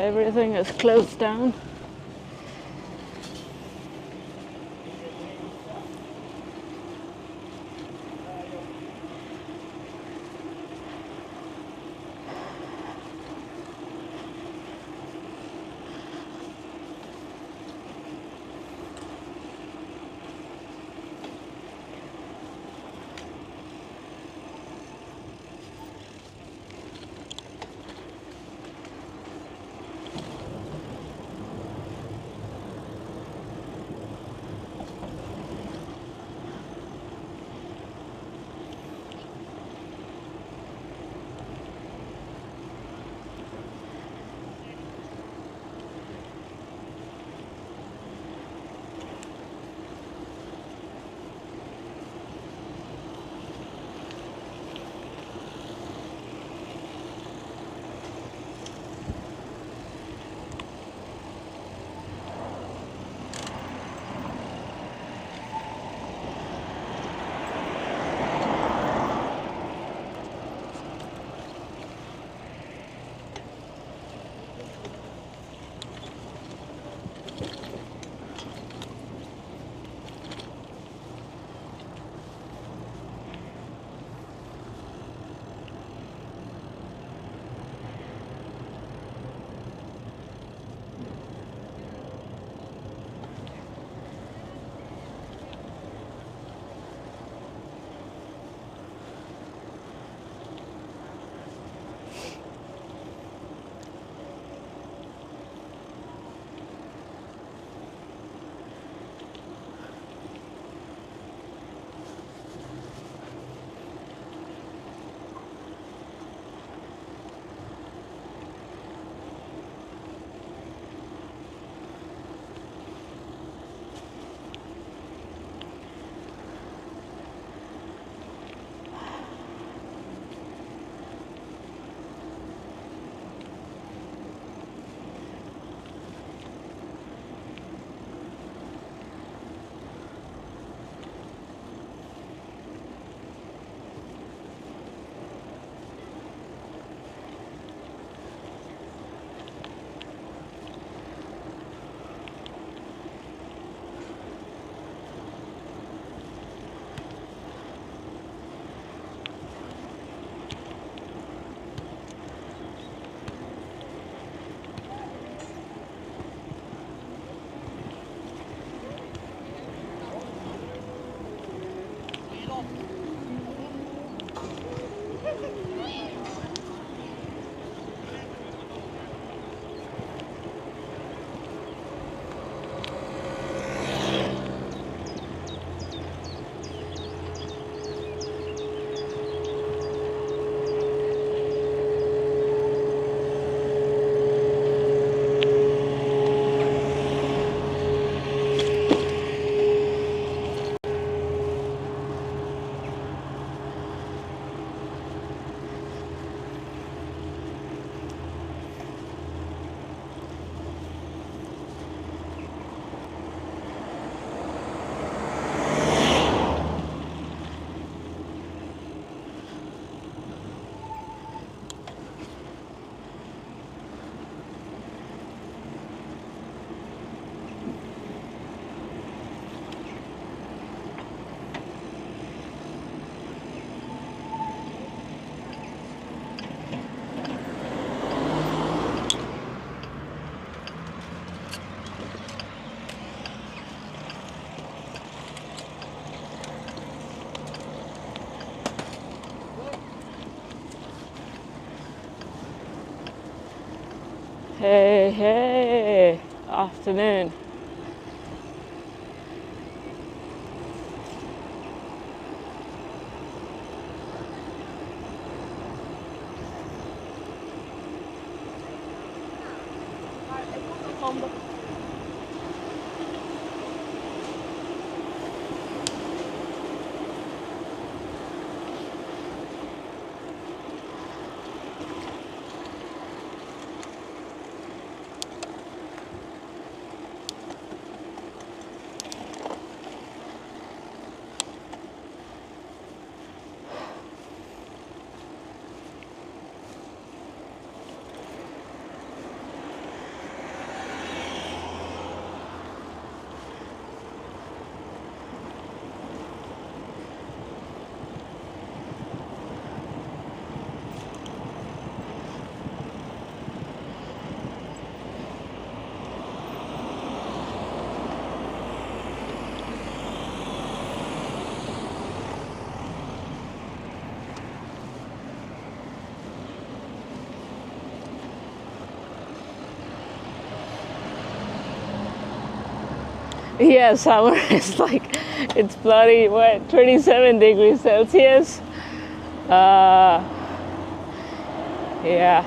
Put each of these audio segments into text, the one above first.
everything is closed down. Hey, hey, afternoon. Yeah, summer is like, it's bloody, what, 27 degrees Celsius. Uh, yeah,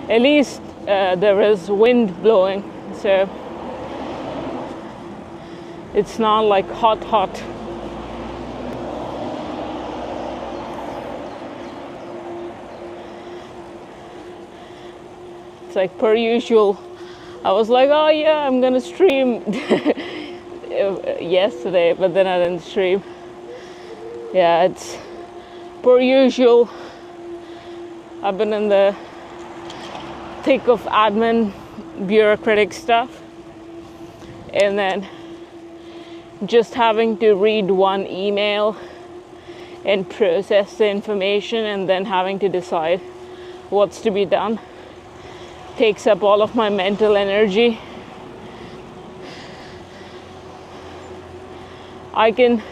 at least there is wind blowing, so it's not like hot, hot. It's like per usual. I was like, oh yeah, I'm gonna stream yesterday, but then I didn't stream. Yeah, it's per usual. I've been in the thick of admin, bureaucratic stuff, and then just having to read one email and process the information, and then having to decide what's to be done takes up all of my mental energy. I can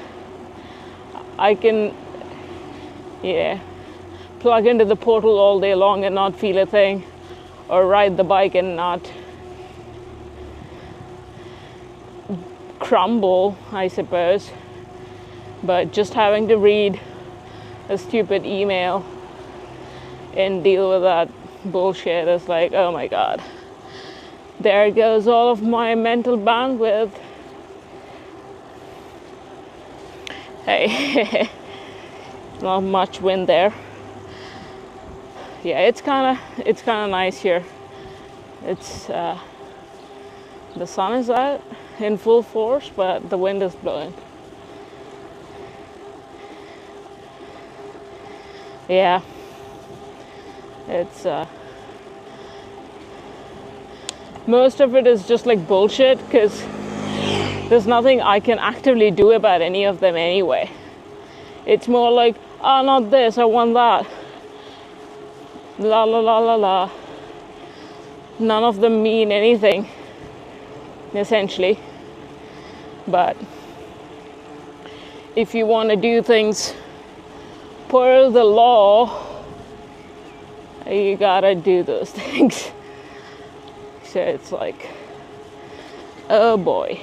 yeah, plug into the portal all day long and not feel a thing, or ride the bike and not crumble, I suppose. But just having to read a stupid email and deal with that bullshit is like, oh my god, there goes all of my mental bandwidth. Hey, not much wind there. Yeah, it's kind of nice here. It's the sun is out in full force, but the wind is blowing. Yeah, it's most of it is just like bullshit, because there's nothing I can actively do about any of them anyway. It's more like, oh, not this, I want that. La la la la la. None of them mean anything, essentially. But if you want to do things per the law, you gotta do those things. So it's like, oh boy.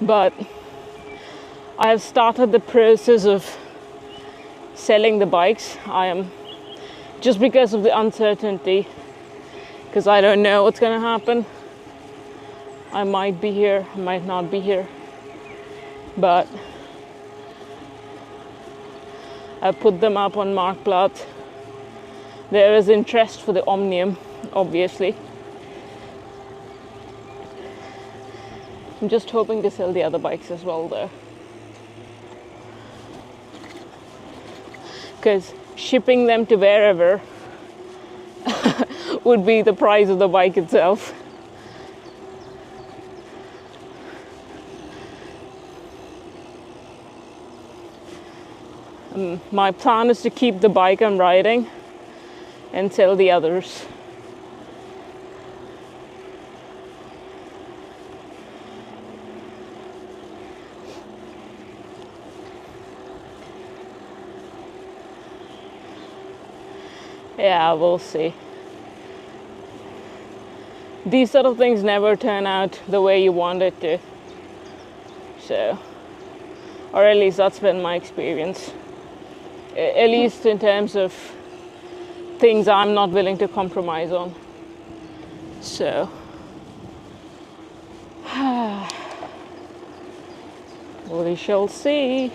But I have started the process of selling the bikes. I am, just because of the uncertainty, because I don't know what's gonna happen. I might be here, I might not be here, but I put them up on Marktplaats. There is interest for the Omnium, obviously. I'm just hoping to sell the other bikes as well though, because shipping them to wherever would be the price of the bike itself. My plan is to keep the bike I'm riding and sell the others. Yeah, we'll see. These sort of things never turn out the way you want it to. So, or at least that's been my experience. At least in terms of things I'm not willing to compromise on. So, we shall see.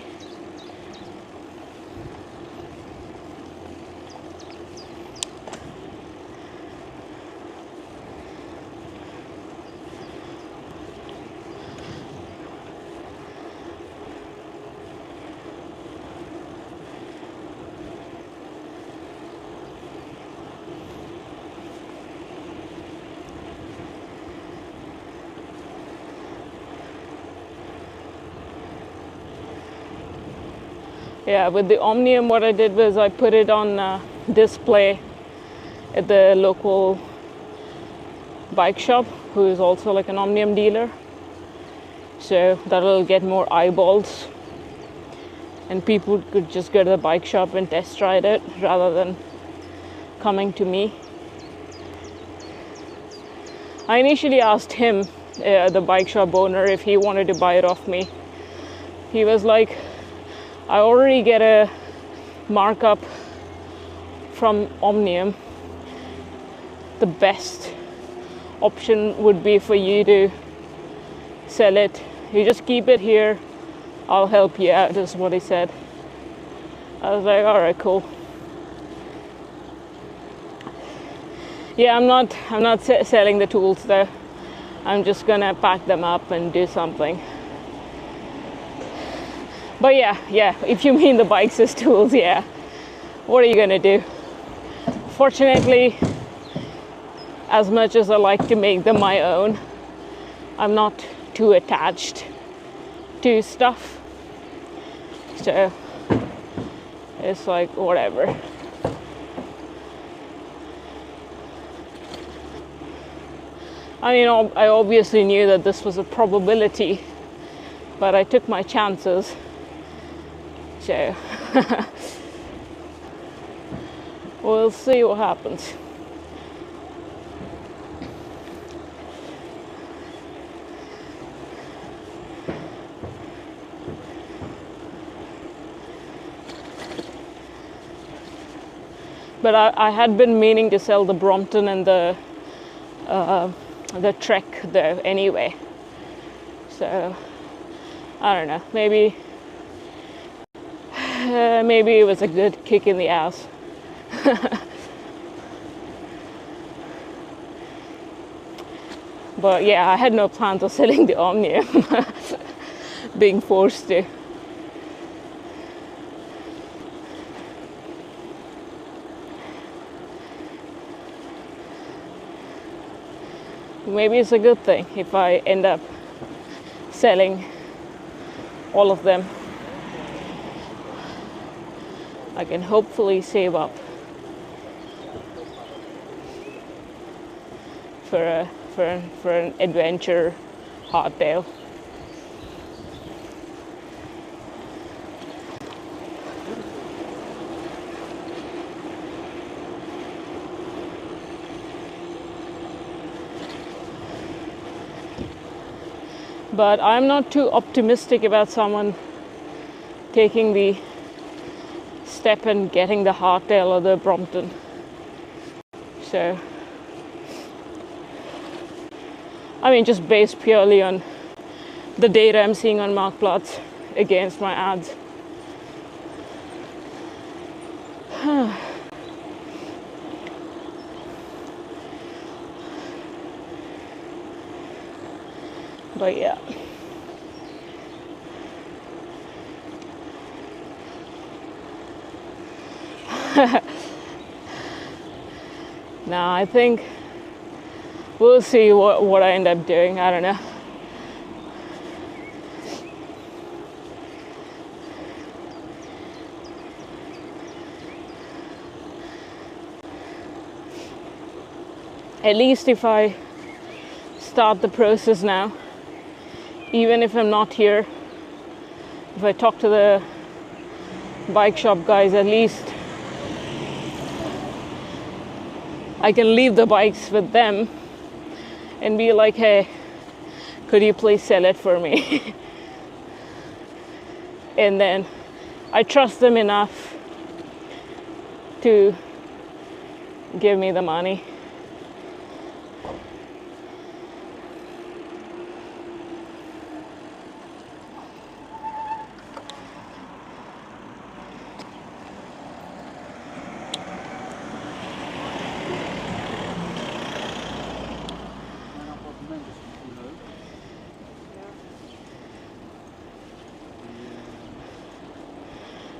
Yeah, with the Omnium, what I did was I put it on display at the local bike shop, who is also like an Omnium dealer. So that'll get more eyeballs, and people could just go to the bike shop and test ride it rather than coming to me. I initially asked him, the bike shop owner, if he wanted to buy it off me. He was like, I already get a markup from Omnium. The best option would be for you to sell it. You just keep it here, I'll help you out, is what he said. I was like, all right, cool. Yeah, I'm not selling the tools though. I'm just gonna pack them up and do something. But yeah, if you mean the bikes as tools, yeah. What are you gonna do? Fortunately, as much as I like to make them my own, I'm not too attached to stuff. So it's like whatever. I mean, I obviously knew that this was a probability, but I took my chances. So we'll see what happens. But I had been meaning to sell the Brompton and the Trek though anyway. So I don't know, maybe it was a good kick in the ass. But yeah, I had no plans of selling the Omnium. Being forced to. Maybe it's a good thing if I end up selling all of them. I can hopefully save up for an adventure hardtail. But I'm not too optimistic about someone taking the step and getting the hardtail or the Brompton. So, I mean, just based purely on the data I'm seeing on Marktplaats against my ads. But yeah. Now I think we'll see what I end up doing. I don't know. At least if I start the process now, even if I'm not here, if I talk to the bike shop guys, at least I can leave the bikes with them and be like, hey, could you please sell it for me? And then I trust them enough to give me the money.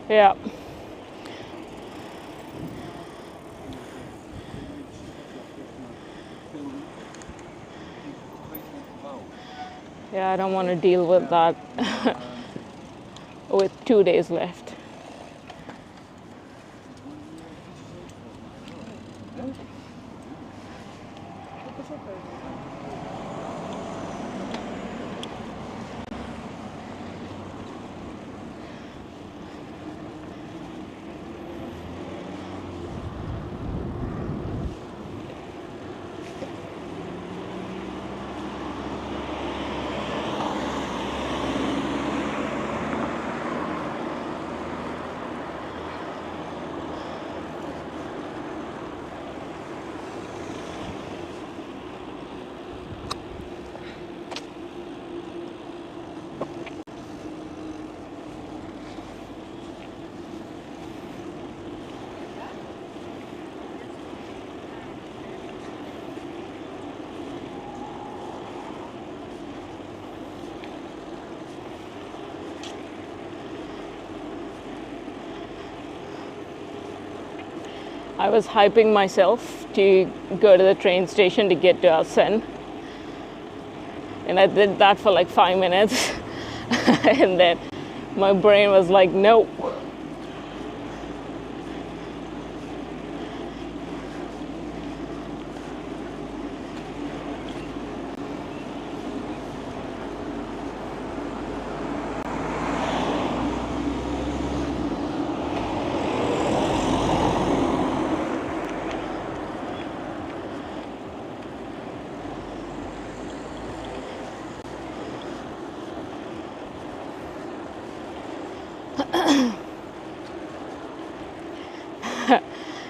Yeah. Yeah, I don't want to deal with that with 2 days left. I was hyping myself to go to the train station to get to Alsen. And I did that for like 5 minutes. And then my brain was like, no.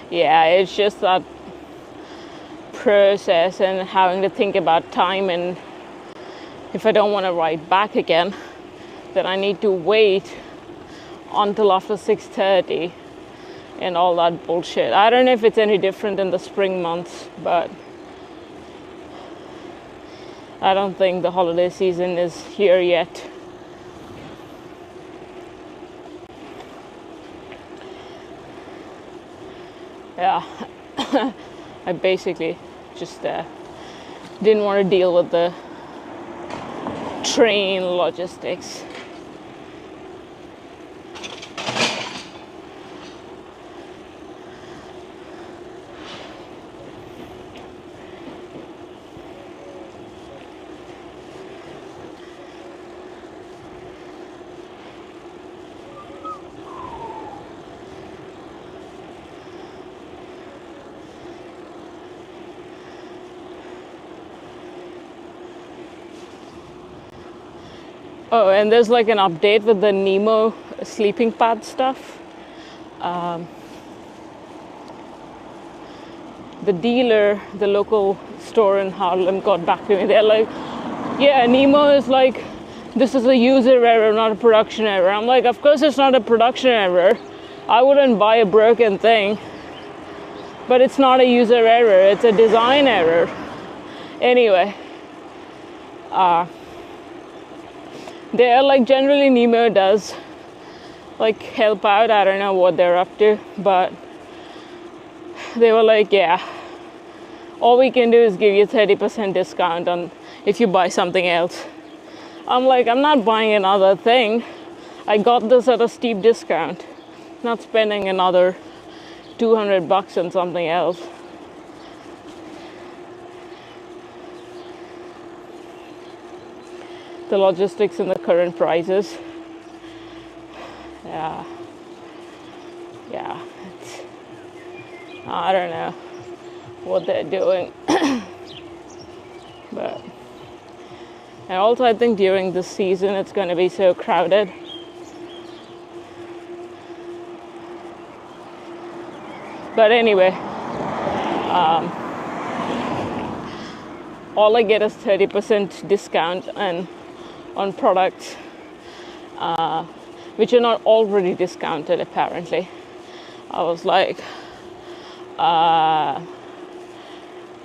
Yeah, it's just that process and having to think about time, and if I don't want to ride back again, then I need to wait until after 6:30 and all that bullshit. I don't know if it's any different in the spring months, but I don't think the holiday season is here yet. Yeah, I basically just didn't want to deal with the train logistics. Oh, and there's like an update with the Nemo sleeping pad stuff. The dealer, the local store in Harlem, got back to me. They're like, yeah, Nemo is like, this is a user error, not a production error. I'm like, of course it's not a production error. I wouldn't buy a broken thing. But it's not a user error, it's a design error. Anyway. They're like, generally Nemo does like help out. I don't know what they're up to, but they were like, yeah, all we can do is give you 30% discount on if you buy something else. I'm like, I'm not buying another thing. I got this at a steep discount. Not spending another $200 on something else. The logistics and the current prices. Yeah, it's, I don't know what they're doing. But, and also I think during this season it's going to be so crowded. But anyway, all I get is 30% discount and on products which are not already discounted apparently. I was like, alright,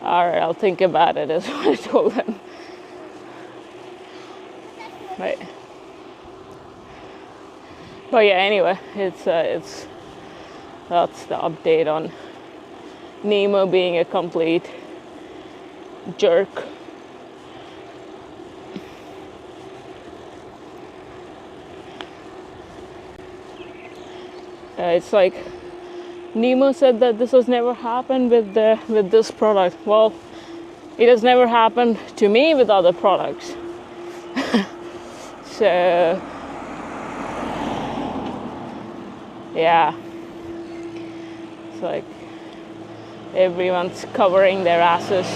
I'll think about it, is what I told them. Right. But yeah, anyway, it's that's the update on Nemo being a complete jerk. It's like Nemo said that this has never happened with this product. Well, it has never happened to me with other products. So yeah, it's like everyone's covering their asses.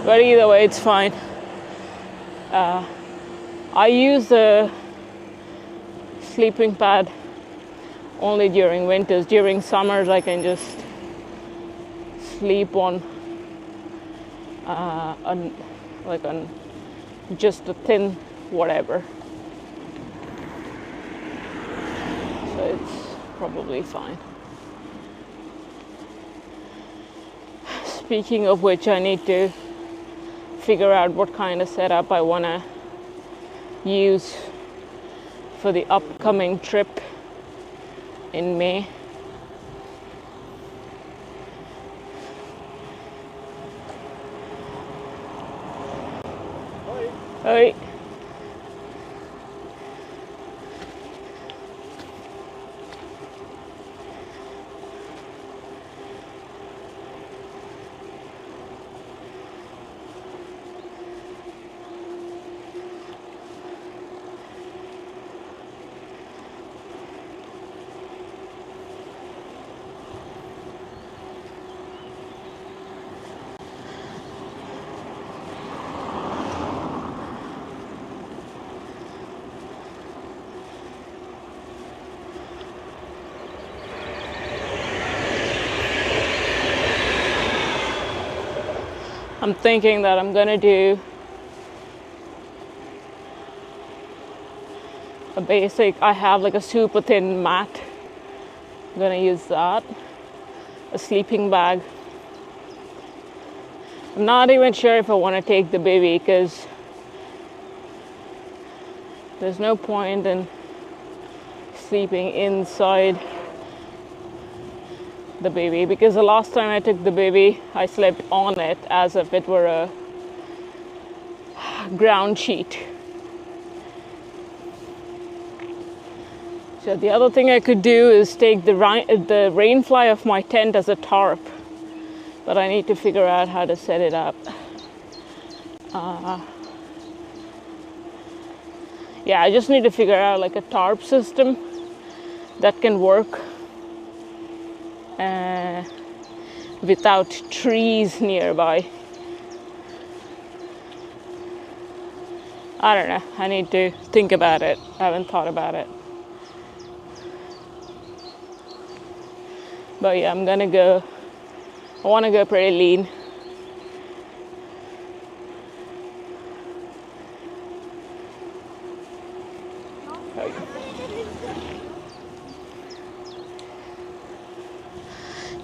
But either way, it's fine. I use the sleeping pad only during winters. During summers I can just sleep on just a thin whatever, so it's probably fine. Speaking of which, I need to figure out what kind of setup I want to use for the upcoming trip in May. Oi. I'm thinking that I'm gonna do a basic, I have like a super thin mat. I'm gonna use that. A sleeping bag. I'm not even sure if I want to take the baby because there's no point in sleeping inside the baby, because the last time I took the baby I slept on it as if it were a ground sheet. So the other thing I could do is take the rain fly of my tent as a tarp, but I need to figure out how to set it up. Yeah, I just need to figure out like a tarp system that can work without trees nearby. I don't know. I need to think about it. I haven't thought about it. But yeah, I'm gonna go. I want to go pretty lean.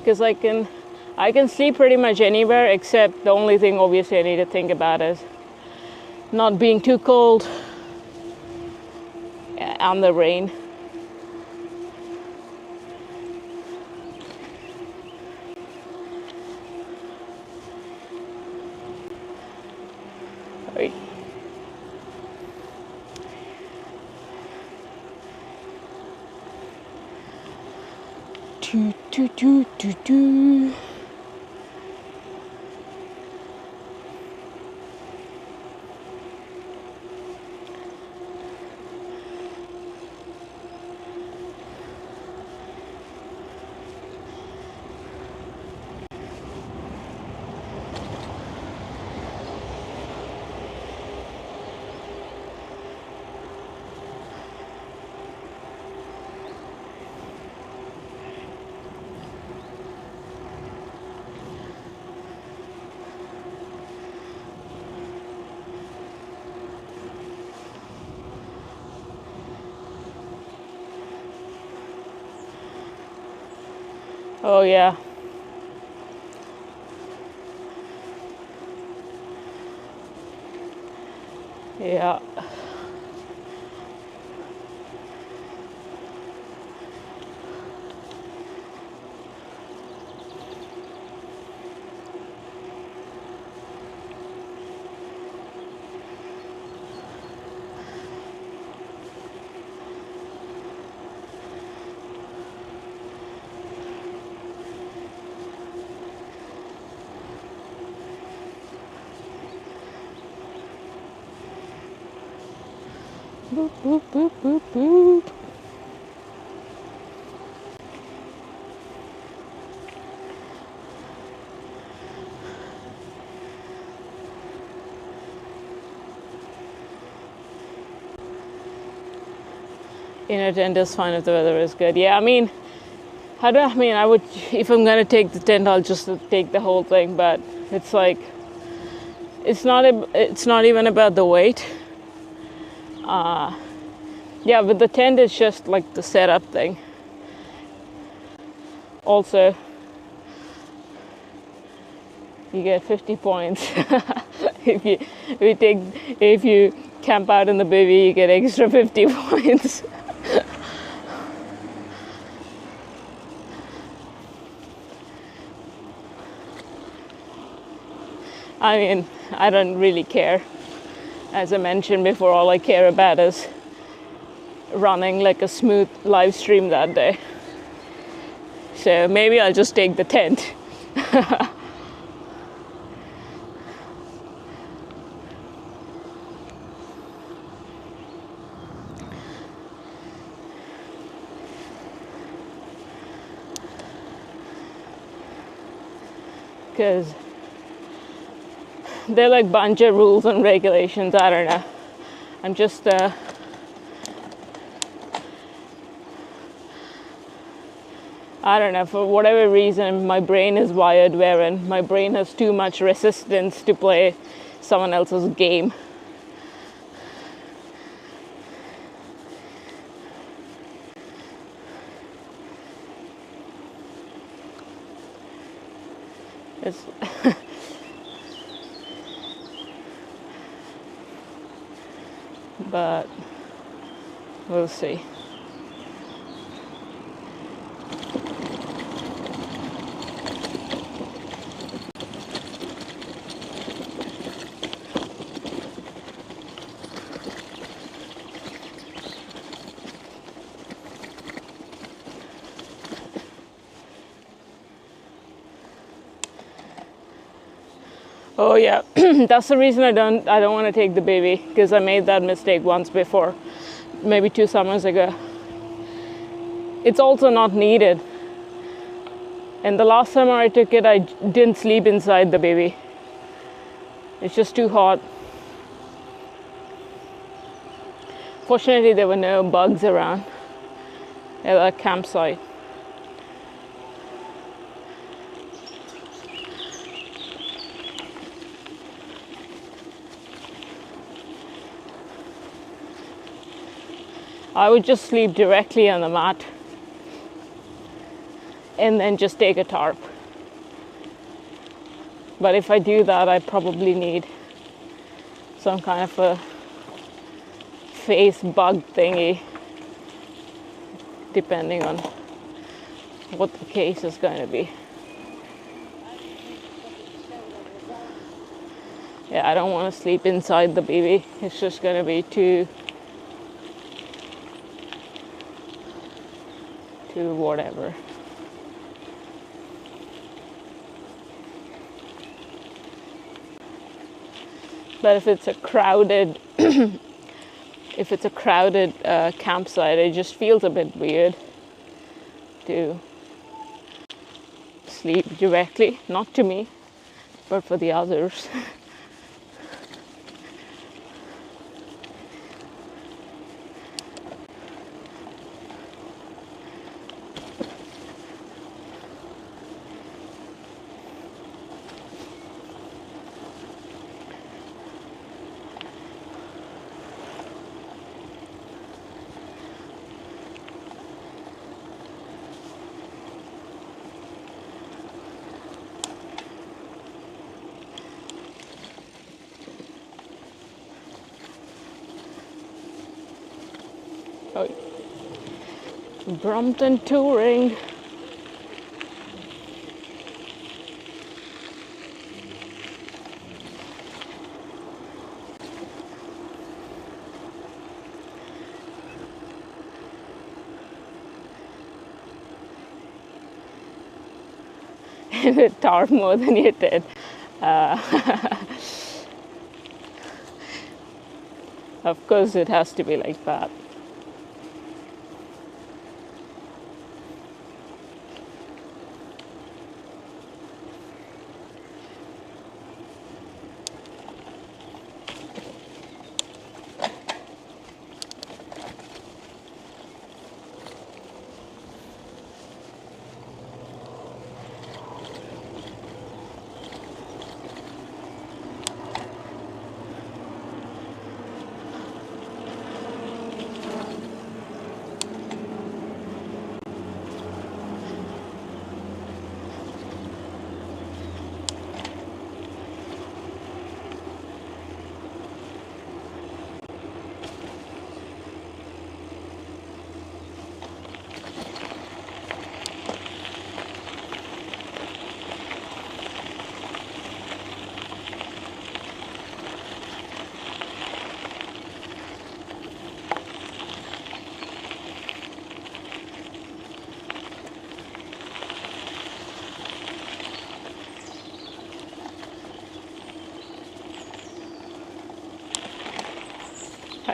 Because I can sleep pretty much anywhere, except the only thing obviously I need to think about is not being too cold and the rain. Right. Do. Oh yeah. Yeah. Boop, boop, boop, boop, boop. Inner tent is fine if the weather is good. Yeah, I mean, I would, if I'm gonna take the tent, I'll just take the whole thing. But it's like, it's not even about the weight. Yeah, but the tent is just like the setup thing. Also, you get 50 points if you camp out in the bivvy, you get extra 50 points. I mean, I don't really care. As I mentioned before, all I care about is running like a smooth live stream that day. So maybe I'll just take the tent. Because they're like bunch of rules and regulations. I don't know. I'm just I don't know, for whatever reason my brain is wired wherein my brain has too much resistance to play someone else's game. It's but we'll see. Oh yeah, that's the reason I don't want to take the baby, because I made that mistake once before, maybe 2 summers ago. It's also not needed. And the last summer I took it, I didn't sleep inside the baby. It's just too hot. Fortunately, there were no bugs around at that campsite. I would just sleep directly on the mat and then just take a tarp. But if I do that, I probably need some kind of a face bug thingy, depending on what the case is going to be. Yeah, I don't want to sleep inside the baby. It's just going to be too whatever. But if it's a crowded campsite, it just feels a bit weird to sleep directly, not to me, but for the others. Oh, Brompton touring. It tarp more than you did. Of course, it has to be like that.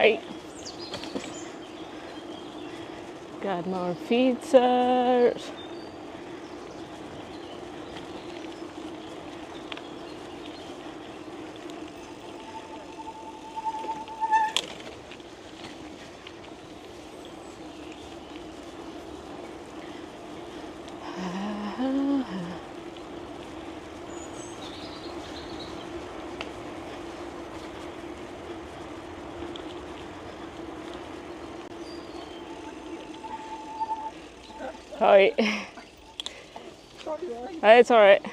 Hi. Got more pizzas. Hi. It's all right.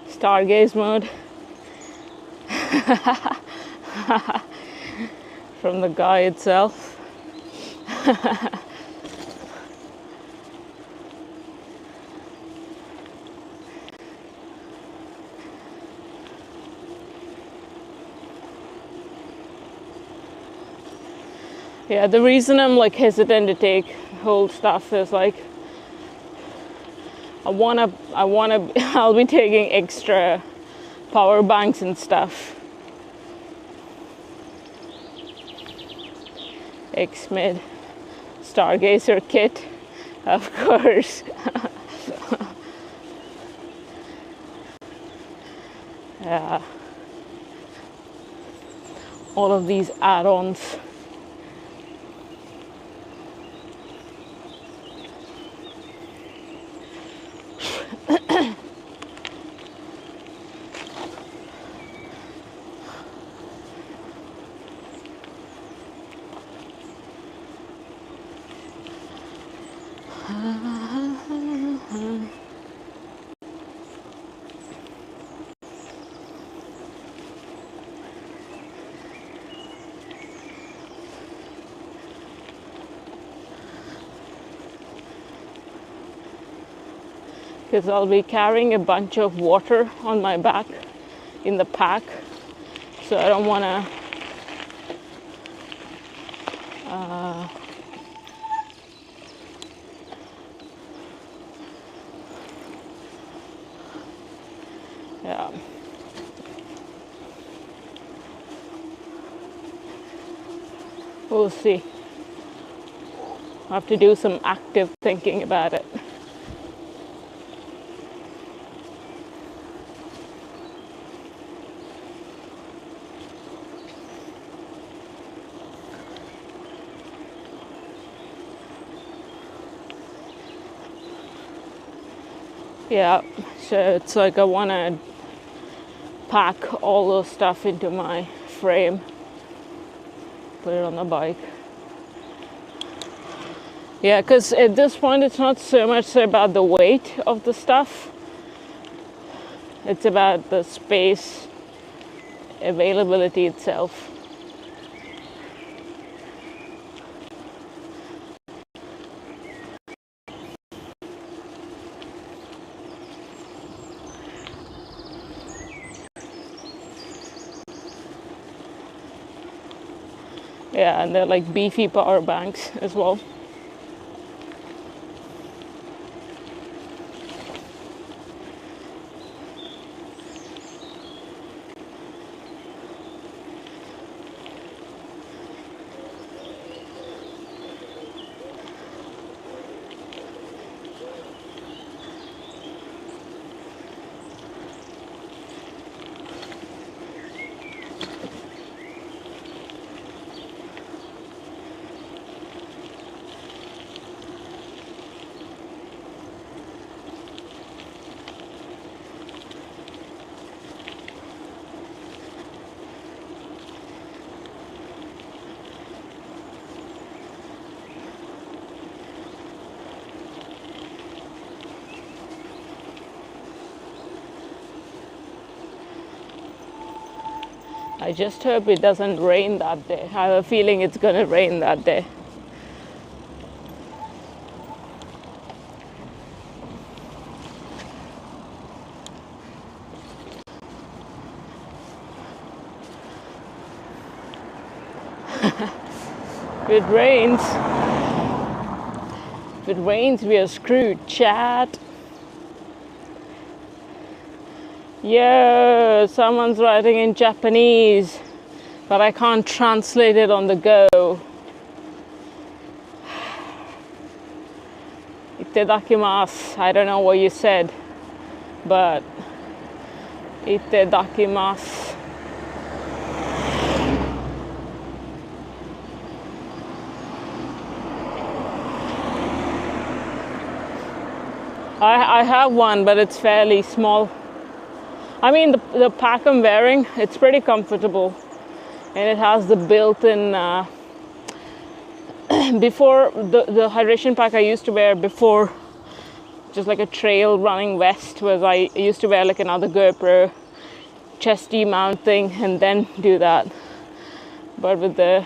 Stargaze mode from the guy itself. Yeah, the reason I'm like hesitant to take whole stuff is like I'll be taking extra power banks and stuff. Xmid Stargazer kit, of course. Yeah. All of these add-ons. Because I'll be carrying a bunch of water on my back in the pack, so I don't want to yeah. We'll see. I have to do some active thinking about it. Yeah, so it's like I want to pack all those stuff into my frame, put it on the bike. Yeah, because at this point it's not so much about the weight of the stuff, it's about the space availability itself. Yeah, and they're like beefy power banks as well. I just hope it doesn't rain that day. I have a feeling it's gonna rain that day. If it rains, we are screwed, chat. Yeah, someone's writing in Japanese, but I can't translate it on the go. Itadakimasu. I don't know what you said, but itadakimasu. I have one, but it's fairly small. I mean, the pack I'm wearing, it's pretty comfortable. And it has the built-in, before, the hydration pack I used to wear before, just like a trail running vest, was I used to wear like another GoPro chesty mount thing and then do that. But with the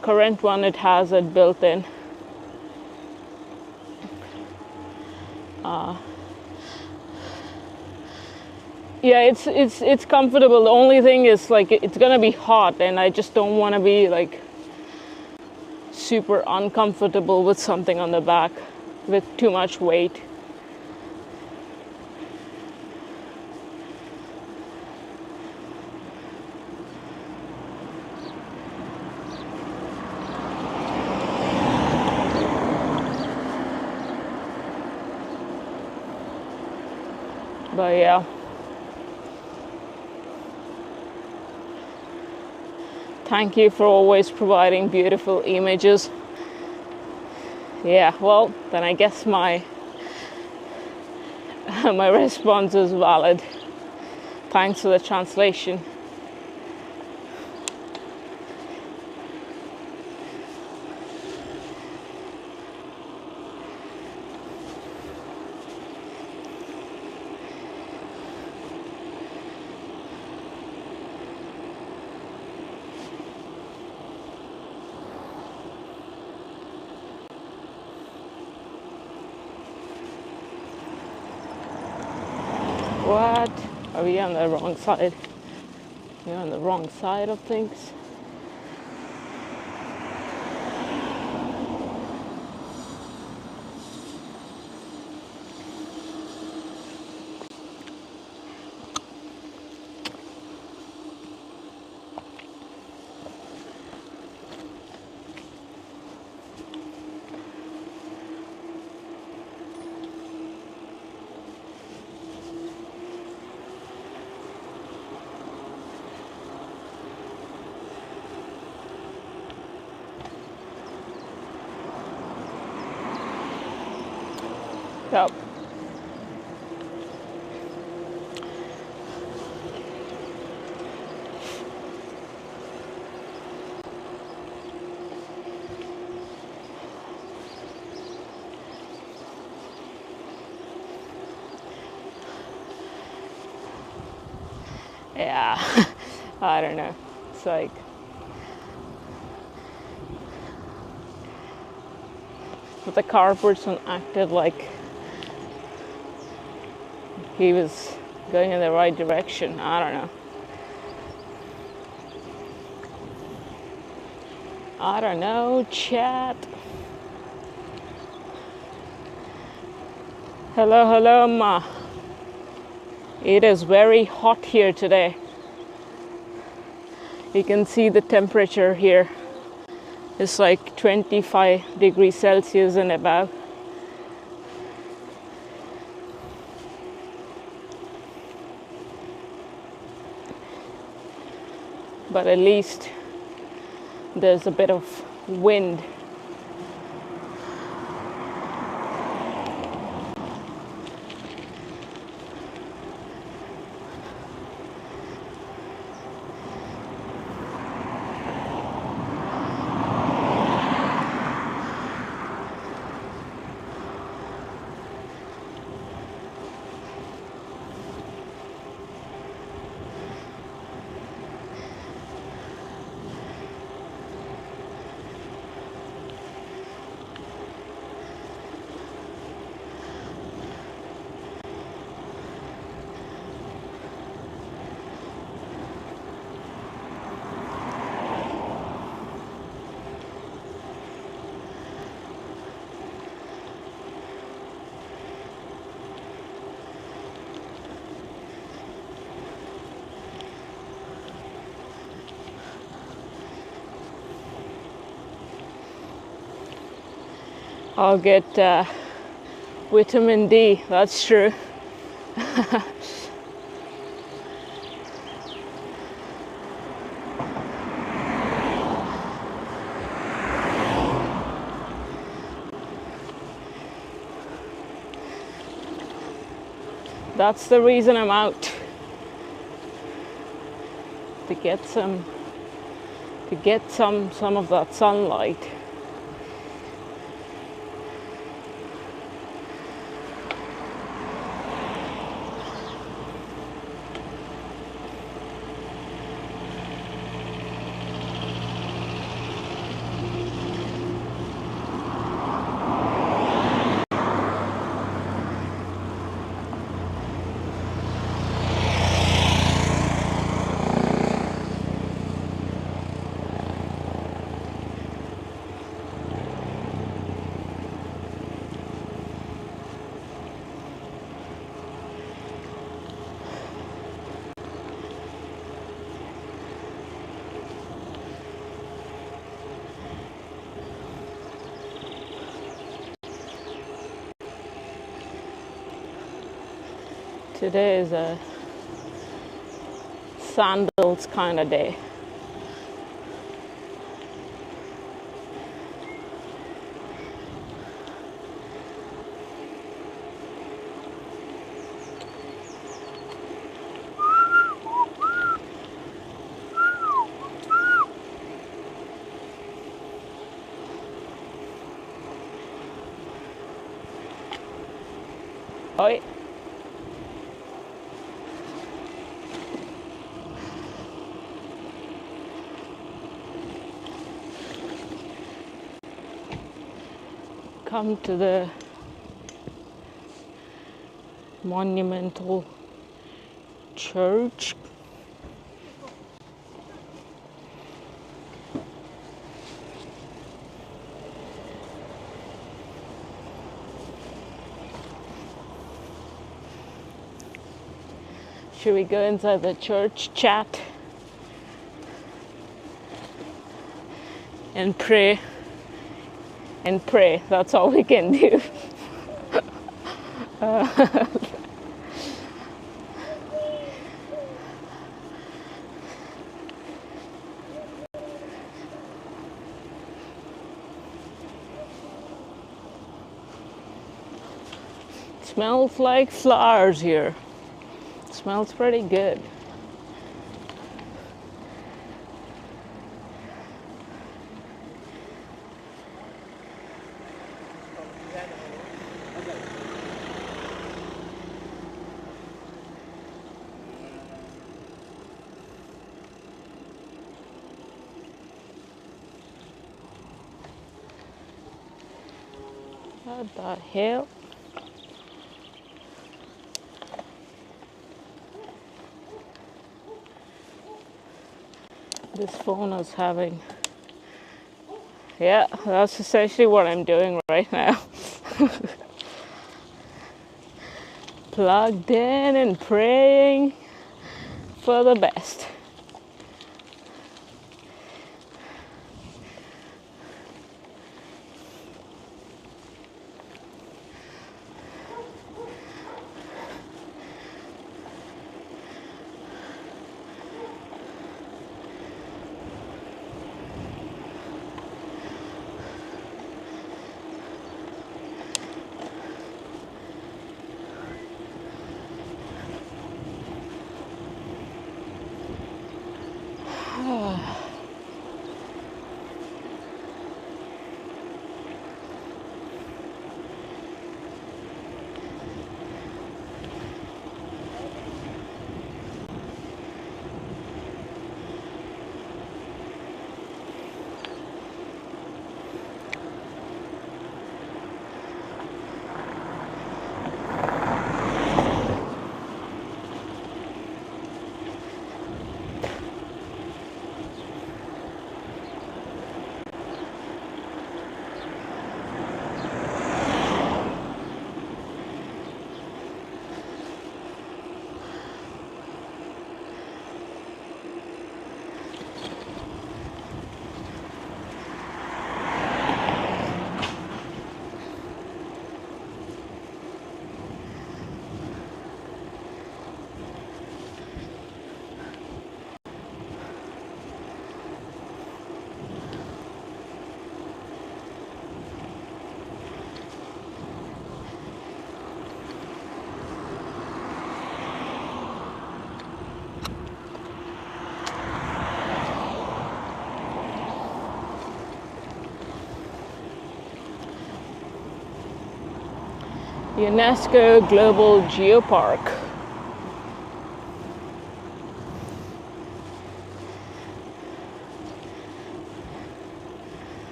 current one, it has it built in. Yeah, it's comfortable. The only thing is like it's gonna be hot, and I just don't want to be like super uncomfortable with something on the back with too much weight. But yeah. Thank you for always providing beautiful images. Yeah, well, then I guess my my response is valid. Thanks for the translation. What? Are we on the wrong side? We're on the wrong side of things. Yep. Yeah, I don't know. It's like but the car person acted like he was going in the right direction. I don't know. I don't know, chat. Hello, hello, ma. It is very hot here today. You can see the temperature here. It's like 25 degrees Celsius and above. But at least there's a bit of wind. I'll get vitamin D, that's true. That's the reason I'm out, to get some of that sunlight. Today is a sandals kind of day. Oi. Come to the monumental church. Should we go inside the church, chat, and pray? And pray, that's all we can do. Smells like flowers here. Smells pretty good. What the hell? This phone is having... Yeah, that's essentially what I'm doing right now. Plugged in and praying for the best. UNESCO Global Geopark.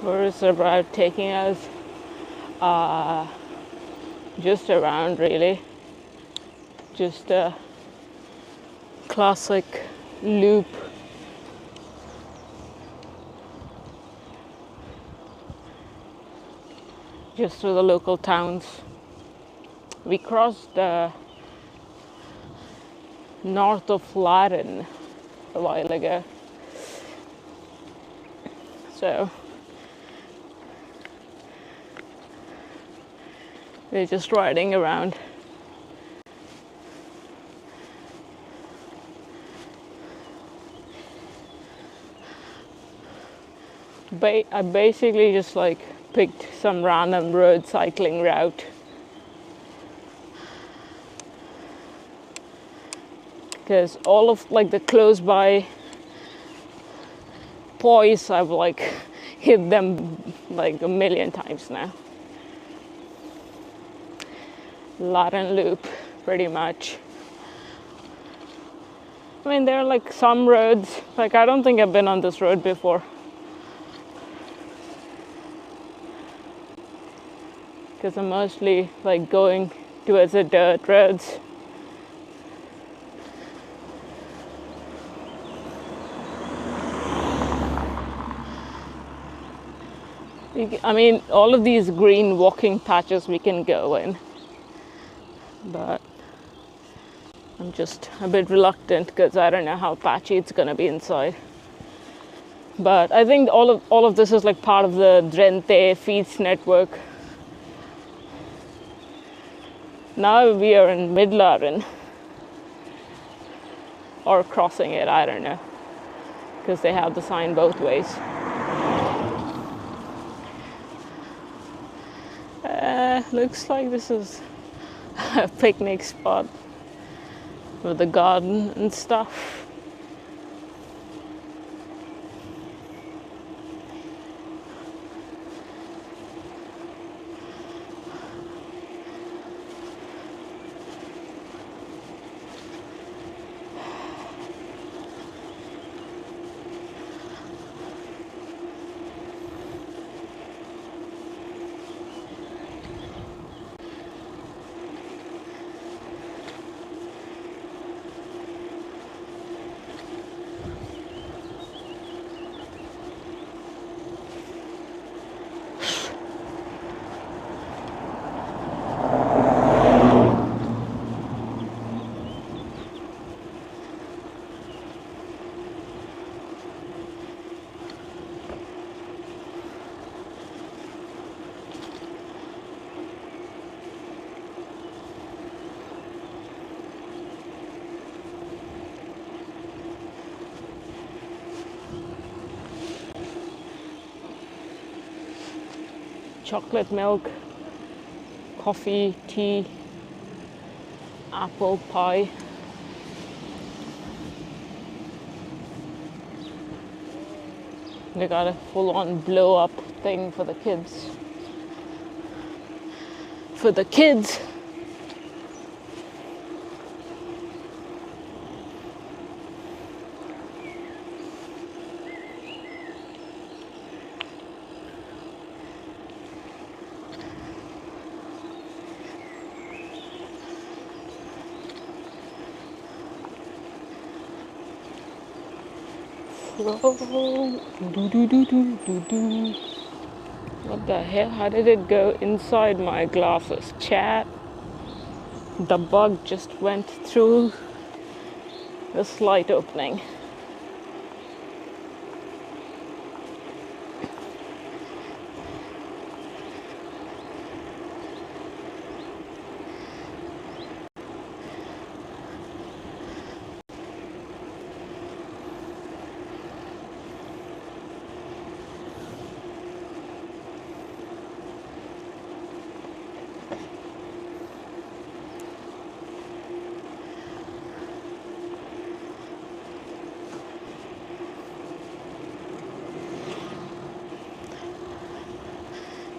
Where is the route taking us? Just around, really. Just a classic loop. Just through the local towns. We crossed north of Laren a while ago. So we're just riding around. I basically just like picked some random road cycling route. Because all of like the close by points, I've like hit them like a million times now. Laren Loop, pretty much. I mean, there are like some roads, like I don't think I've been on this road before. Because I'm mostly like going towards the dirt roads. I mean, all of these green walking patches we can go in. But I'm just a bit reluctant because I don't know how patchy it's gonna be inside. But I think all of this is like part of the Drenthe Feeds network. Now we are in Midlaren, or crossing it, I don't know, because they have the sign both ways. Looks like this is a picnic spot with a garden and stuff. Chocolate milk, coffee, tea, apple pie. They got a full-on blow-up thing for the kids. for the kids. What the hell? How did it go inside my glasses? Chat. The bug just went through the slight opening.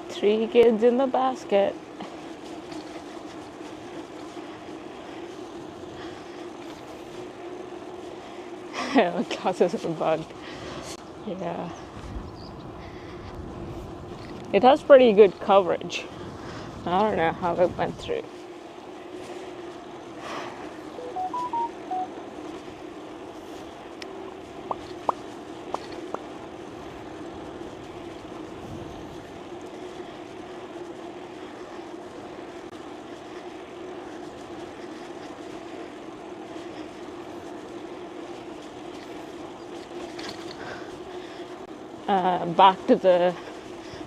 Three kids in the basket. My glasses are bugged. Yeah. It has pretty good coverage. I don't know how it went through. Back to the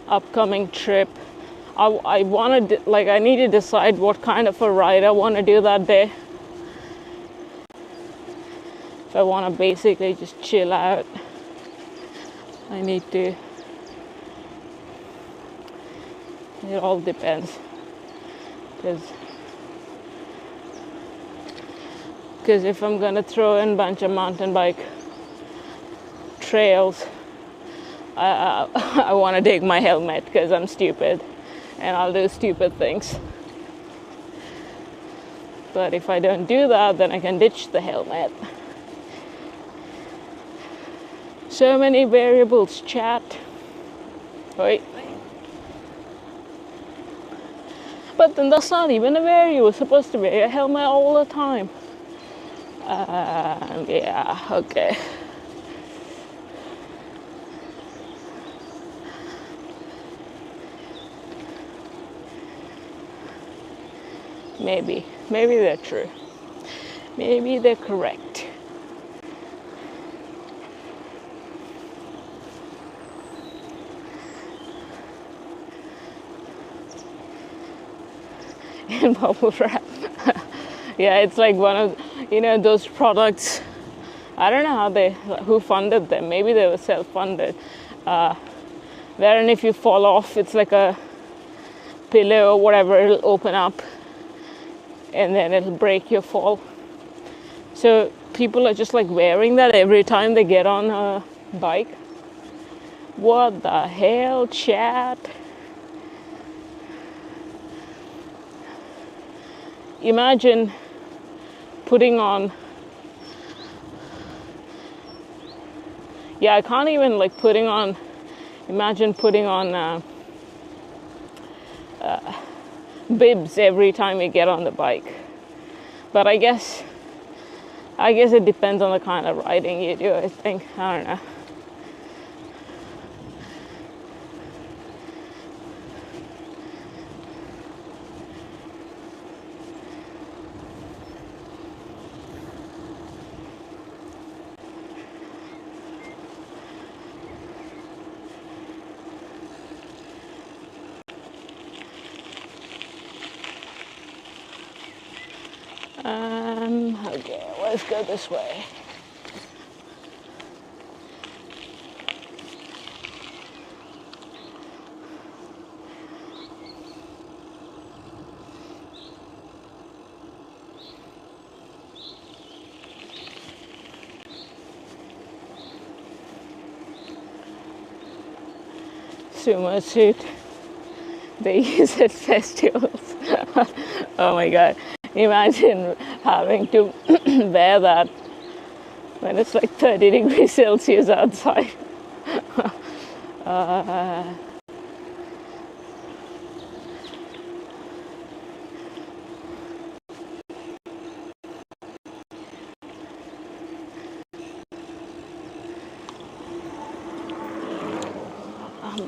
upcoming trip. I want to, like, I need to decide what kind of a ride I want to do that day. If I want to basically just chill out, I need to. It all depends. Because if I'm gonna throw in a bunch of mountain bike trails, I want to take my helmet because I'm stupid and I'll do stupid things. But if I don't do that, then I can ditch the helmet. So many variables, chat. Wait. But then that's not even a variable. It's supposed to be a helmet all the time. Yeah, okay. Maybe they're true. Maybe they're correct. In bubble wrap. Yeah, it's like one of, those products. I don't know who funded them. Maybe they were self-funded. Wherein if you fall off, it's like a pillow or whatever, it'll open up and then it'll break your fall. So people are just like wearing that every time they get on a bike. What the hell, chat? Imagine putting on, I can't even like putting on, imagine putting on bibs every time you get on the bike. But I guess it depends on the kind of riding you do, I think. I don't know. Okay, let's go this way. Sumo suit. They use at festivals. Oh my god. Imagine having to wear that when it's like 30 degrees Celsius outside.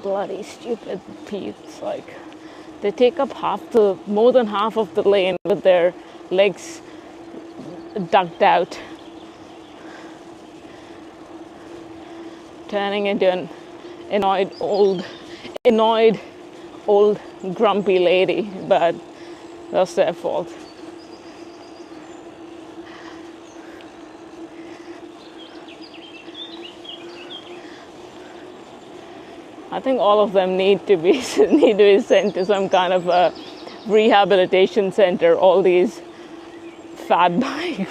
Bloody stupid Pete's. Like, they take up more than half of the lane with their legs ducked out, turning into an annoyed old grumpy lady, but that's their fault. I think all of them need to be sent to some kind of a rehabilitation center. All these fat bike,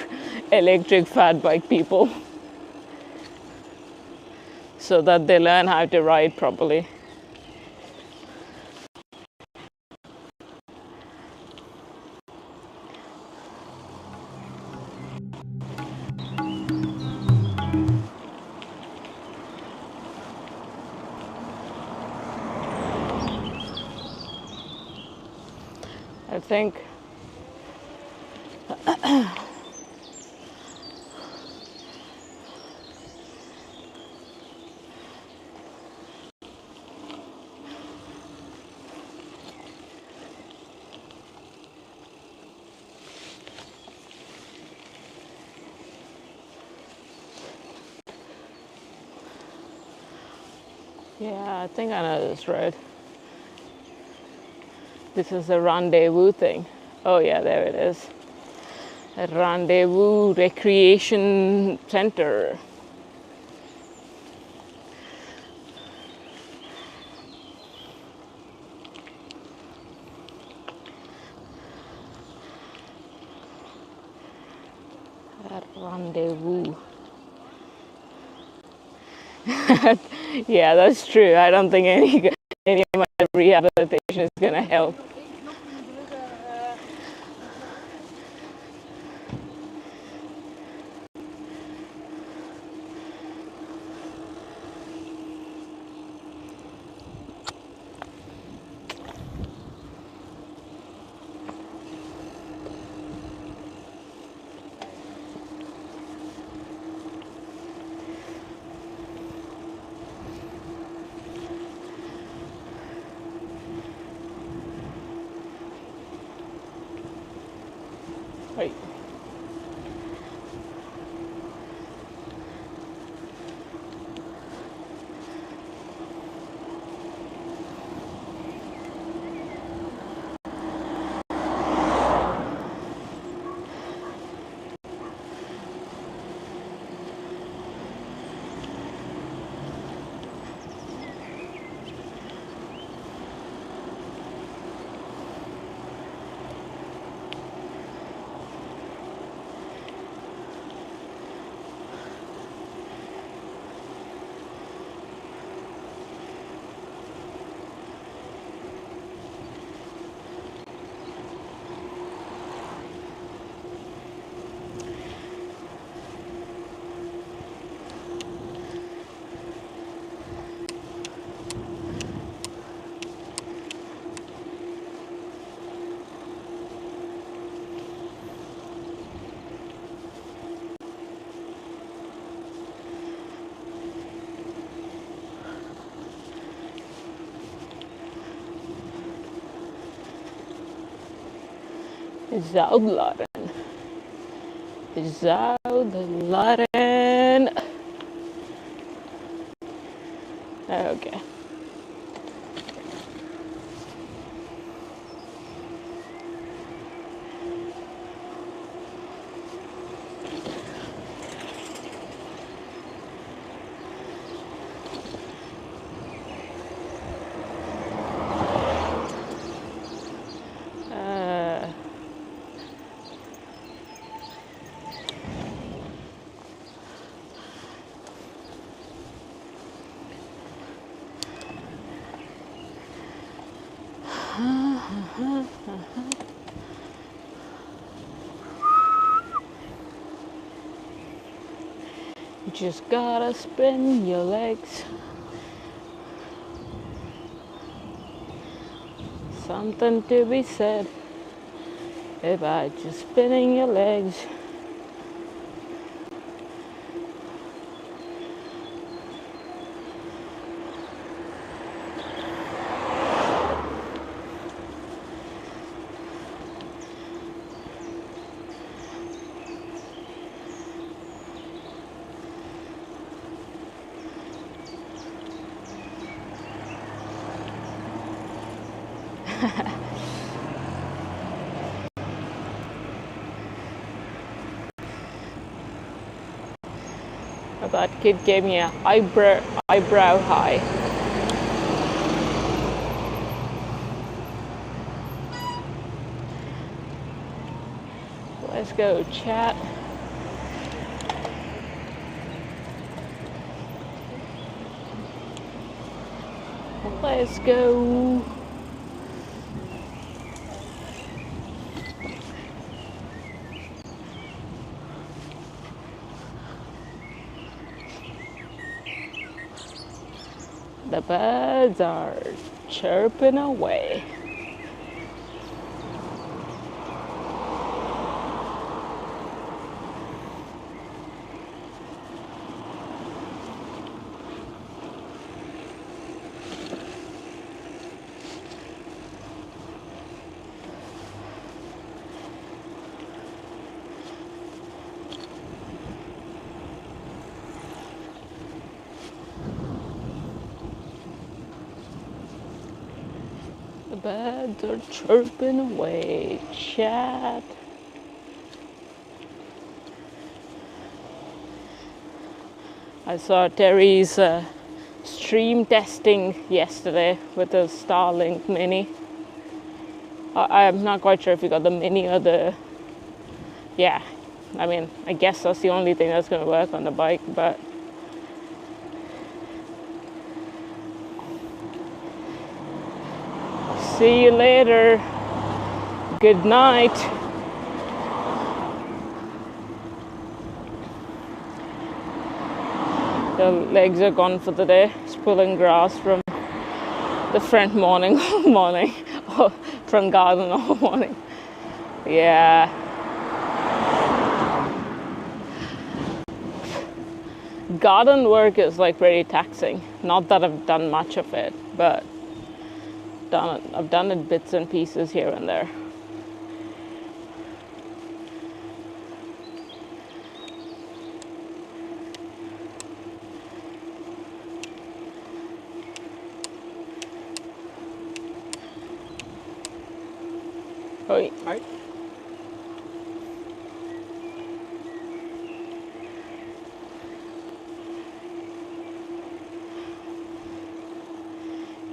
electric fat bike people, so that they learn how to ride properly. I think I think I know this road. This is a rendezvous thing. Oh yeah, there it is. A rendezvous recreation center. That rendezvous. Yeah, that's true. I don't think any of my rehabilitation is gonna help. Wait. Zuidlaren. Zuidlaren. Okay. You just gotta spin your legs. Something to be said about just spinning your legs. That kid gave me an eyebrow high. Let's go, chat. Let's go. The birds are chirping away. The birds are chirping away, chat. I saw Terry's stream testing yesterday with the Starlink Mini. I'm not quite sure if you got the Mini or the... Yeah, I mean, I guess that's the only thing that's going to work on the bike, but... See you later. Good night. The legs are gone for the day. Just pulling grass from the front morning, front garden all morning. Yeah. Garden work is like pretty taxing. Not that I've done much of it, but I've done it bits and pieces here and there. Oi. Hi.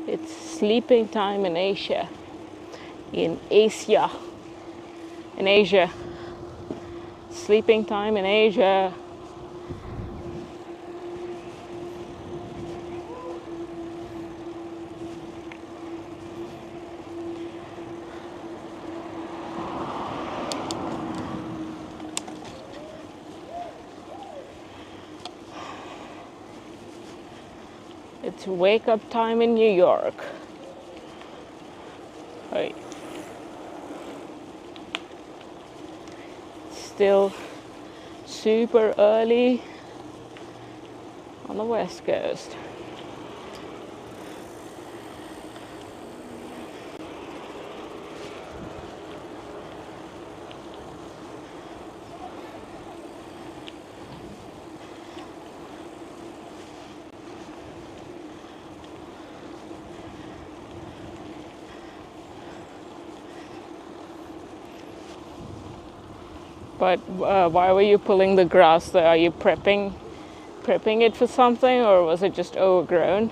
It's sleeping time in Asia. In Asia. In Asia. Sleeping time in Asia. It's wake up time in New York. Right. Still super early on the West Coast. But why were you pulling the grass there? Are you prepping it for something, or was it just overgrown?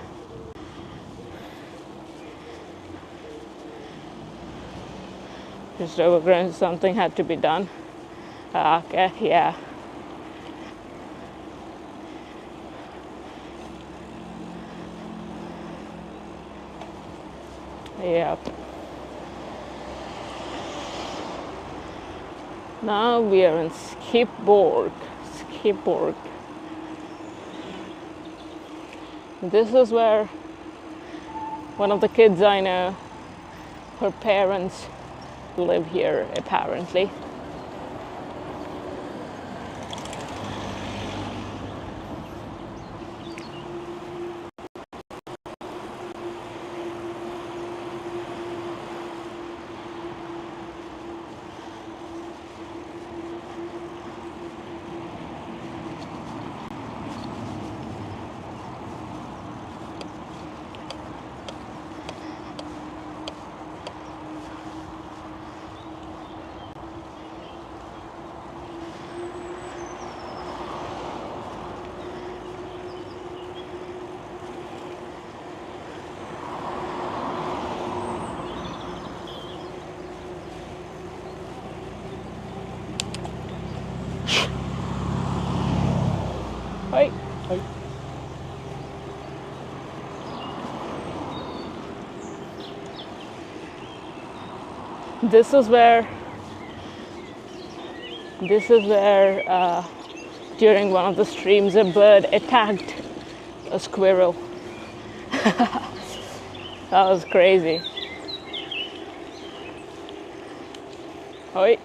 Just overgrown, something had to be done. Okay, yeah. Yep. Now we are in Skipborg. This is where one of the kids I know, her parents live here apparently. Hi. Hi. This is where during one of the streams a bird attacked a squirrel. That was crazy. Oi.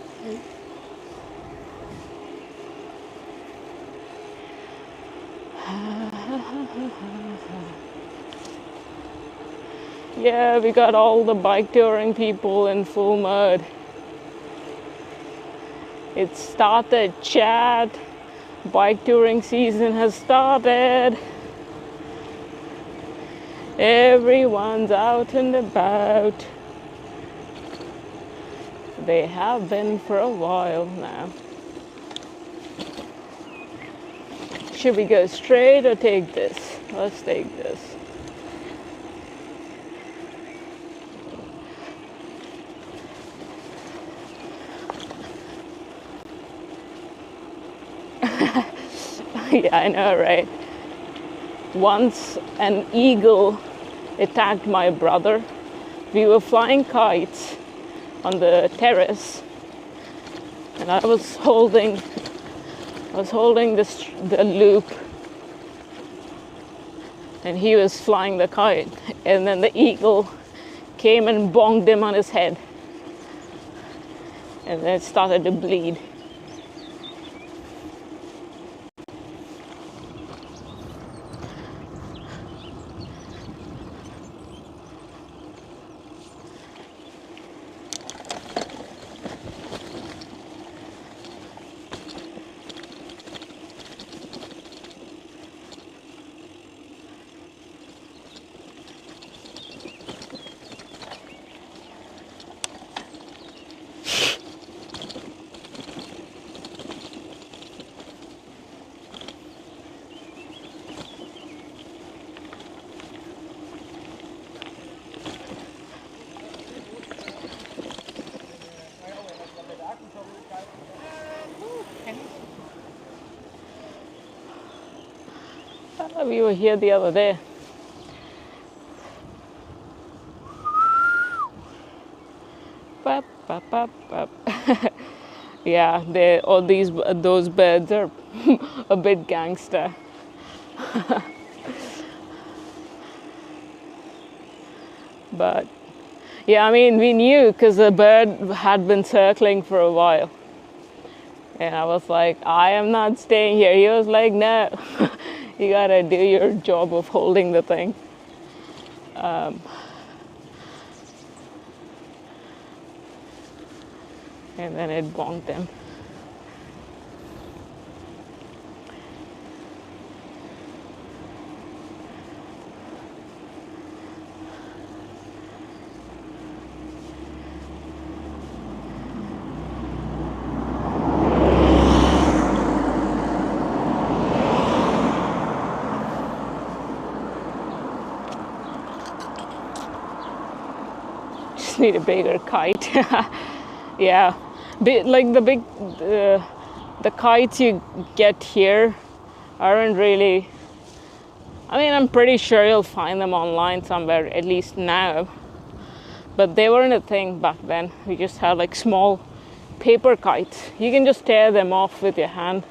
Yeah, we got all the bike touring people in full mud. It started, chat. Bike touring season has started. Everyone's out and about. They have been for a while now. Should we go straight or take this? Let's take this. Yeah, I know, right? Once an eagle attacked my brother. We were flying kites on the terrace, and I was holding the loop, and he was flying the kite, and then the eagle came and bonked him on his head, and then it started to bleed. We were here the other day. Bap, bap, bap, bap. Yeah, those birds are a bit gangster. But yeah, I mean, we knew because the bird had been circling for a while. And I was like, I am not staying here. He was like, no, you gotta do your job of holding the thing. And then it bonked him. Just need a bigger kite. Yeah, like the kites you get here aren't really. I mean, I'm pretty sure you'll find them online somewhere, at least now. But they weren't a thing back then. We just had like small paper kites. You can just tear them off with your hand.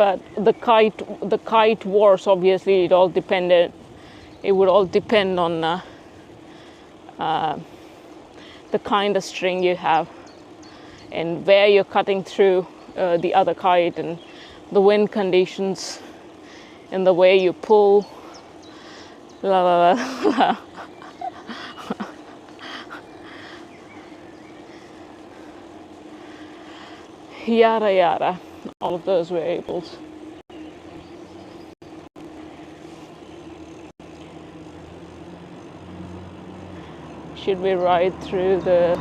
But the kite wars, obviously, it would all depend on the kind of string you have and where you're cutting through the other kite, and the wind conditions and the way you pull. La la la. Yada yada, all of those variables. Should we ride through the...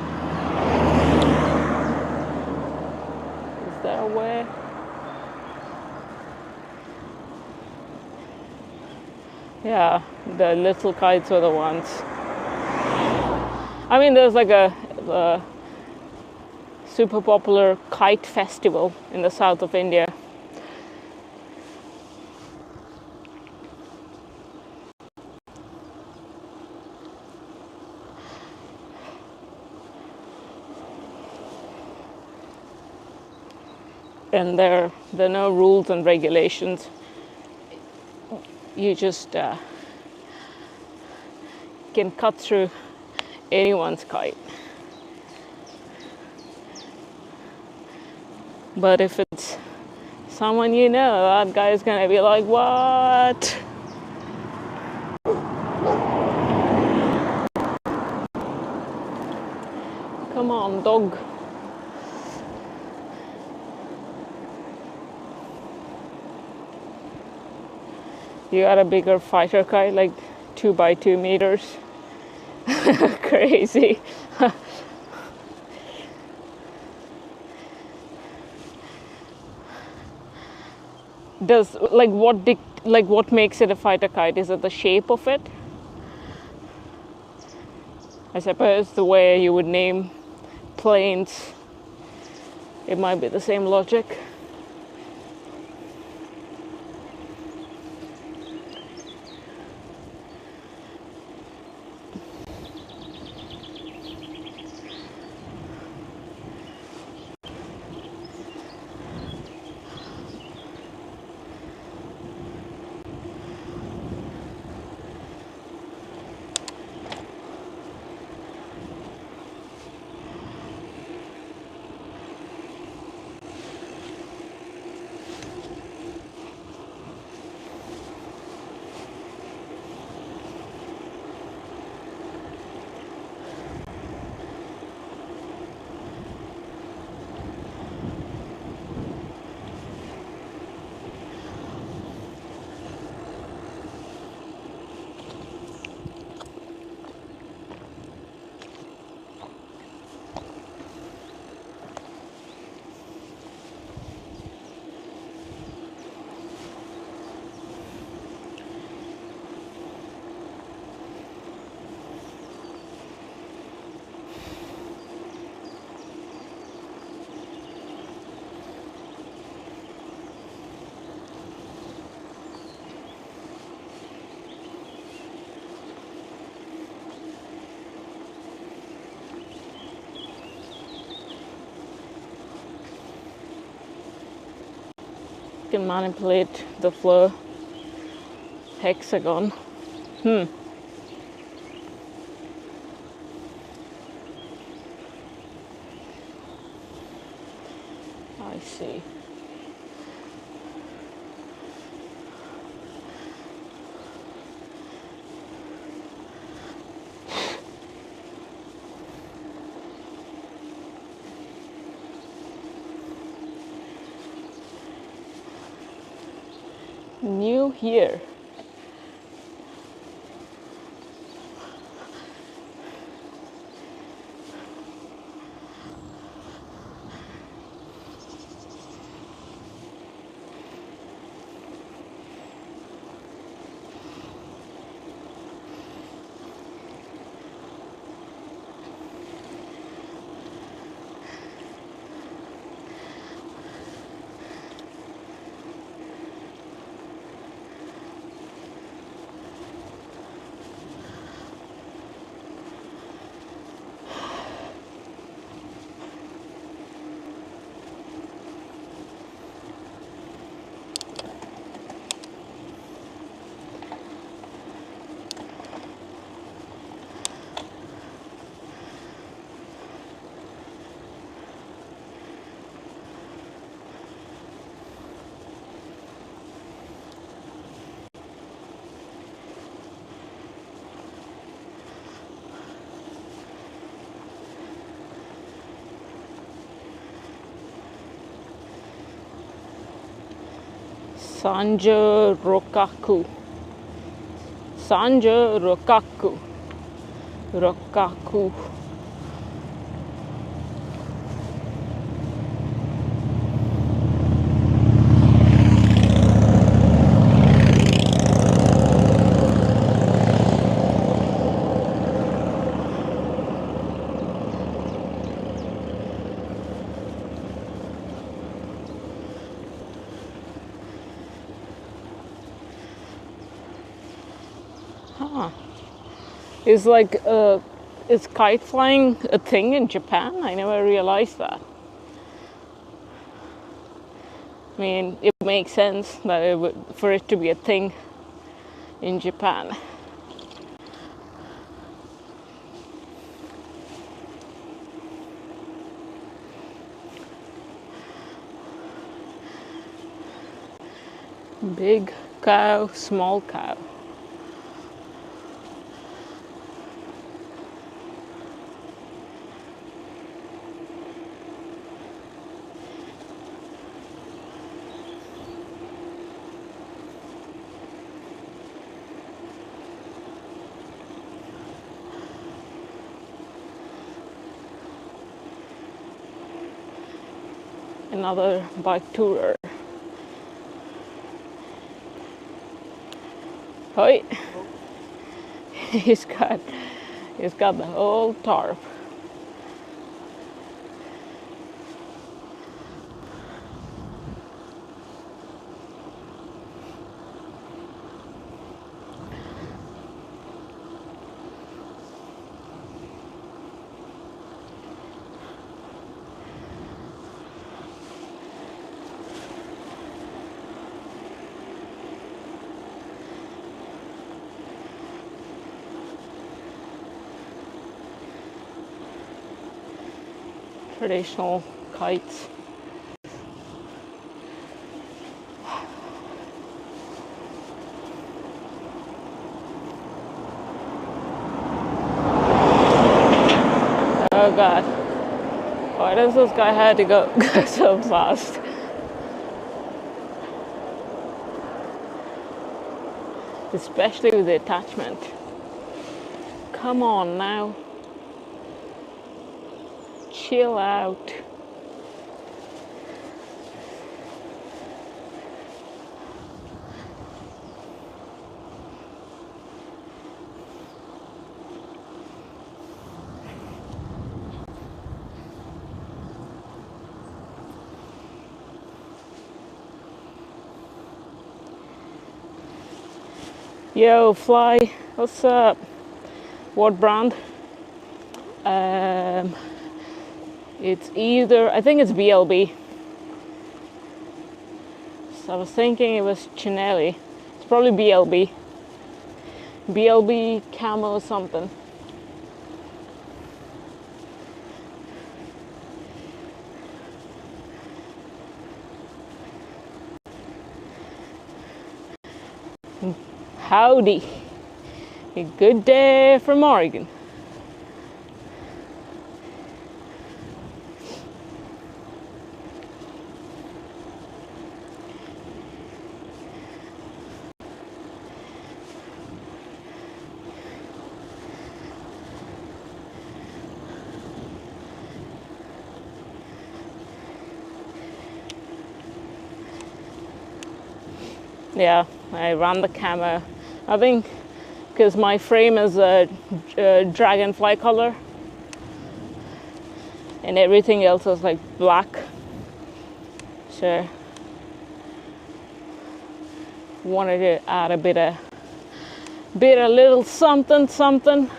Is there a way? Yeah, the little kites are the ones. I mean, there's like a super popular kite festival in the south of India. And there are no rules and regulations. You just can cut through anyone's kite. But if it's someone you know, that guy's gonna be like, what? Come on, dog. You got a bigger fighter kite, like 2 by 2 meters. Crazy. Does what makes it a fighter kite? Is it the shape of it? I suppose the way you would name planes, it might be the same logic. Can manipulate the flow hexagon. I see. New here. Sanjo Rokaku. Sanjo Rokaku. Rokaku. Huh. Is like is kite flying a thing in Japan? I never realized that. I mean, it makes sense that it would, for it to be a thing in Japan. Big cow, small cow. Another bike tourer. Hoi. he's got the whole tarp. Traditional kites. Oh God. Why does this guy have to go so fast? Especially with the attachment. Come on now. Chill out. Yo, Fly, what's up? What brand? It's either, I think it's BLB. So I was thinking it was Chinelli. It's probably BLB. BLB Camo something. Howdy. A good day from Oregon. Yeah, I ran the camera. I think because my frame is a dragonfly color and everything else is like black. So wanted to add a bit of little something.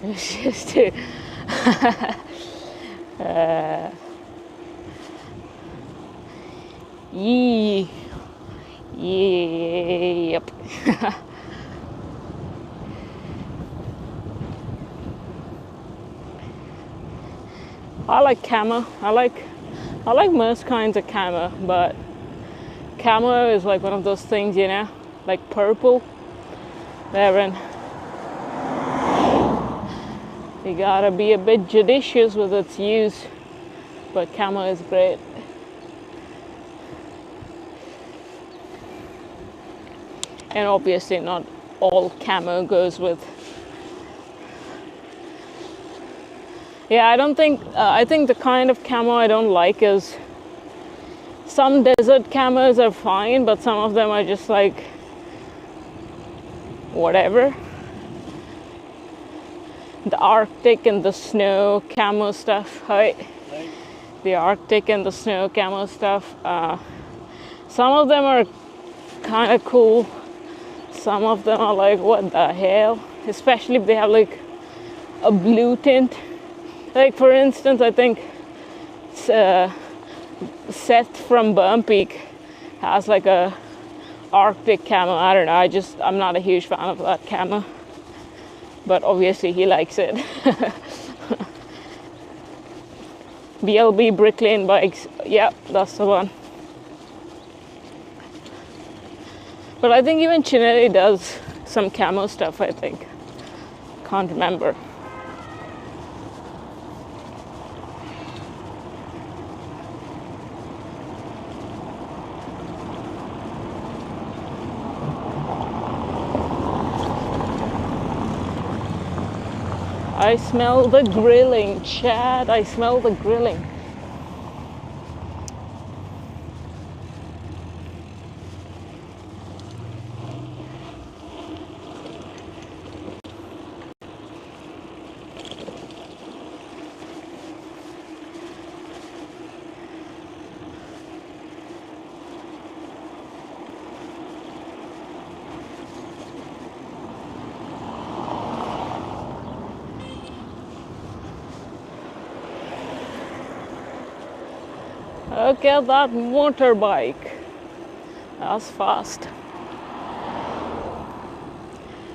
It's just to yee. Yep. I like camo. I like most kinds of camo, but camo is like one of those things, you know, like purple. Wherein you gotta be a bit judicious with its use, but camo is great. And obviously not all camo goes with. Yeah, I think the kind of camo I don't like is some desert camos are fine, but some of them are just like whatever. The Arctic and the snow camo stuff, right? The Arctic and the snow camo stuff. Some of them are kind of cool. Some of them are like, what the hell? Especially if they have like a blue tint. Like for instance, I think Seth from Burn Peak has like a Arctic camo. I don't know. I'm not a huge fan of that camo, but obviously he likes it. BLB Brick Lane Bikes. Yep, that's the one. But I think even Chinelli does some camo stuff, I think. Can't remember. I smell the grilling, Chad. I smell the grilling. Look at that motorbike. That's fast.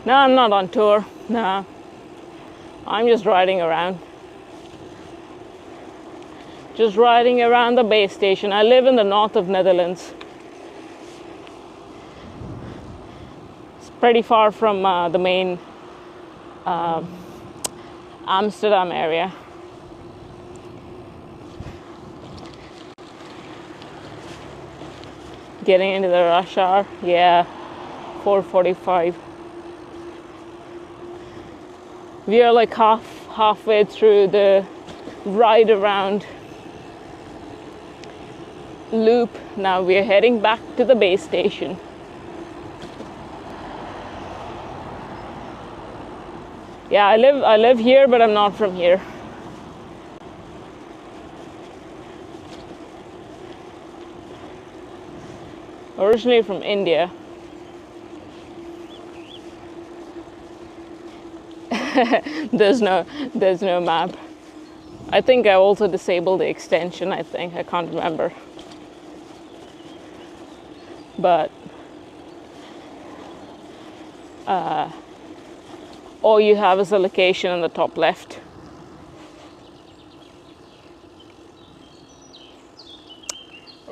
No, I'm not on tour. No. I'm just riding around. Just riding around the base station. I live in the north of Netherlands. It's pretty far from the main Amsterdam area. Getting into the rush hour, yeah, 4:45. We are like halfway through the ride around loop. Now we are heading back to the base station. Yeah, I live here, but I'm not from here. Originally from India. There's no map. I think I also disabled the extension, I can't remember. But all you have is a location in the top left.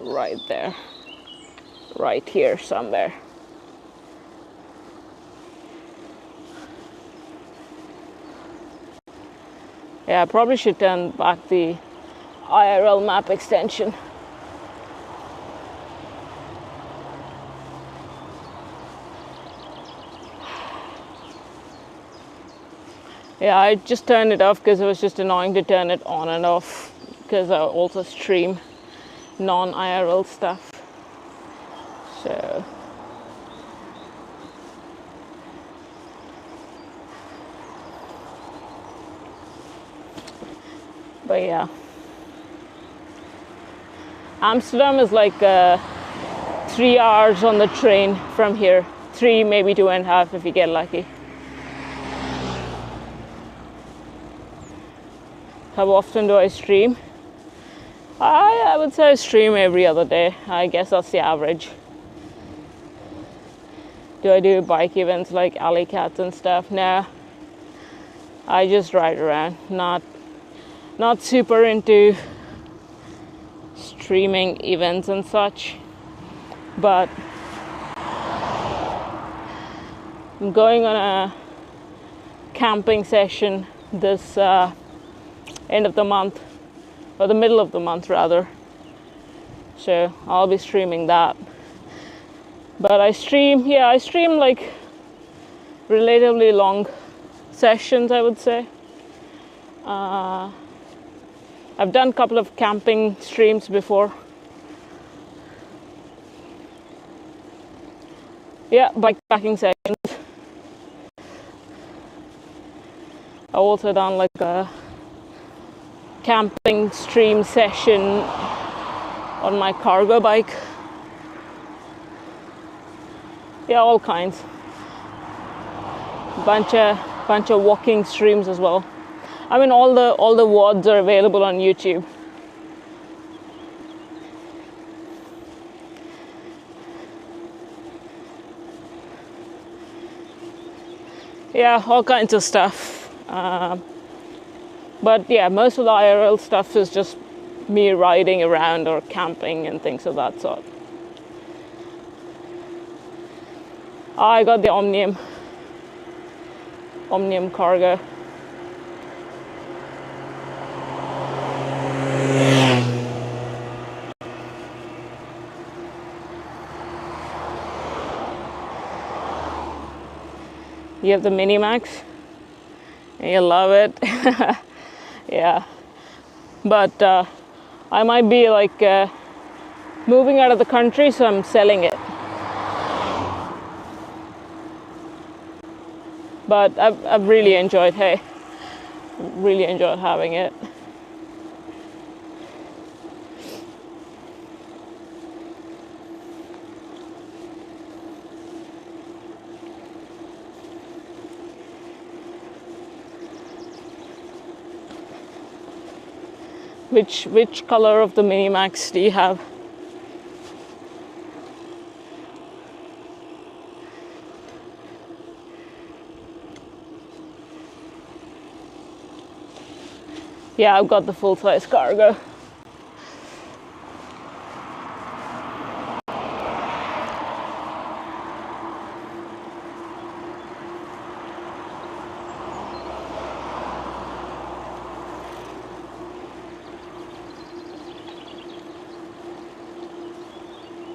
Right there. Right here somewhere. Yeah, I probably should turn back the IRL map extension. Yeah, I just turned it off because it was just annoying to turn it on and off, because I also stream non-IRL stuff. So but yeah, Amsterdam is like 3 hours on the train from here. 3, maybe 2.5 if you get lucky. How often do I stream? I would say I stream every other day. I guess that's the average. Do I do bike events like Alley Cats and stuff? No. I just ride around. Not super into streaming events and such. But I'm going on a camping session this end of the month, or the middle of the month rather. So I'll be streaming that. But I stream like relatively long sessions, I would say. I've done a couple of camping streams before. Yeah, bikepacking sessions. I've also done like a camping stream session on my cargo bike. Yeah, all kinds. Bunch of walking streams as well. I mean, all the WODs are available on YouTube. Yeah, all kinds of stuff. But yeah, most of the IRL stuff is just me riding around or camping and things of that sort. I got the Omnium Cargo. You have the Minimax and you love it. Yeah, but I might be like moving out of the country, so I'm selling it. But I've really enjoyed having it. Which color of the Minimax do you have? Yeah, I've got the full-size cargo.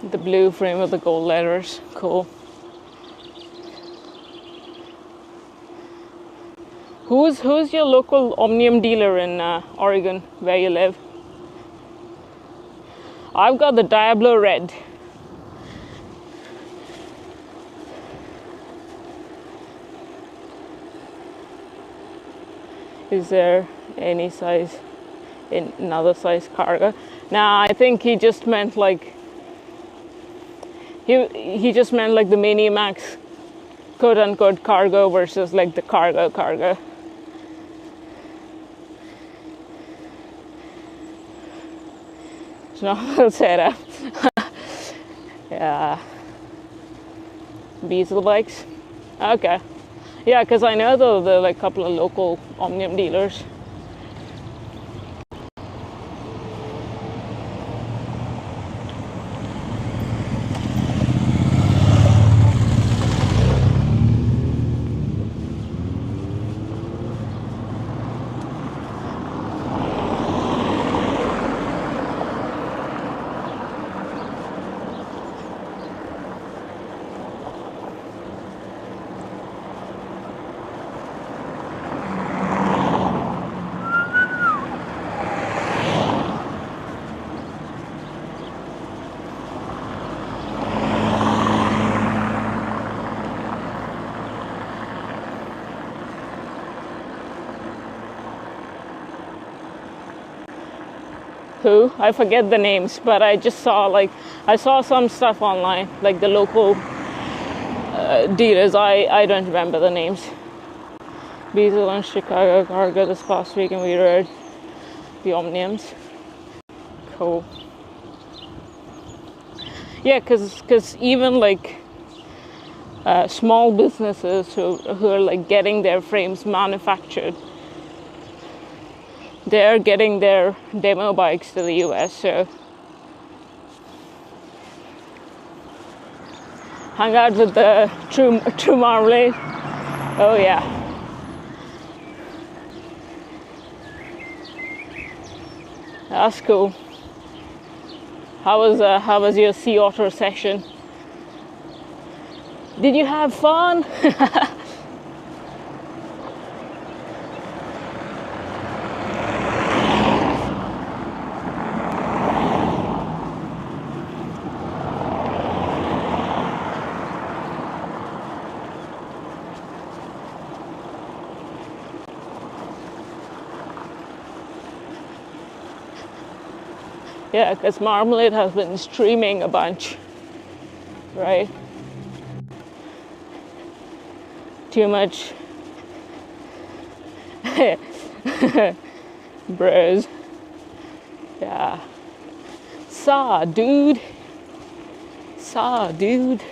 The blue frame with the gold letters, cool. Who's your local Omnium dealer in Oregon, where you live? I've got the Diablo Red. Is there any size, another size cargo? Nah, I think he just meant like he just meant like the Minimax quote unquote cargo versus like the cargo. It's not setup. Yeah. Diesel bikes. Okay. Yeah, because I know the like couple of local Omnium dealers. Who? I forget the names, but I just saw I saw some stuff online, like the local dealers. I don't remember the names. Diesel and Chicago cargo this past week, and we rode the Omniums. Cool. Yeah, because even like small businesses who are like getting their frames manufactured, they're getting their demo bikes to the US. So hang out with the True Marmalade. Oh yeah. That's cool. How was your sea otter session? Did you have fun? Yeah, because Marmalade has been streaming a bunch, right? Too much bros. Yeah. Saw, dude. Saw, dude.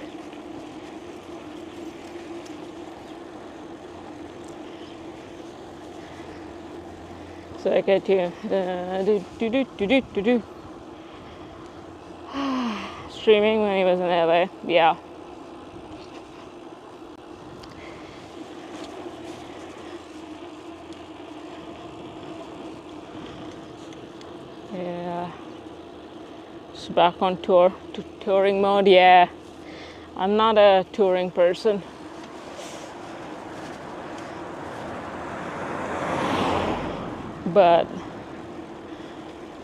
So I get to streaming when he was in LA. Yeah. Yeah. Just back on touring mode. Yeah. I'm not a touring person. But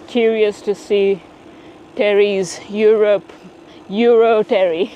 curious to see Terry's Euro Terry.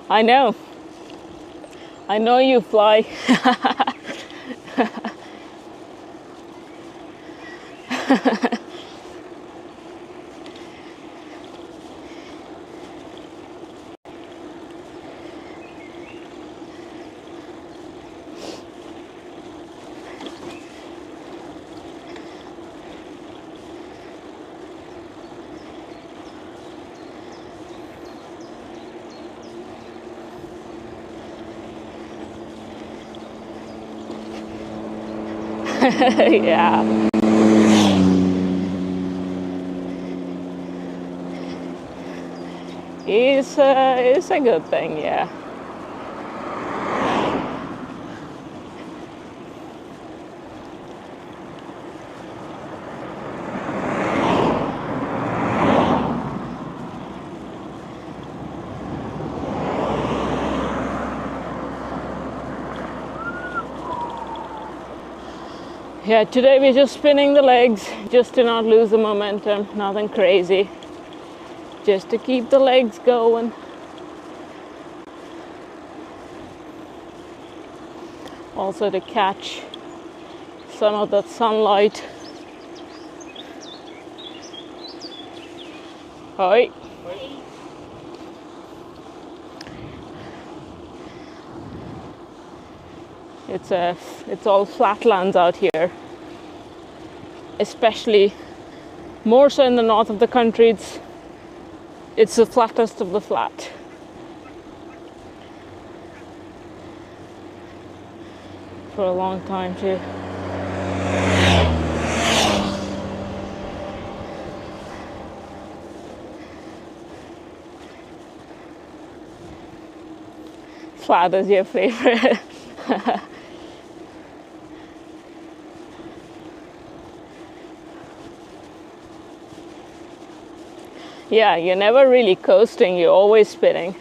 I know you fly. Yeah. It's a good thing, yeah. Yeah, today we're just spinning the legs just to not lose the momentum, nothing crazy. Just to keep the legs going. Also to catch some of that sunlight. Hi. It's all flatlands out here, especially more so in the north of the country. It's the flattest of the flat. For a long time too. Flat is your favorite. Yeah, you're never really coasting, you're always spinning.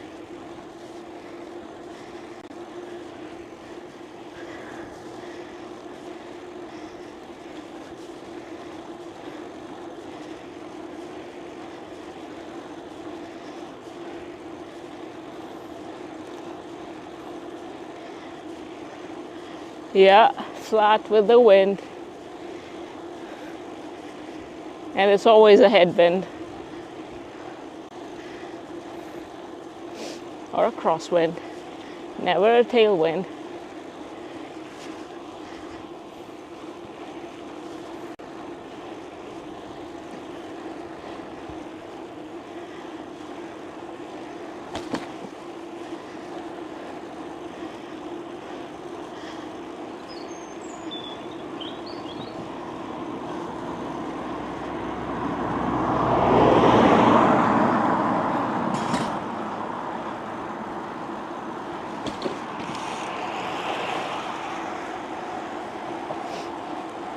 Yeah, flat with the wind. And it's always a headwind. Or a crosswind. Never a tailwind.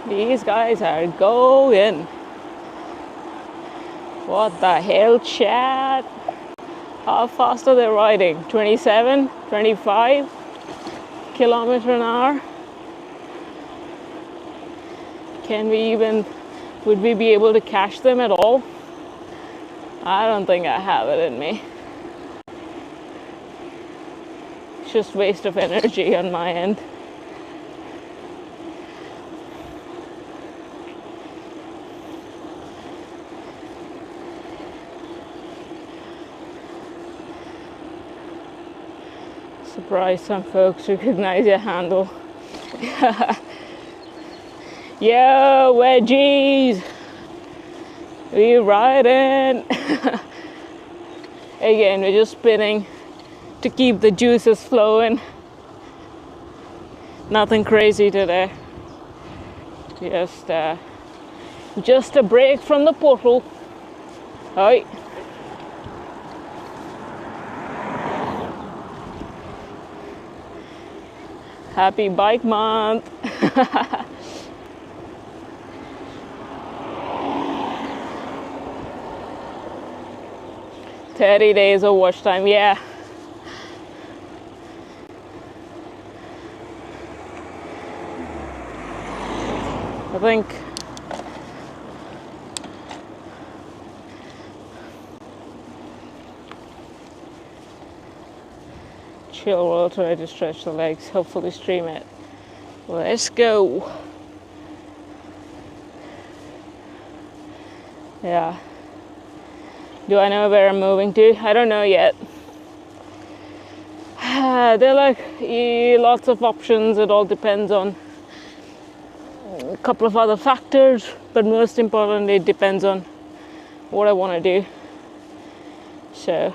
These guys are going. What the hell, chat? How fast are they riding? 27, 25 kilometers an hour? Would we be able to catch them at all? I don't think I have it in me. It's just waste of energy on my end. Surprised some folks recognize your handle. Yo, wedgies! We riding! Again, we're just spinning to keep the juices flowing. Nothing crazy today. Just a break from the portal. Hi. Happy Bike Month! 30 days of watch time, yeah. I think chill while try to stretch the legs, hopefully stream it. Let's go. Yeah. Do I know where I'm moving to? I don't know yet. There are like lots of options. It all depends on a couple of other factors, but most importantly, it depends on what I want to do. So,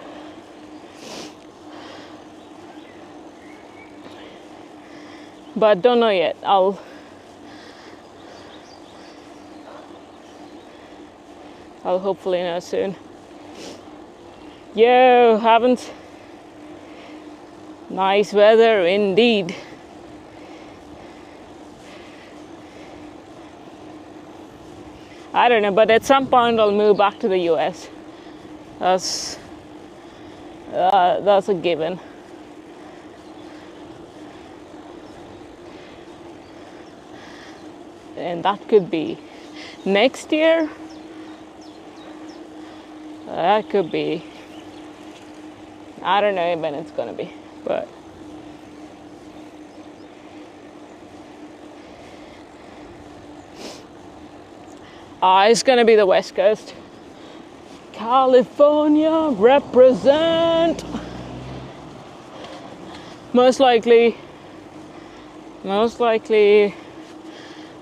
but don't know yet. I'll hopefully know soon. Yo, haven't. Nice weather indeed. I don't know, but at some point I'll move back to the US. That's a given. And that could be next year. That could be. I don't know when it's gonna be, but it's gonna be the West Coast. California represent. Most likely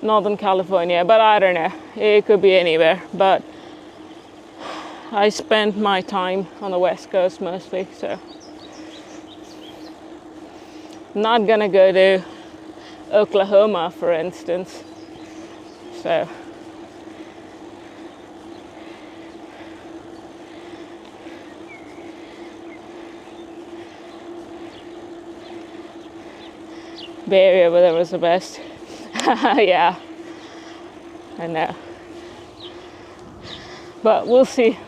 Northern California, but I don't know. It could be anywhere, but I spent my time on the West Coast mostly, so not gonna go to Oklahoma, for instance. So Bay Area weather was the best. Yeah, I know, but we'll see.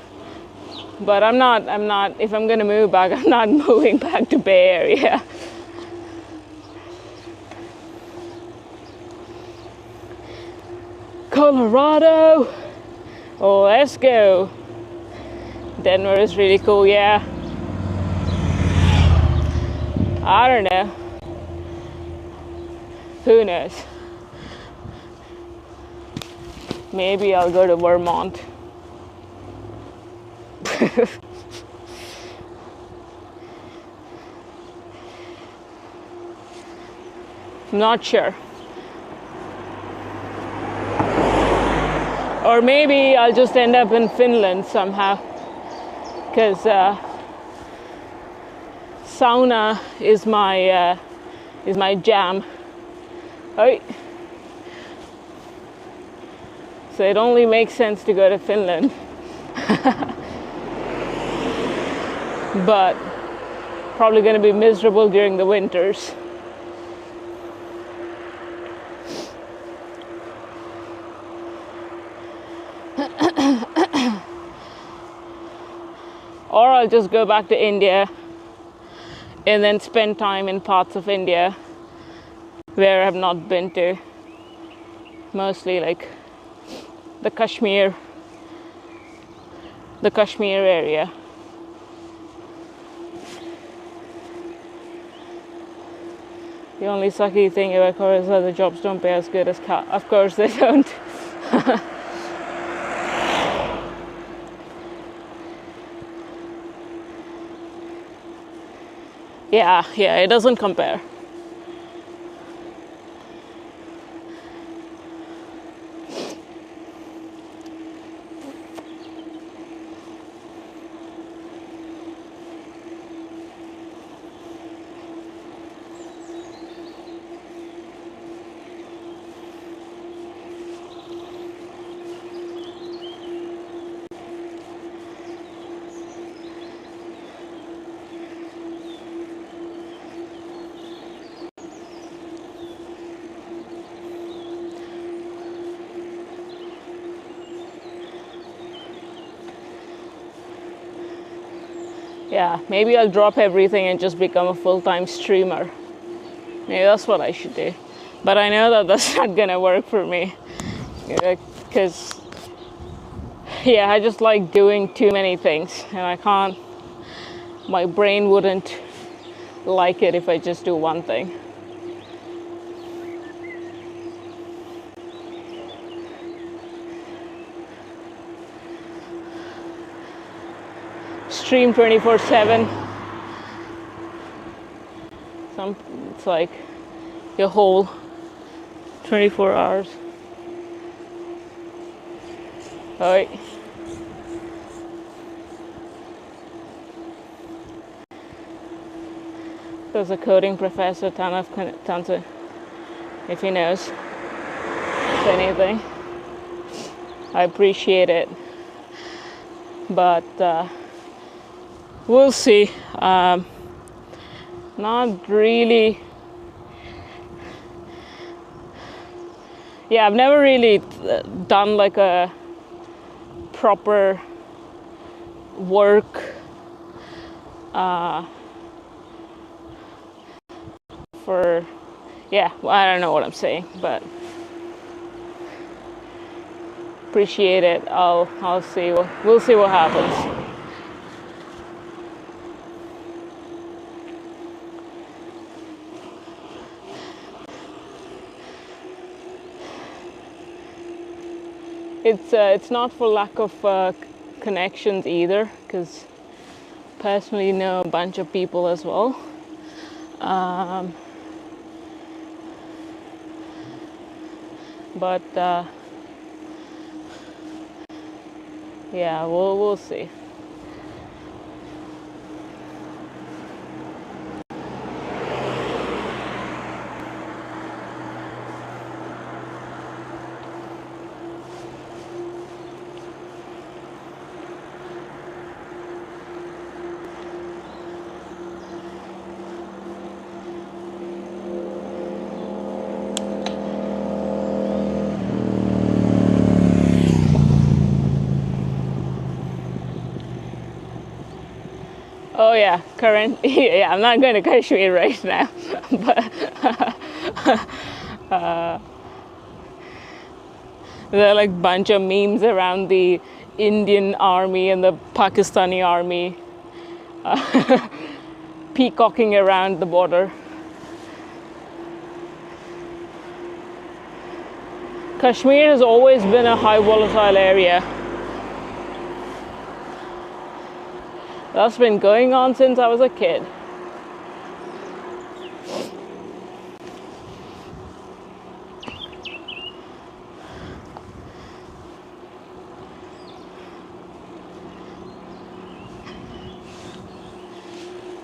But I'm not, if I'm gonna move back, I'm not moving back to Bay Area. Colorado, oh, let's go. Denver is really cool, yeah. I don't know. Who knows? Maybe I'll go to Vermont. I'm not sure. Or maybe I'll just end up in Finland somehow, because sauna is my jam. Right? So it only makes sense to go to Finland. But probably going to be miserable during the winters. Or I'll just go back to India and then spend time in parts of India where I have not been to. Mostly like the Kashmir area. The only sucky thing about Korea is that the jobs don't pay as good as Cal. Of course they don't. Yeah, it doesn't compare. Yeah, maybe I'll drop everything and just become a full-time streamer. Maybe that's what I should do. But I know that that's not gonna work for me. Because, I just like doing too many things. And I can't, my brain wouldn't like it if I just do one thing. Stream 24/7. It's like your whole 24 hours. Alright. There's a coding professor, tons of, if he knows anything. I appreciate it. But we'll see. Not really. Yeah, I've never really done like a proper work for, I don't know what I'm saying, but appreciate it. I'll see. We'll see what happens. It's not for lack of connections either, because personally know a bunch of people as well. But we'll see. Oh yeah, I'm not going to Kashmir right now, but there are like a bunch of memes around the Indian army and the Pakistani army peacocking around the border. Kashmir has always been a high volatile area. That's been going on since I was a kid.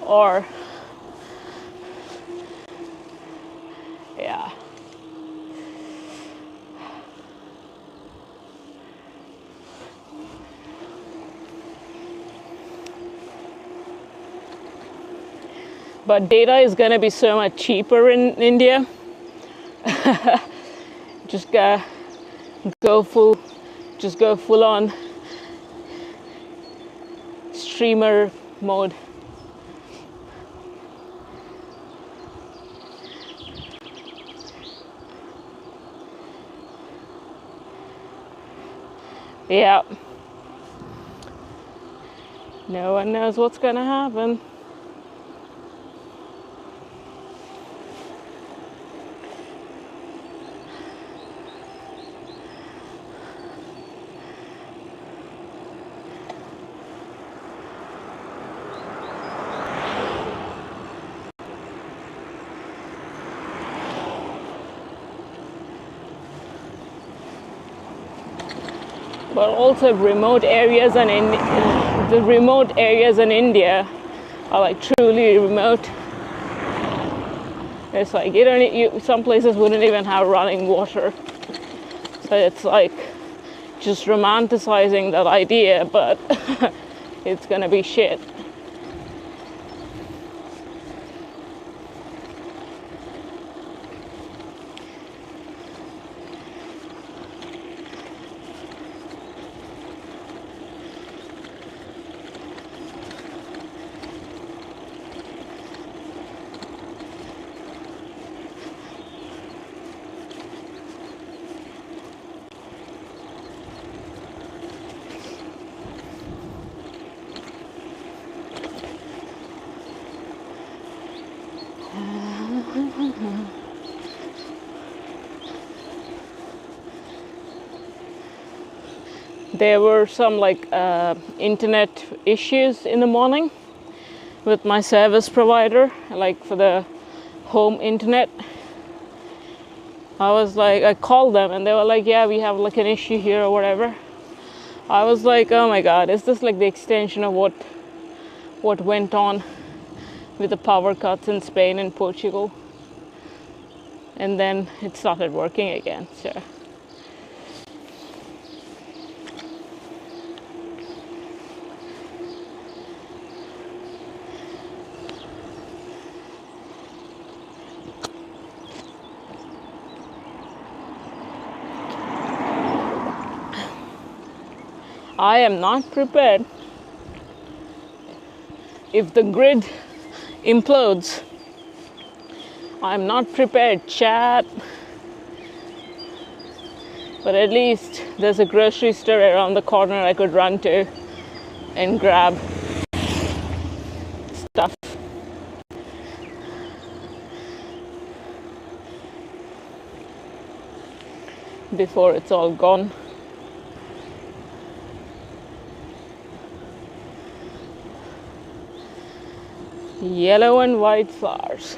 Or, yeah. But data is gonna be so much cheaper in India. Just go full on streamer mode. Yeah. No one knows what's gonna happen. But also remote areas and the remote areas in India are like truly remote. It's like some places wouldn't even have running water. So it's like just romanticizing that idea, but it's gonna be shit. There were some internet issues in the morning with my service provider, like for the home internet. I called them and they were like, yeah, we have like an issue here or whatever. I was like, oh my god, is this like the extension of what went on with the power cuts in Spain and Portugal? And then it started working again, so. I am not prepared. If the grid implodes, I'm not prepared, chat. But at least there's a grocery store around the corner I could run to and grab stuff. Before it's all gone. Yellow and white flowers.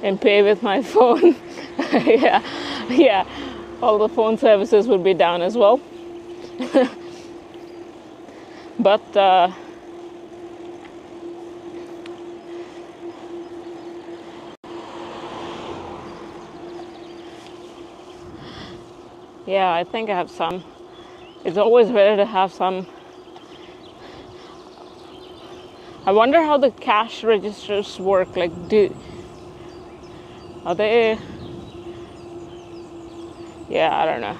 And pay with my phone. yeah, all the phone services would be down as well. But yeah, I think I have some. It's always better to have some. I wonder how the cash registers work. Like, are they? Yeah, I don't know.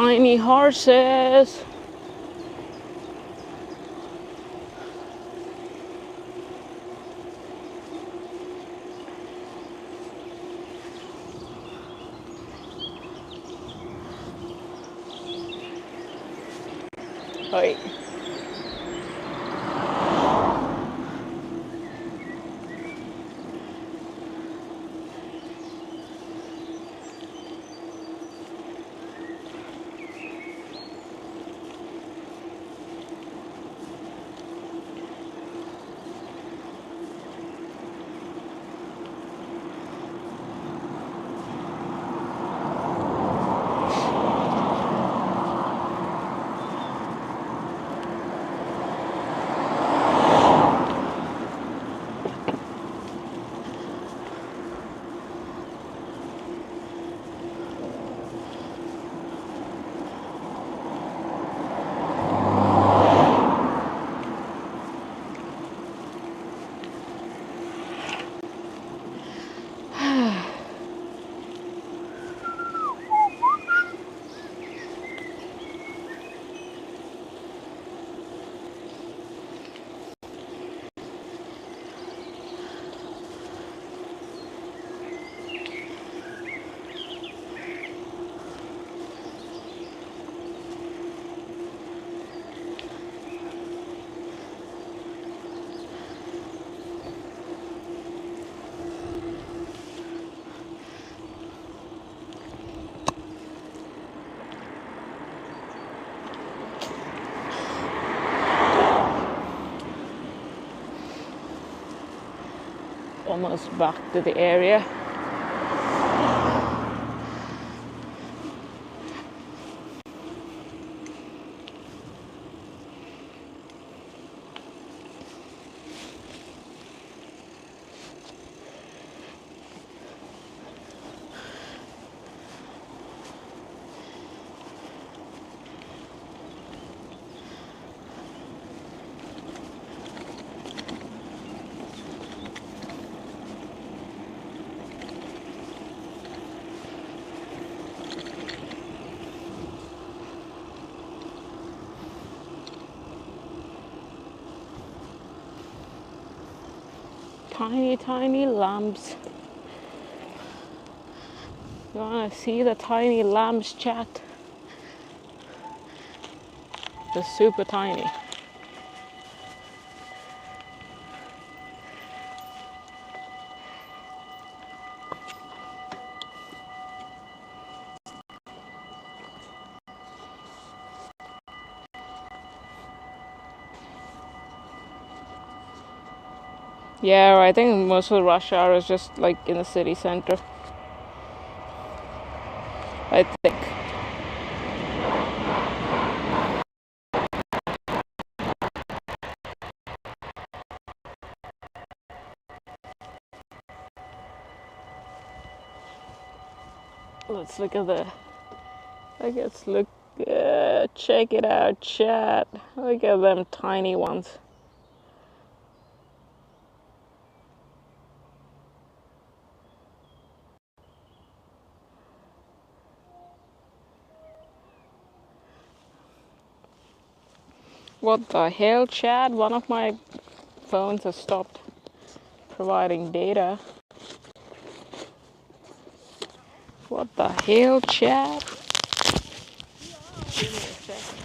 tiny horses. Oi. Almost back to the area. Tiny, tiny lambs. You wanna see the tiny lambs, chat? They're super tiny. Yeah, I think most of the rush hour is just like in the city center. I think. Let's look at the. Check it out, chat. Look at them tiny ones. What the hell, chat? One of my phones has stopped providing data. What the hell, chat? Give me a second.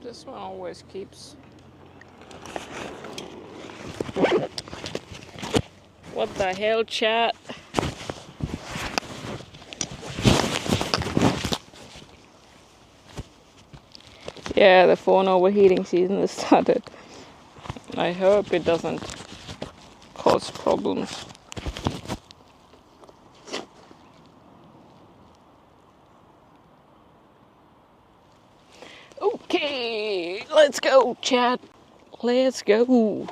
This one always keeps. What the hell, chat? Yeah, the phone overheating season has started. I hope it doesn't cause problems. Okay, let's go, chat. Let's go.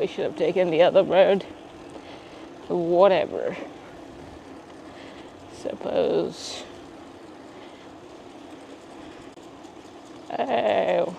I should have taken the other road. Whatever. Suppose. Oh.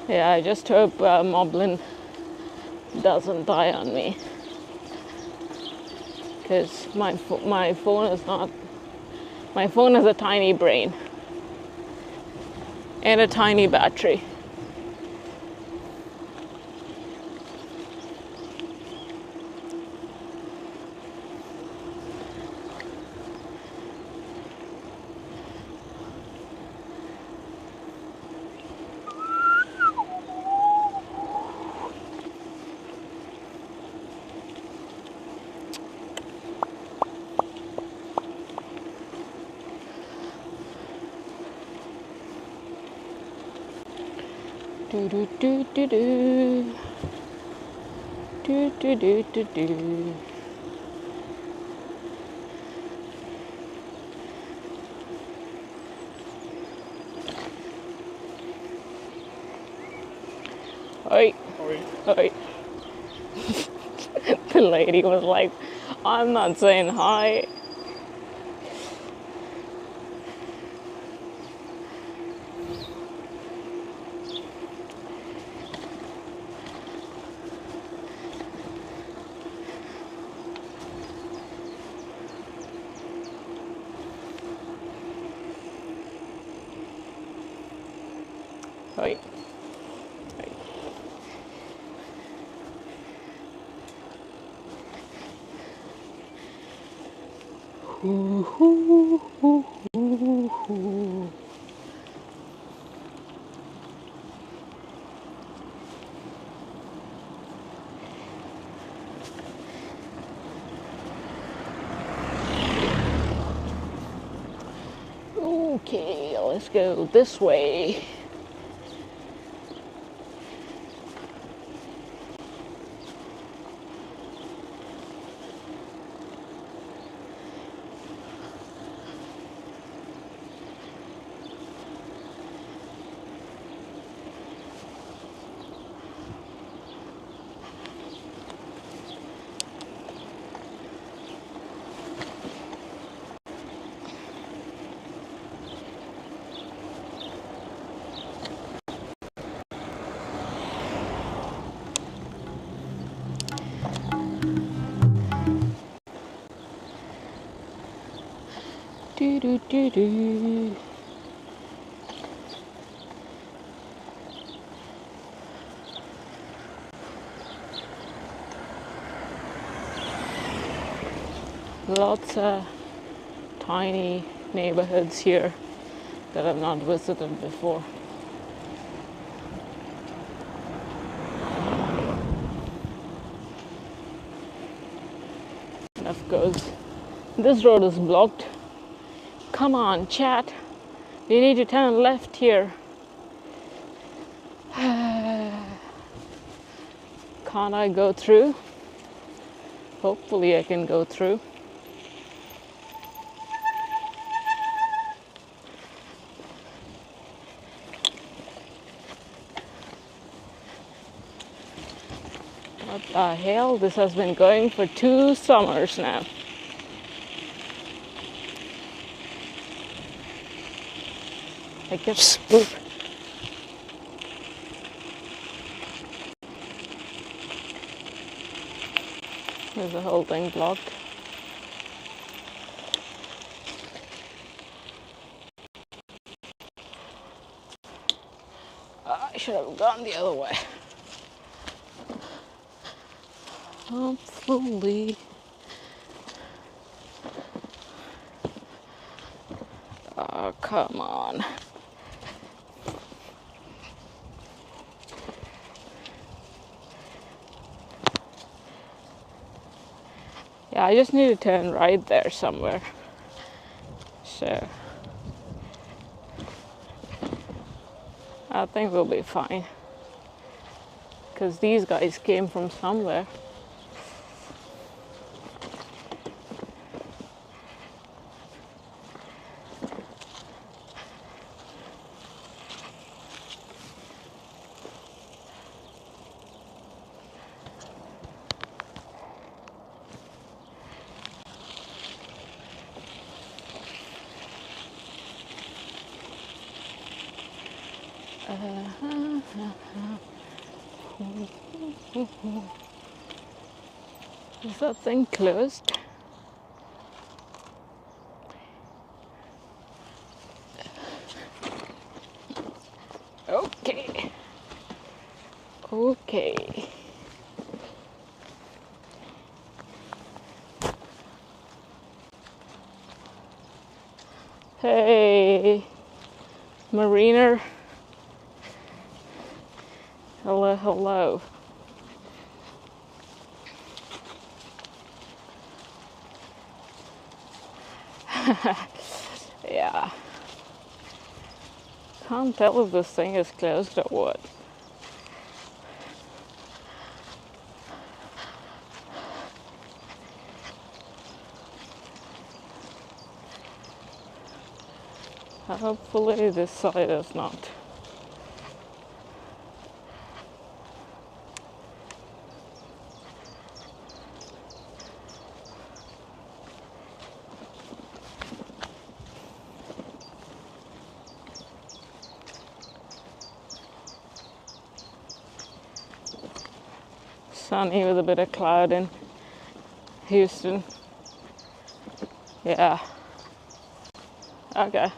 Yeah, I just hope Moblin doesn't die on me, because my phone is not. My phone has a tiny brain and a tiny battery. Do do do do do. Do do do do do. Oi. Oi. Oi. The lady was like, I'm not saying hi. Oi. Oi. Ooh, ooh, ooh, ooh, ooh. Okay, let's go this way. Do do do do. Lots of tiny neighborhoods here that I've not visited before. And of course, this road is blocked. Come on, chat. You need to turn left here. Can't I go through? Hopefully I can go through. What the hell? This has been going for 2 summers now. I kept spook. There's the whole thing blocked. I should have gone the other way. Hopefully. Oh, come on. Yeah, I just need to turn right there somewhere. So I think we'll be fine. because these guys came from somewhere. Is that thing closed? Okay. Okay. Hey, Mariner. Hello, hello. Yeah. Can't tell if this thing is closed or what. Hopefully this side is not. Sunny with a bit of cloud in Houston. Yeah. Okay.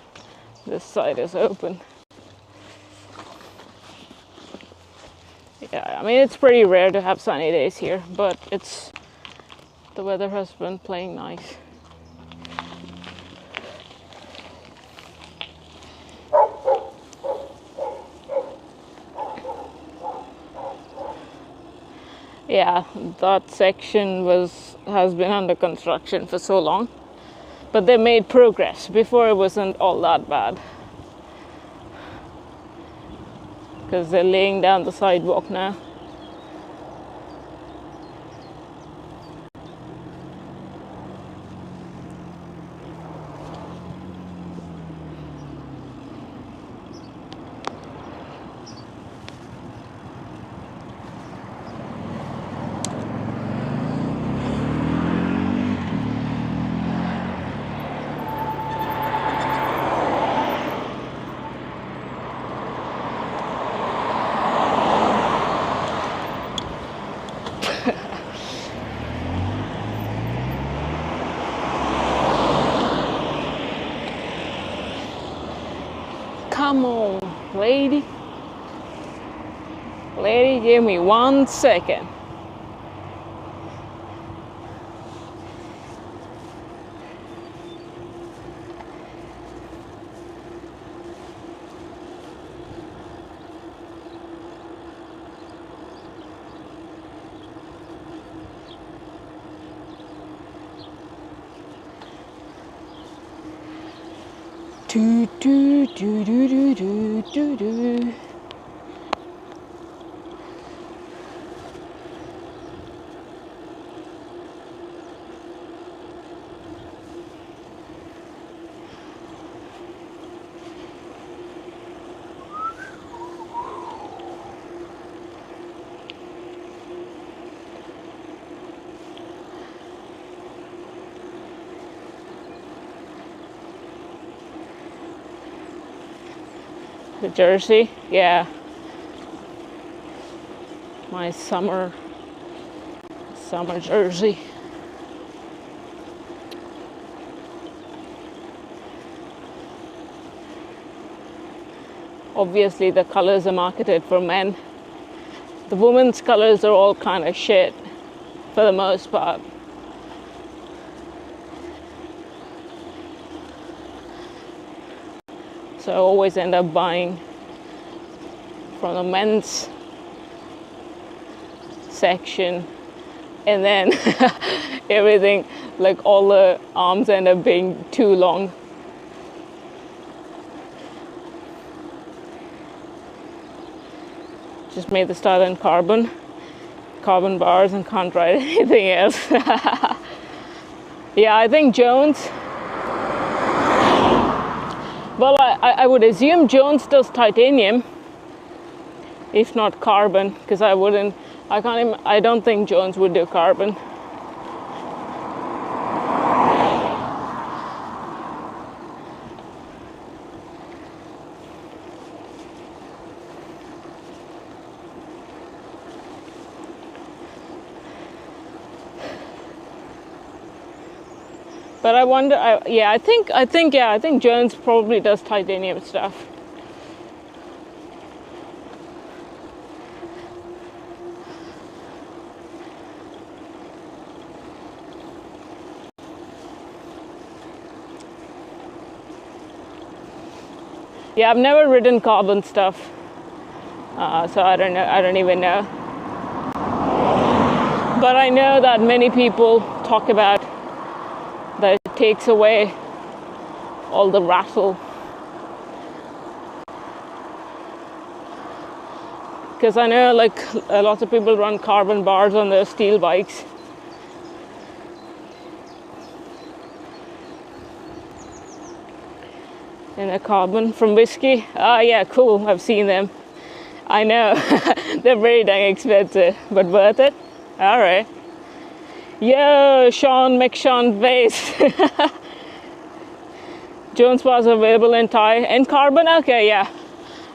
This side is open. Yeah, I mean it's pretty rare to have sunny days here, but the weather has been playing nice. Yeah, that section has been under construction for so long, but they made progress. Before it wasn't all that bad because they're laying down the sidewalk now. Come on, lady. Lady, give me 1 second. Do do do do do do do do. The jersey, yeah. My summer jersey. Obviously the colors are marketed for men. The women's colors are all kind of shit for the most part. So I always end up buying from the men's section, and then everything, like all the arms end up being too long. just made the style in carbon bars, and can't write anything else. Yeah, I think Jones, well, I would assume Jones does titanium, if not carbon, because I don't think Jones would do carbon. But I wonder, I think Jones probably does titanium stuff. Yeah, I've never ridden carbon stuff, so I don't know. I don't even know. But I know that many people talk about that it takes away all the rattle. Because I know like a lot of people run carbon bars on their steel bikes. And a carbon from whiskey. Oh yeah, cool, I've seen them. I know, they're very dang expensive, but worth it. All right. Yo, Sean McSean Vase. Jones bars available in Thai and carbon. Okay, yeah.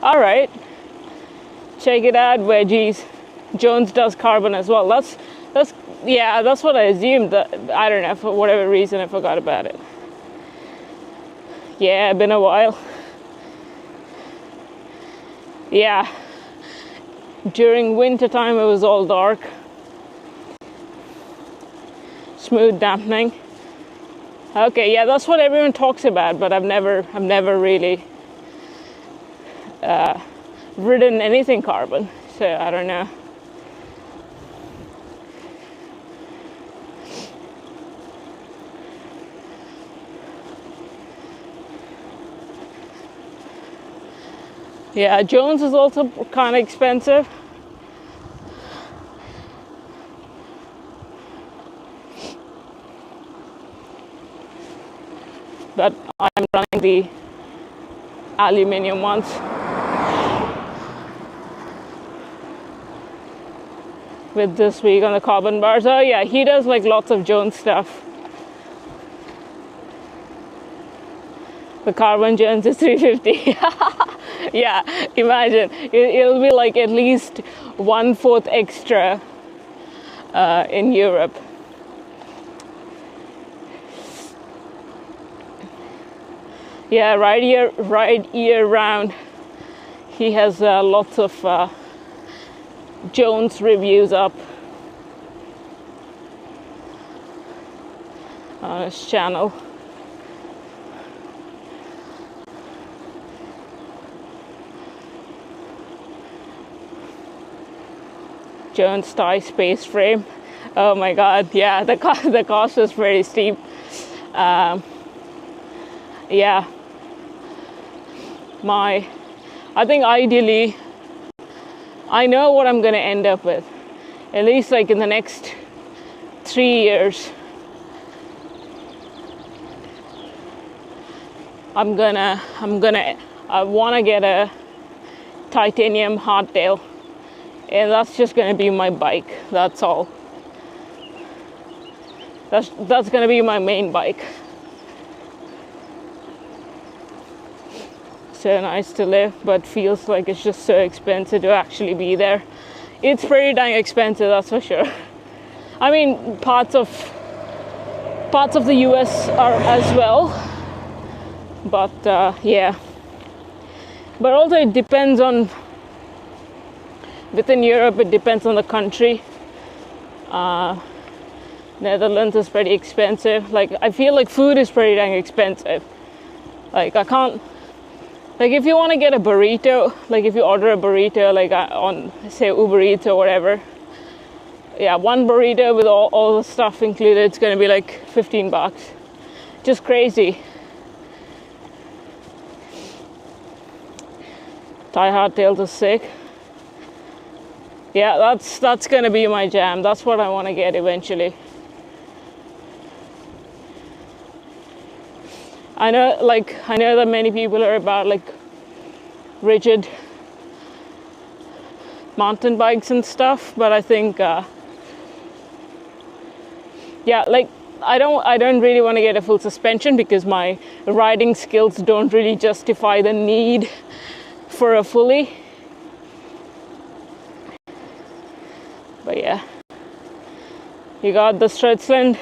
All right. Check it out, veggies. Jones does carbon as well. That's what I assumed. I don't know, for whatever reason I forgot about it. Yeah, been a while. Yeah. During winter time it was all dark. Smooth dampening. Okay, yeah, that's what everyone talks about, but I've never really ridden anything carbon, so I don't know. Yeah, Jones is also kind of expensive. But I'm running the aluminium ones. With this week on the carbon bars. Oh yeah, he does like lots of Jones stuff. The carbon Jones is $350. Yeah, imagine. It'll be like at least 1/4 extra in Europe. Yeah, right year round. He has lots of Jones reviews up on his channel. Jones Thai space frame. Oh my god, yeah, the cost is pretty steep. Yeah. I think ideally, I know what I'm going to end up with. At least like in the next 3 years. I want to get a titanium hardtail. And that's just going to be my bike. That's all. That's going to be my main bike. So nice to live, but feels like it's just so expensive to actually be there. It's pretty dang expensive, that's for sure. I mean, parts of the US are as well, but yeah. But also it depends on, within Europe it depends on the country. Netherlands is pretty expensive. Like I feel like food is pretty dang expensive. Like I can't. Like if you want to get a burrito, like if you order a burrito like on say Uber Eats or whatever, yeah, one burrito with all the stuff included, it's going to be like $15. Just crazy. Thai hardtails are sick. Yeah, that's gonna be my jam. That's what I want to get eventually. I know that many people are about like rigid mountain bikes and stuff, but I think yeah, like I don't really want to get a full suspension because my riding skills don't really justify the need for a fully. But yeah, you got the Strömsland.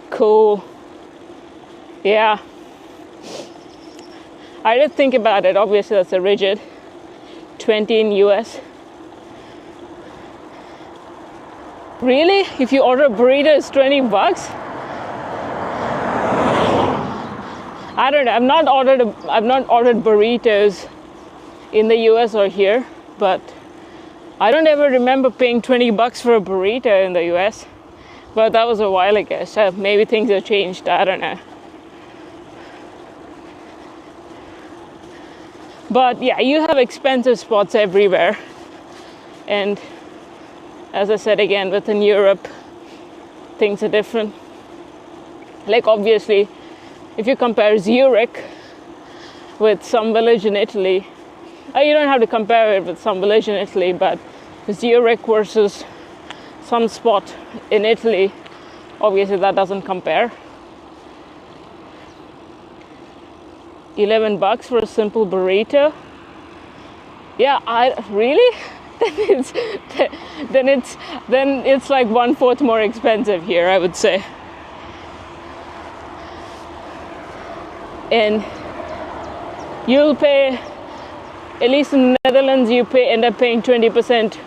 Cool. Yeah, I did think about it. Obviously that's a rigid 20 in US. Really? If you order a burrito, it's $20? I don't know. I've not ordered burritos in the US or here, but I don't ever remember paying $20 for a burrito in the US. But that was a while ago, so maybe things have changed. I don't know. But yeah, you have expensive spots everywhere, and as I said again, within Europe, things are different. Like obviously, if you compare Zurich with some village in Italy, you don't have to compare it with some village in Italy, but Zurich versus some spot in Italy, obviously that doesn't compare. $11 for a simple burrito. Yeah, really? then it's like 1/4 more expensive here, I would say. And you'll pay, at least in the Netherlands, you end up paying 20%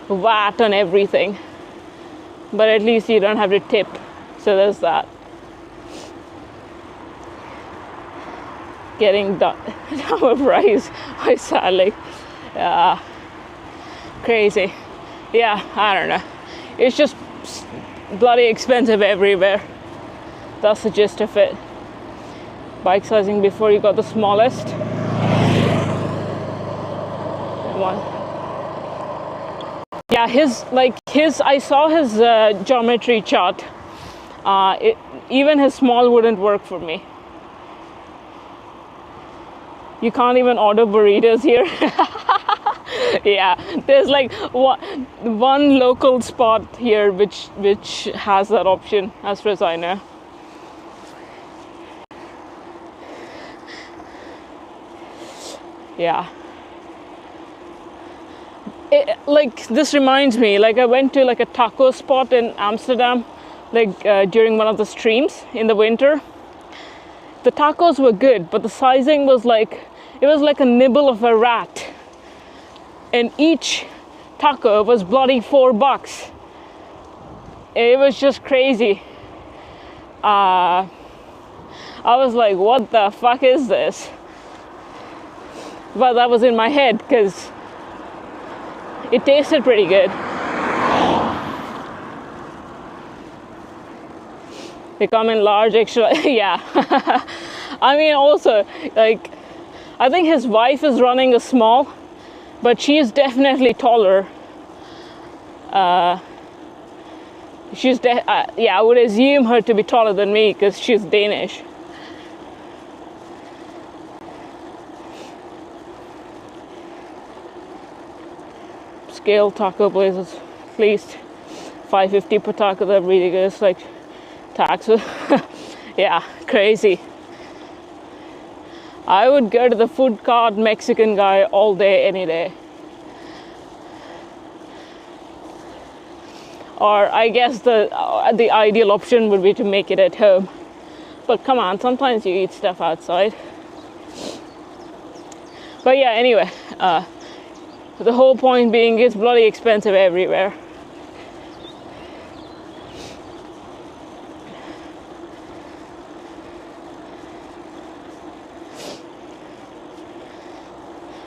VAT on everything. But at least you don't have to tip. So there's that. Getting double price, sadly. Crazy. Yeah, I don't know. It's just bloody expensive everywhere. That's the gist of it. Bike sizing before you got the smallest one. Yeah, I saw his geometry chart. Even his small wouldn't work for me. You can't even order burritos here. Yeah, there's like one local spot here which has that option, as far as I know. Yeah. This reminds me, like I went to like a taco spot in Amsterdam, during one of the streams in the winter. The tacos were good, but the sizing was it was like a nibble of a rat. And each taco was bloody $4. It was just crazy. I was like, what the fuck is this? But that was in my head because it tasted pretty good. They come in large, extra. Yeah. I mean, also, I think his wife is running a small, but she is definitely taller. I would assume her to be taller than me because she's Danish. Scale taco places, at least $5.50 per taco. That really goes taxes. Yeah, crazy. I would go to the food court Mexican guy all day, any day. Or I guess the ideal option would be to make it at home. But come on, sometimes you eat stuff outside. But yeah, anyway, the whole point being it's bloody expensive everywhere.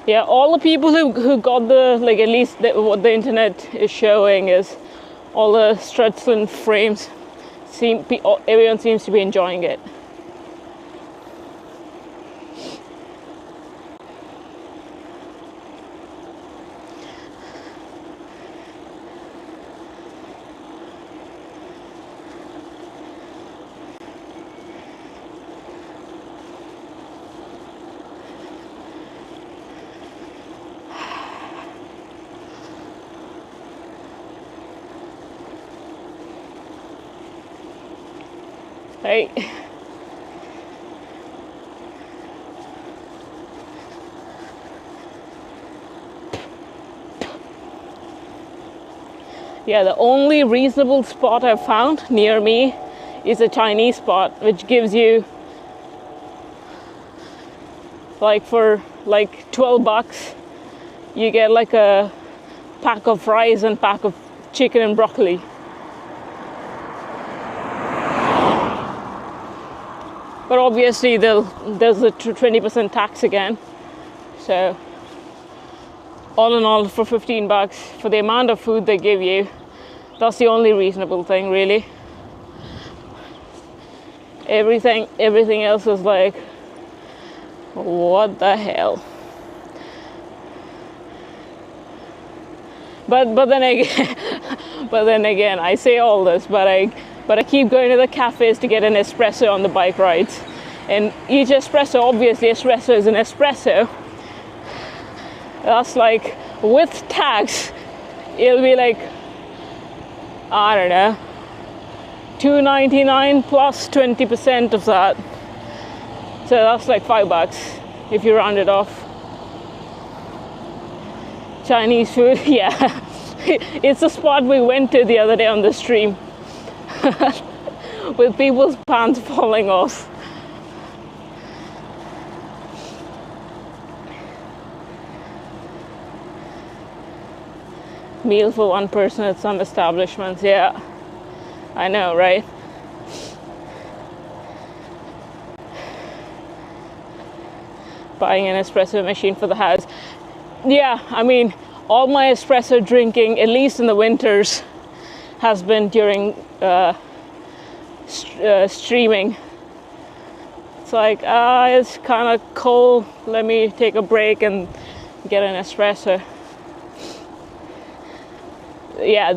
Yeah, all the people who got at least what the internet is showing is all the Strömsland frames. Everyone seems to be enjoying it. Hey. Yeah, the only reasonable spot I've found near me is a Chinese spot, which gives you like for like $12 you get like a pack of fries and pack of chicken and broccoli. But obviously there's a 20% tax again. So all in all, for $15 for the amount of food they give you, that's the only reasonable thing really. Everything else is like, what the hell? But then again, I say all this, but I keep going to the cafes to get an espresso on the bike rides, and each espresso, obviously espresso is an espresso. That's like, with tax, it'll be like, I don't know, $2.99 plus 20% of that. So that's like $5 if you round it off. Chinese food, yeah. It's a spot we went to the other day on the stream with people's pants falling off. Meal for one person at some establishments, yeah. I know, right? Buying an espresso machine for the house. Yeah, I mean, all my espresso drinking, at least in the winters, has been during streaming. It's like, it's kind of cold, let me take a break and get an espresso. Yeah,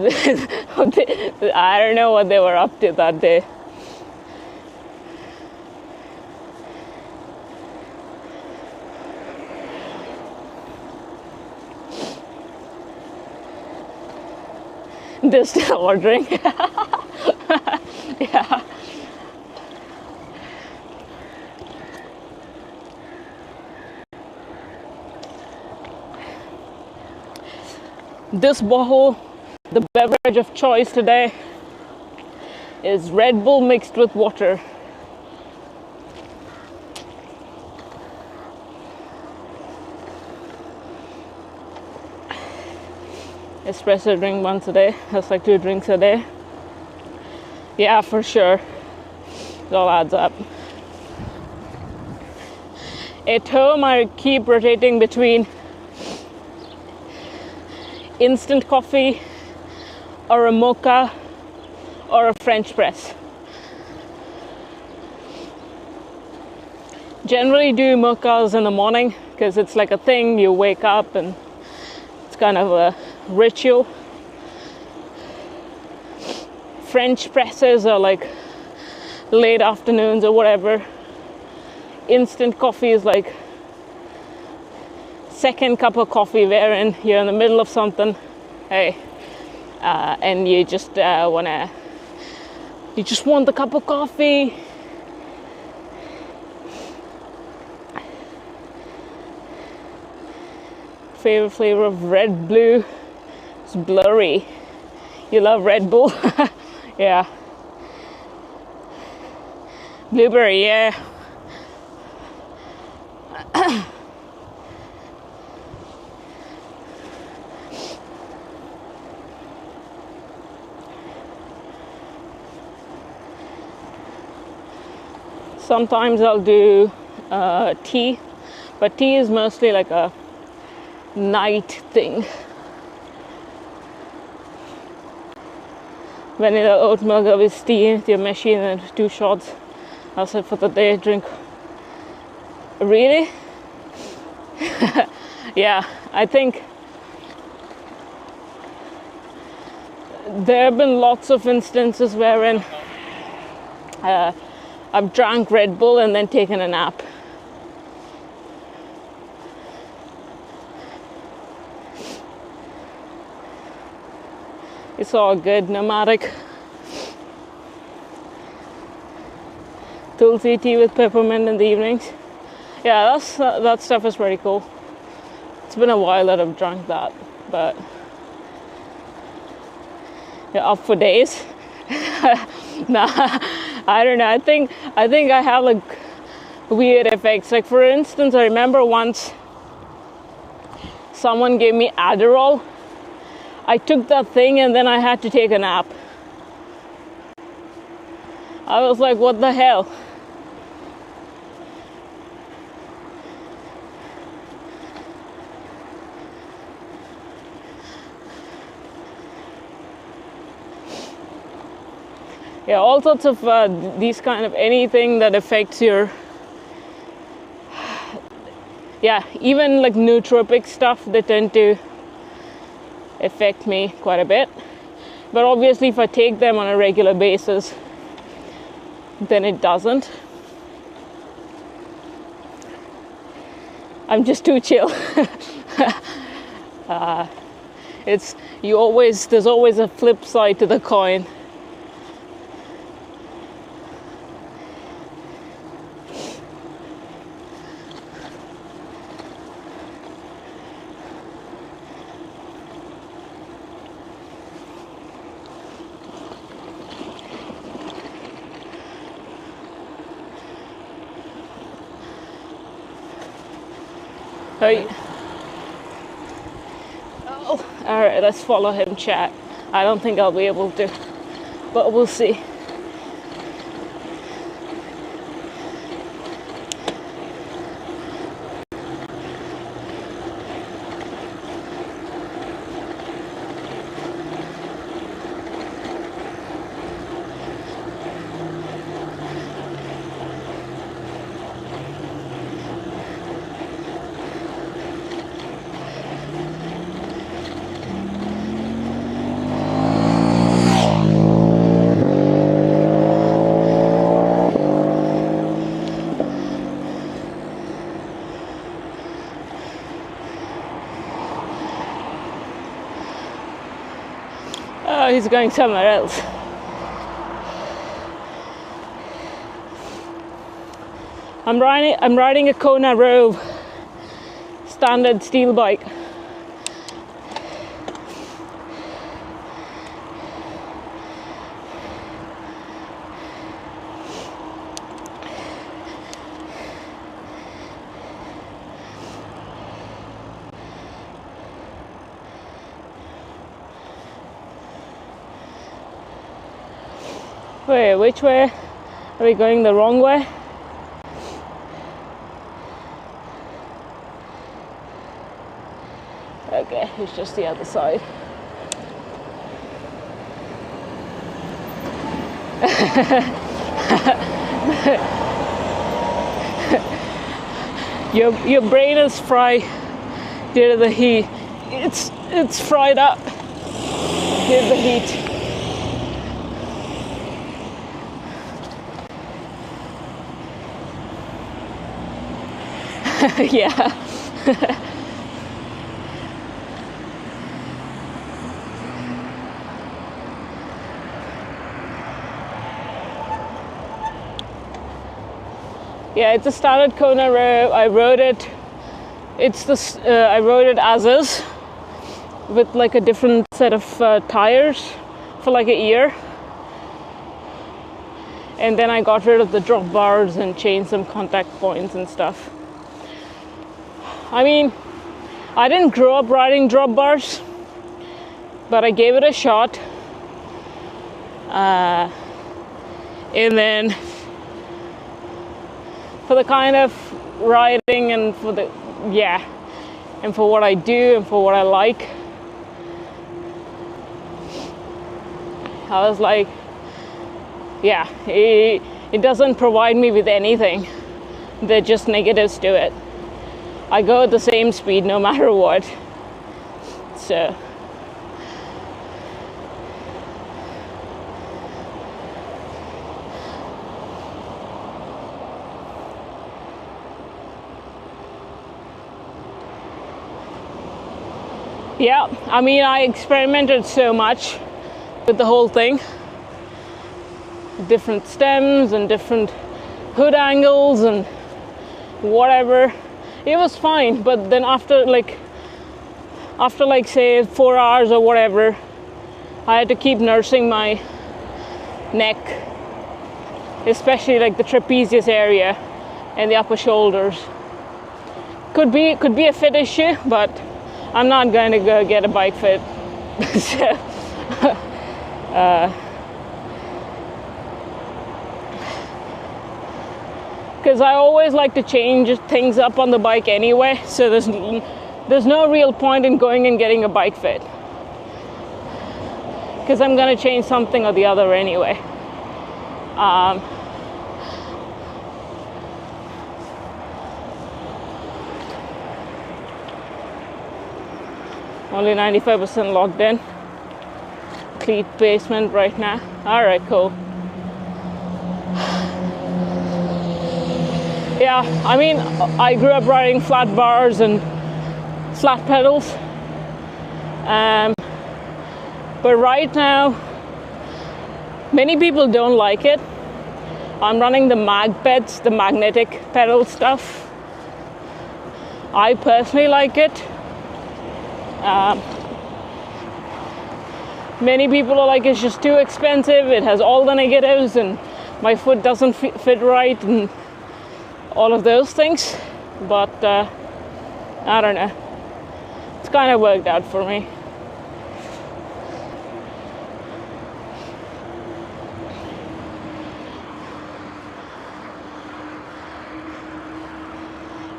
I don't know what they were up to that day. They're still ordering. Yeah. This bottle, the beverage of choice today, is Red Bull mixed with water. Espresso drink once a day. That's like 2 drinks a day. Yeah, for sure. It all adds up. At home, I keep rotating between instant coffee or a mocha or a French press. Generally do mochas in the morning because it's like a thing, you wake up and it's kind of a ritual. French presses are like late afternoons or whatever. Instant coffee is like second cup of coffee wherein you're in the middle of something, hey, and you just want the cup of coffee. Favorite flavor of Red Blue? It's blurry. You love Red Bull? Yeah. Blueberry, yeah. Sometimes I'll do tea, but tea is mostly like a night thing. Vanilla oat milk with tea with your machine and 2 shots. That's it for the day. Drink. Really? Yeah, I think there have been lots of instances wherein I've drank Red Bull and then taken a nap. It's all good, nomadic. tulsi tea with peppermint in the evenings. Yeah, that stuff is pretty cool. It's been a while that I've drunk that, but yeah, up for days. Nah, I don't know. I think I have like weird effects. Like for instance, I remember once someone gave me Adderall. I took that thing and then I had to take a nap. I was like, what the hell? Yeah, all sorts of these kind of anything that affects your, yeah, even like nootropic stuff, they tend to affect me quite a bit. But obviously if I take them on a regular basis, then it doesn't. I'm just too chill. There's always a flip side to the coin. Oh, all right, let's follow him, chat. I don't think I'll be able to, but we'll see. Oh, he's going somewhere else. I'm riding a Kona Rove standard steel bike. Wait, which way? Are we going the wrong way? Okay, it's just the other side. Your brain is fried due to the heat. It's fried up due to the heat. Yeah. Yeah, it's a standard Kona Rove. I rode it. I rode it as is, with like a different set of tires for like a year, and then I got rid of the drop bars and changed some contact points and stuff. I mean, I didn't grow up riding drop bars, but I gave it a shot. And then for the kind of riding and for and for what I do and for what I like, I was like, yeah, it doesn't provide me with anything. They're just negatives to it. I go at the same speed no matter what. So yeah, I mean, I experimented so much with the whole thing. Different stems and different hood angles and whatever. It was fine, but then after like say 4 hours or whatever, I had to keep nursing my neck, especially like the trapezius area and the upper shoulders. Could be a fit issue, but I'm not going to go get a bike fit. Because I always like to change things up on the bike anyway, so there's no real point in going and getting a bike fit, because I'm going to change something or the other anyway. Only 95% locked in. Cleat basement right now. Alright, cool. Yeah, I mean, I grew up riding flat bars and flat pedals. But right now, many people don't like it. I'm running the MagPeds, the magnetic pedal stuff. I personally like it. Many people are like, it's just too expensive, it has all the negatives, and my foot doesn't fit right, and all of those things. But I don't know, it's kind of worked out for me.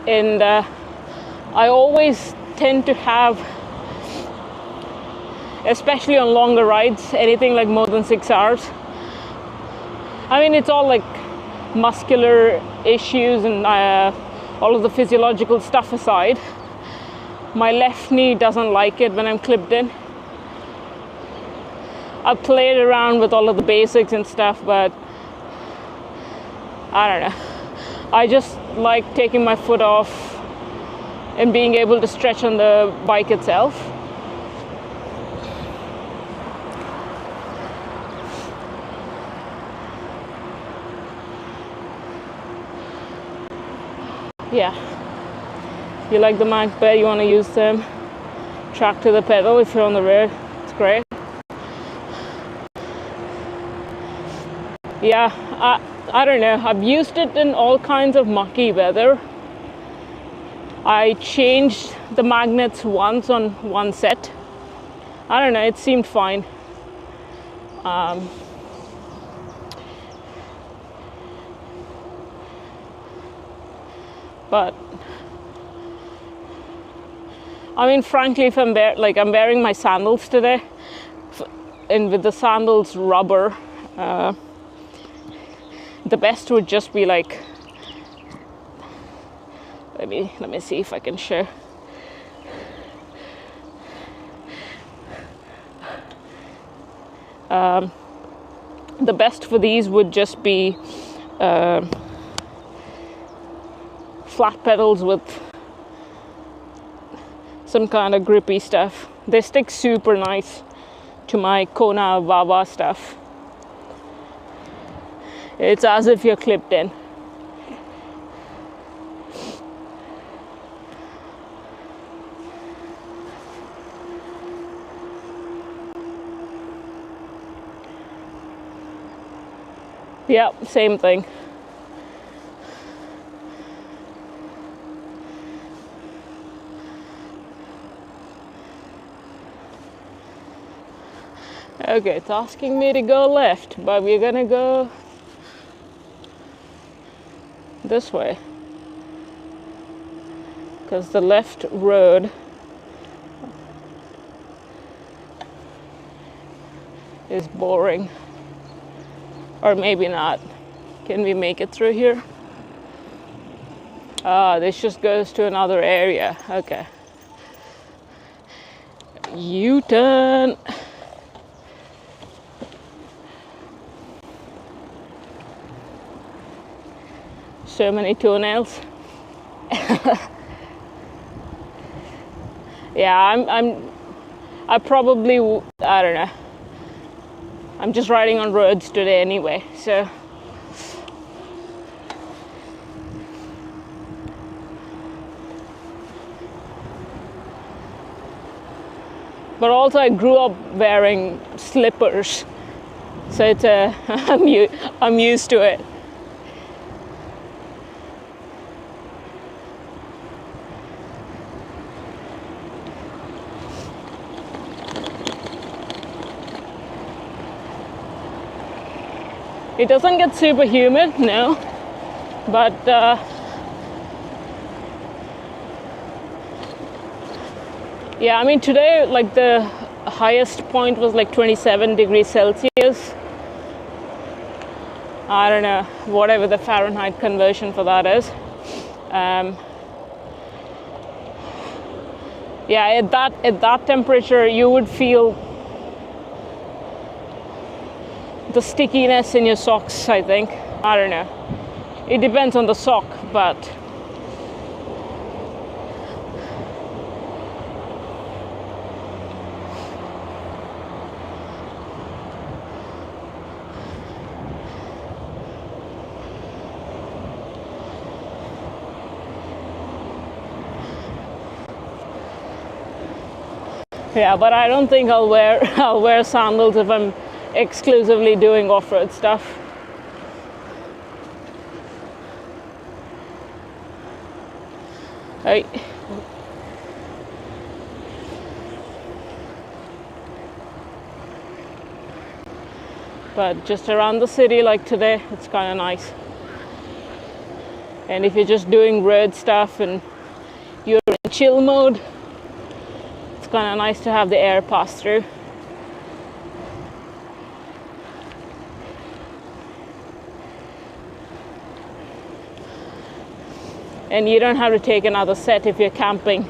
And I always tend to have, especially on longer rides, anything like more than 6 hours. I mean, it's all like muscular issues and all of the physiological stuff aside. My left knee doesn't like it when I'm clipped in. I've played around with all of the basics and stuff, but I don't know. I just like taking my foot off and being able to stretch on the bike itself. Yeah, you like the MagPed, you want to use them, track to the pedal if you're on the road, it's great. Yeah, I don't know, I've used it in all kinds of mucky weather. I changed the magnets once on one set. I don't know, it seemed fine. But I mean, frankly, if I'm wearing my sandals today, and with the sandals rubber, the best would just be like, let me see if I can show. The best for these would just be flat pedals with some kind of grippy stuff. They stick super nice to my Kona Wawa stuff. It's as if you're clipped in. Yeah, same thing. Okay, it's asking me to go left, but we're gonna go this way, because the left road is boring. Or maybe not. Can we make it through here? This just goes to another area. Okay. U-turn. So many toenails. Yeah, I probably, I don't know. I'm just riding on roads today anyway, so But also I grew up wearing slippers, so it's I'm used to it. It doesn't get super humid, no, but yeah, I mean today like the highest point was like 27 degrees Celsius. I don't know, whatever the Fahrenheit conversion for that is. Yeah, at that temperature you would feel the stickiness in your socks, I think. I don't know. It depends on the sock, but yeah, but I don't think I'll wear sandals if I'm exclusively doing off-road stuff. Right. But just around the city like today, it's kind of nice. And if you're just doing road stuff and you're in chill mode, it's kind of nice to have the air pass through. And you don't have to take another set if you're camping.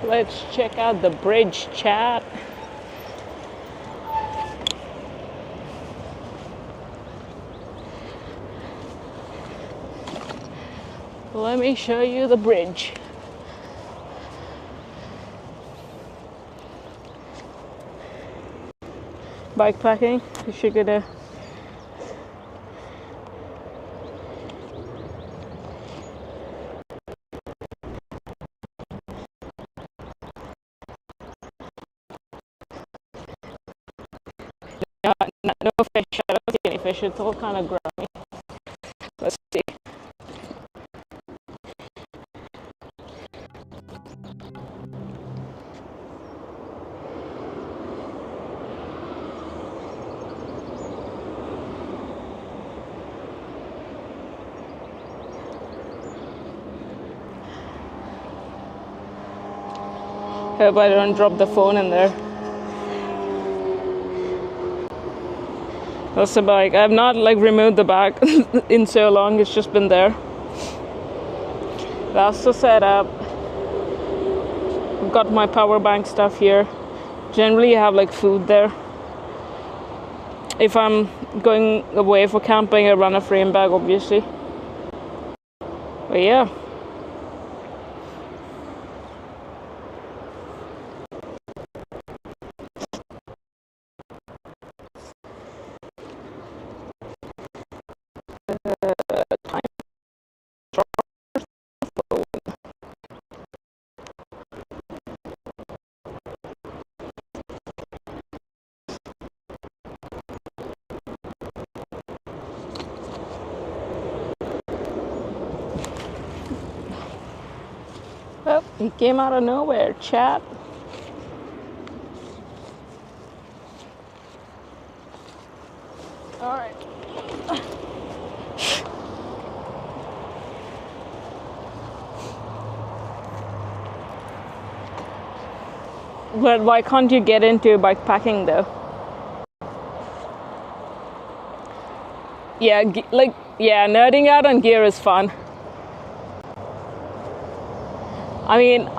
Let's check out the bridge, chat. Let me show you the bridge. Bikepacking, you should get a no fish. I don't see any fish. It's all kind of grimy. Let's see. Hope I don't drop the phone in there. That's the bike. I've not like removed the bag in so long. It's just been there. That's the setup. I've got my power bank stuff here. Generally, I have like food there. If I'm going away for camping, I run a frame bag, obviously. But yeah. Oh, he came out of nowhere, chat. All right. But why can't you get into bikepacking though? Yeah, nerding out on gear is fun. I mean,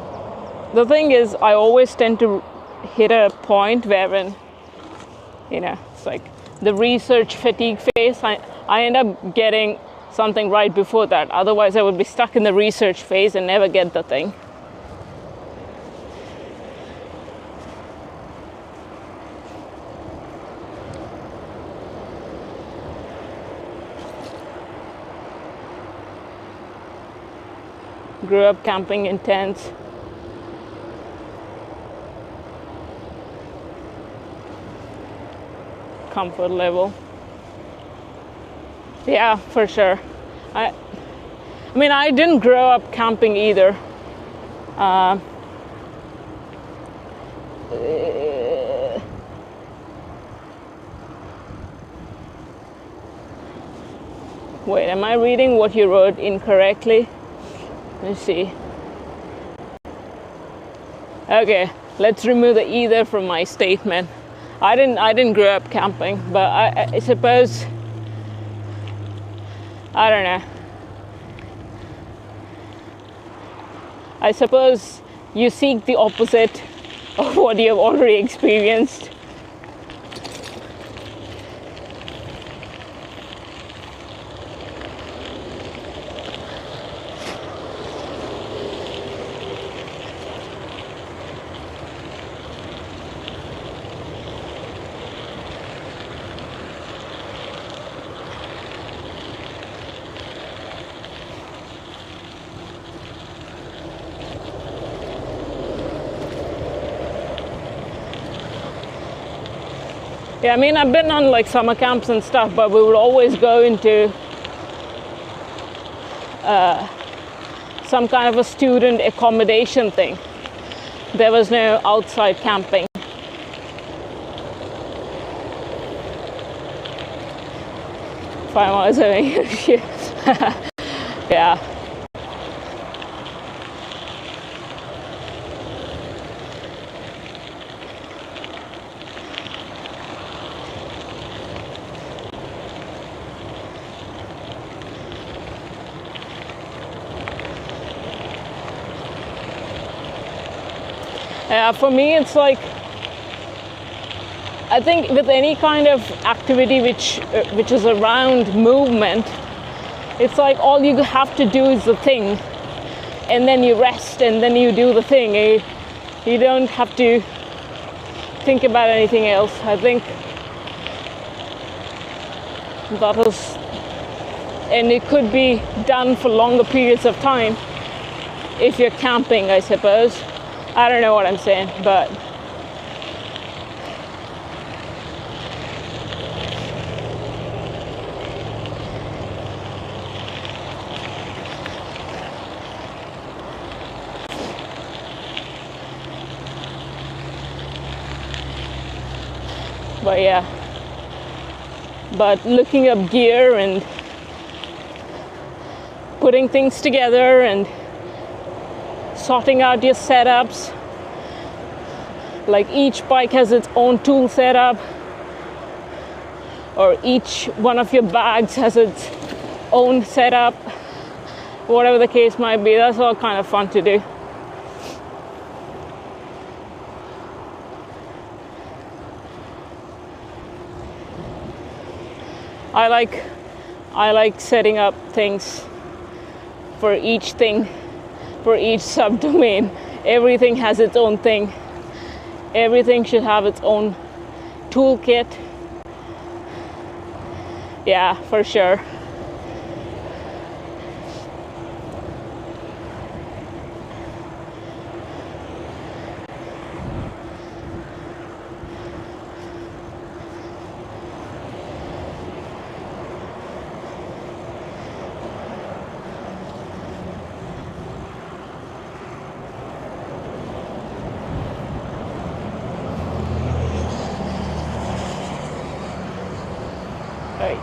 the thing is, I always tend to hit a point wherein, it's like the research fatigue phase. I end up getting something right before that. Otherwise, I would be stuck in the research phase and never get the thing. Grew up camping in tents. Comfort level. Yeah, for sure. I mean, I didn't grow up camping either. Wait, am I reading what you wrote incorrectly? Let's see. Okay, let's remove the either from my statement. I didn't grow up camping, but I suppose, I don't know. I suppose you seek the opposite of what you have already experienced. Yeah, I mean, I've been on like summer camps and stuff, but we would always go into some kind of a student accommodation thing. There was no outside camping. Five miles away. Yeah. For me, it's like, I think with any kind of activity which is around movement, it's like all you have to do is the thing, and then you rest, and then you do the thing. You don't have to think about anything else. I think that is, and it could be done for longer periods of time if you're camping, I suppose. I don't know what I'm saying, but yeah. But looking up gear and putting things together and sorting out your setups, like each bike has its own tool setup, or each one of your bags has its own setup, whatever the case might be. That's all kind of fun to do. I like setting up things for each thing, for each subdomain. Everything has its own thing. Everything should have its own toolkit. Yeah, for sure. Right.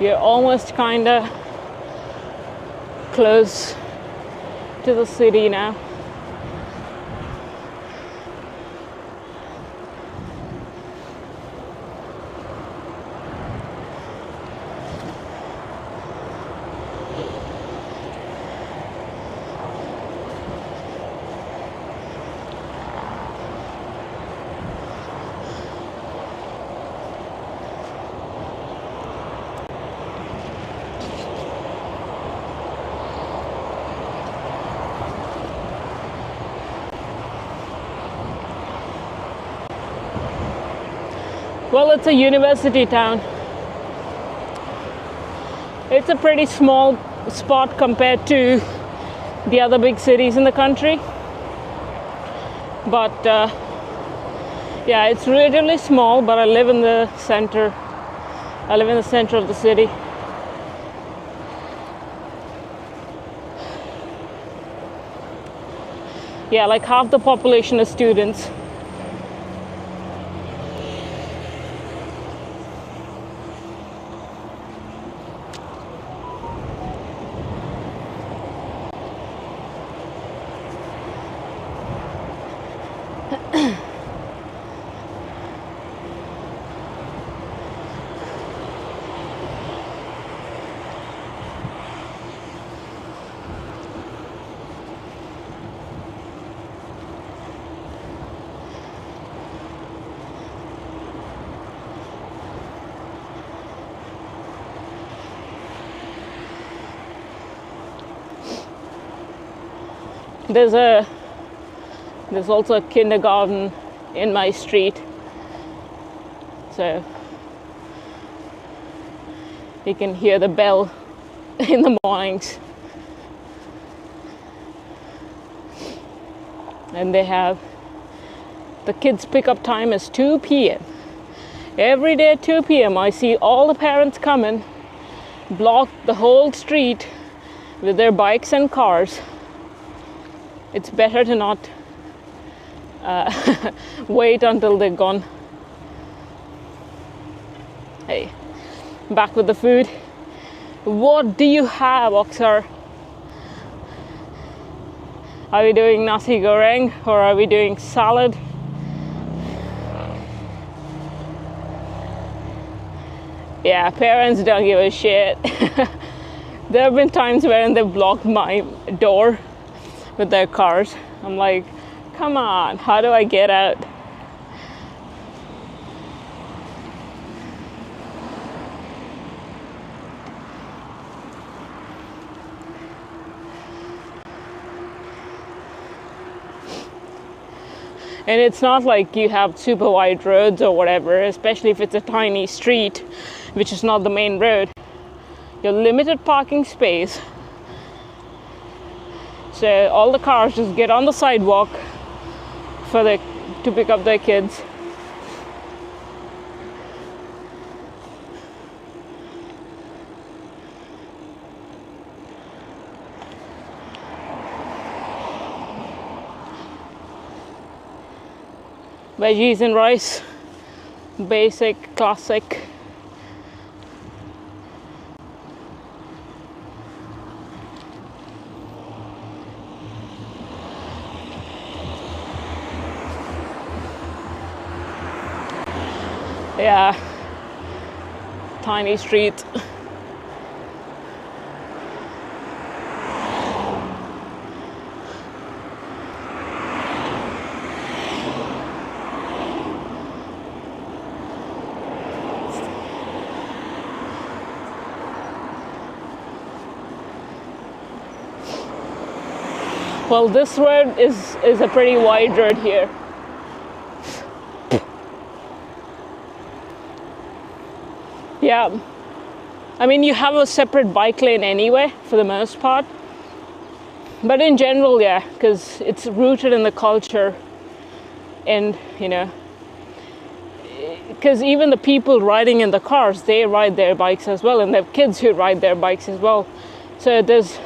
You're almost kind of close to the city now. Well, it's a university town. It's a pretty small spot compared to the other big cities in the country. But yeah, it's relatively small, but I live in the center. I live in the center of the city. Yeah, like half the population is students. There's also a kindergarten in my street, so you can hear the bell in the mornings. And they have the kids' pickup time is 2 p.m. Every day at 2 p.m. I see all the parents coming, block the whole street with their bikes and cars. It's better to not wait until they're gone. Hey, back with the food. What do you have, Oksar? Are we doing nasi goreng or are we doing salad? Yeah, parents don't give a shit. There have been times when they've blocked my door with their cars. I'm like, come on, how do I get out? And it's not like you have super wide roads or whatever, especially if it's a tiny street, which is not the main road. You're limited parking space. So all the cars just get on the sidewalk to pick up their kids. Veggies and rice, basic, classic. Yeah, tiny street. Well, this road is a pretty wide road here. Yeah, I mean, you have a separate bike lane anyway, for the most part. But in general, yeah, because it's rooted in the culture. And, you know, because even the people riding in the cars, they ride their bikes as well. And they have kids who ride their bikes as well. So there's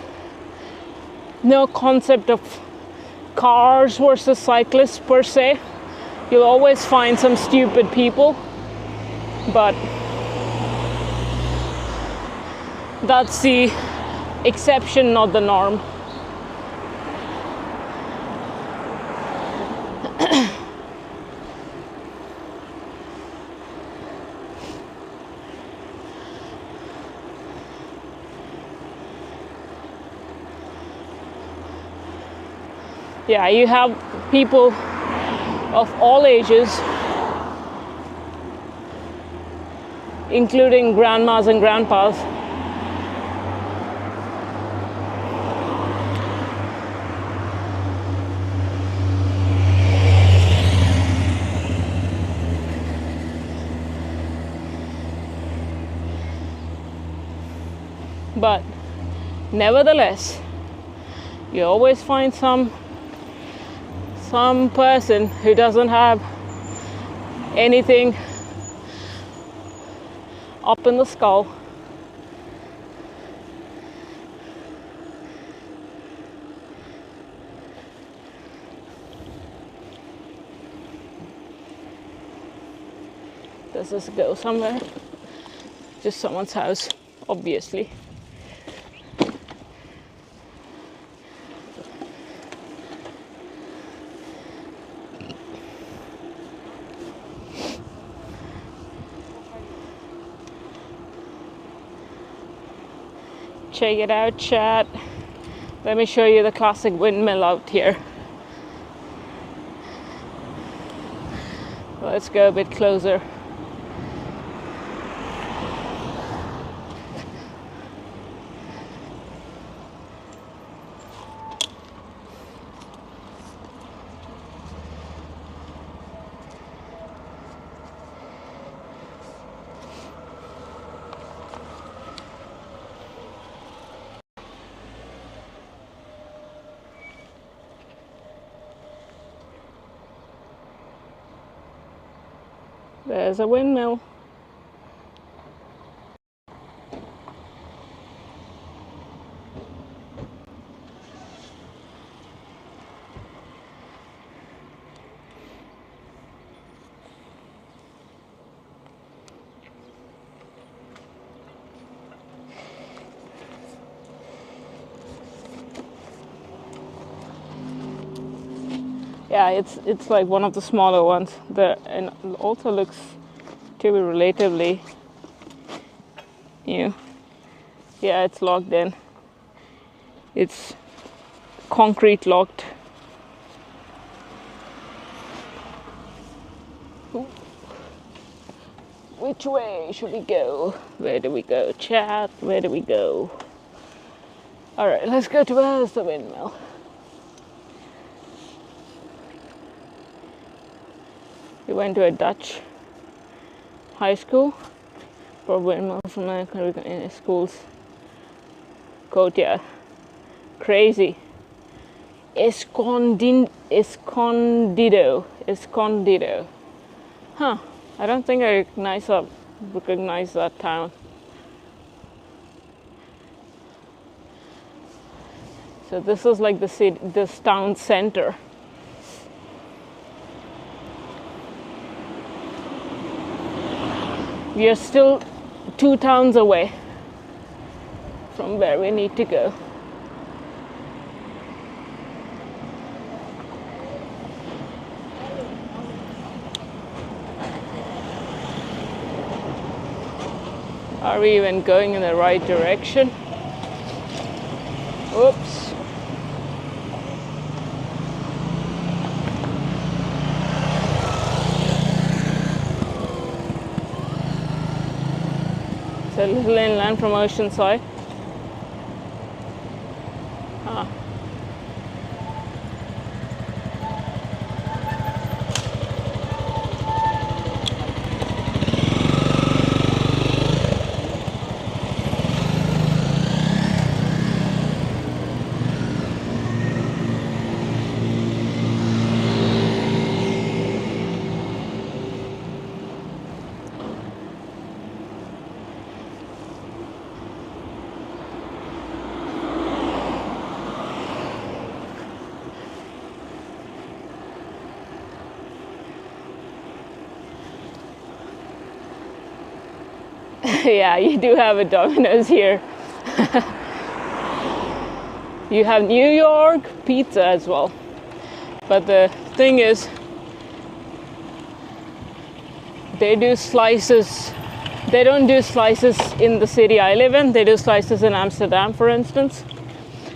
no concept of cars versus cyclists per se. You'll always find some stupid people. But That's the exception, not the norm. Yeah, you have people of all ages, including grandmas and grandpas. But nevertheless, you always find some person who doesn't have anything up in the skull. Does this go somewhere? Just someone's house, obviously. Check it out, chat. Let me show you the classic windmill out here. Let's go a bit closer. There's a windmill. Yeah, it's like one of the smaller ones. And also looks to be relatively new. Yeah, it's locked in. It's concrete locked. Ooh. Which way should we go? Where do we go? Chat, where do we go? Alright, let's go to where's the windmill? We went to a Dutch high school for windmills from in schools. Quote, yeah. Crazy. Escondido. Huh. I don't think I recognize that town. So this is like this town center. We are still 2 towns away from where we need to go. Are we even going in the right direction? Oops. It's a little inland from Oceanside. Ah. Yeah, you do have a Domino's here. You have New York pizza as well. But the thing is, they do slices. They don't do slices in the city I live in. They do slices in Amsterdam, for instance.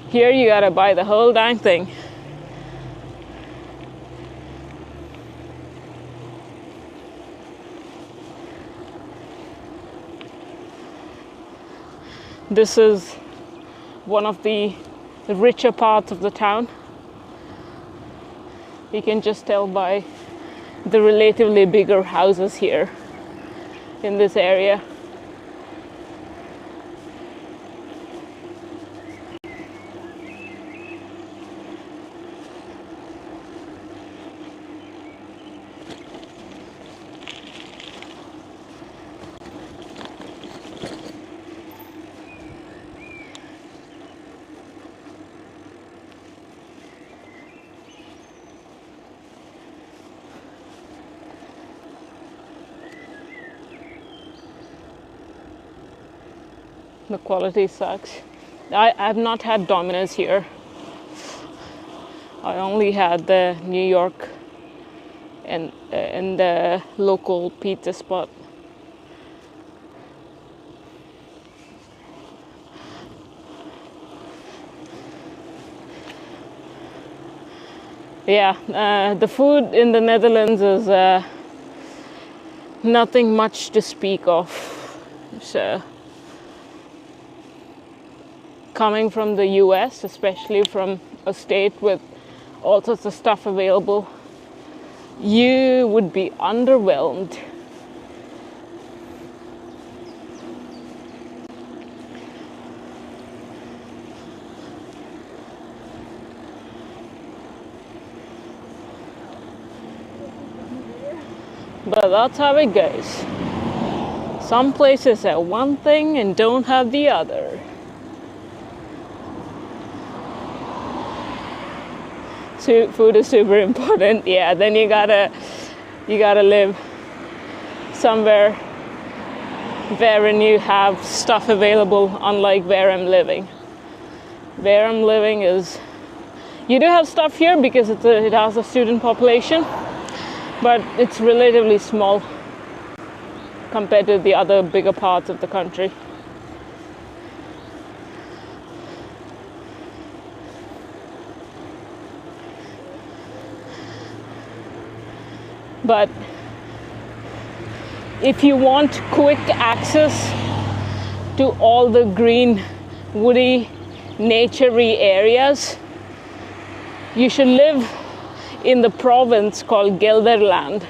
Here you gotta buy the whole dang thing. This is one of the richer parts of the town. You can just tell by the relatively bigger houses here in this area. The quality sucks. I've not had Domino's here. I only had the New York and the local pizza spot. Yeah, the food in the Netherlands is nothing much to speak of. So, coming from the US, especially from a state with all sorts of stuff available, you would be underwhelmed. But that's how it goes. Some places have one thing and don't have the other. Food is super important. Yeah, then you gotta live somewhere wherein you have stuff available, unlike where I'm living. Where I'm living is, you do have stuff here because it has a student population, but it's relatively small compared to the other bigger parts of the country. But if you want quick access to all the green, woody, naturey areas, you should live in the province called Gelderland.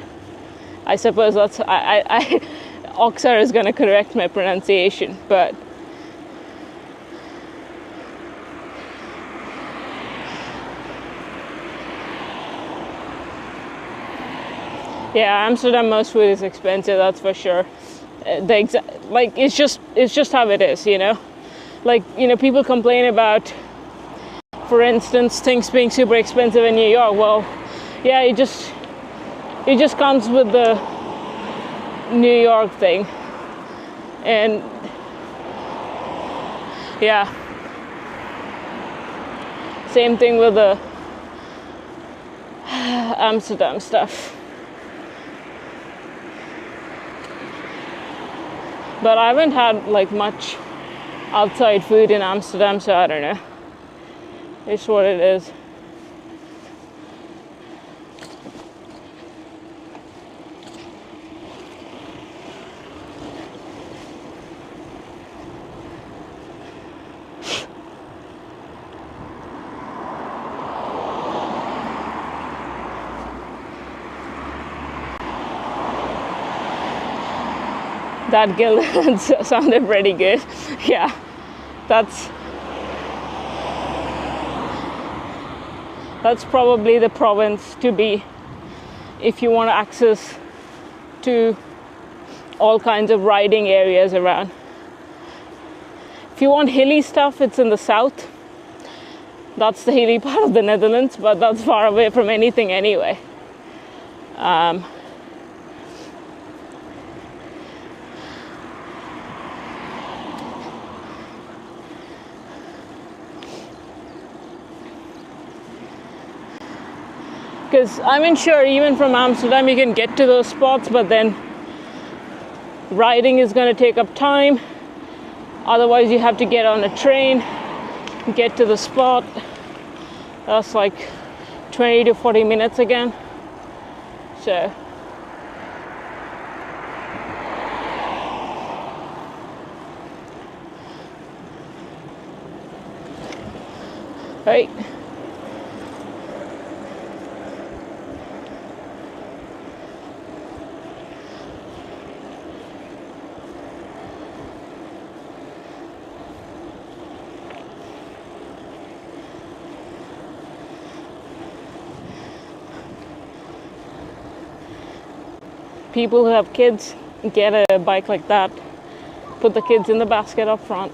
I suppose that's, Oxar is going to correct my pronunciation, but yeah, Amsterdam most food is expensive, that's for sure. It's just how it is, you know. Like, you know, people complain about, for instance, things being super expensive in New York. Well, yeah, it just comes with the New York thing, and yeah, same thing with the Amsterdam stuff. But I haven't had like much outside food in Amsterdam, so I don't know. It's what it is. That guild sounded pretty good. Yeah, that's probably the province to be if you want access to all kinds of riding areas around. If you want hilly stuff, it's in the south. That's the hilly part of the Netherlands, but that's far away from anything anyway. Because I'm sure even from Amsterdam you can get to those spots, but then riding is going to take up time. Otherwise you have to get on a train, get to the spot. That's like 20 to 40 minutes again. So right. People who have kids get a bike like that. Put the kids in the basket up front.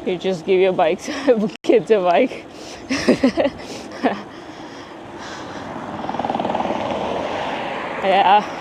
You just give your bikes, kids a bike. Yeah.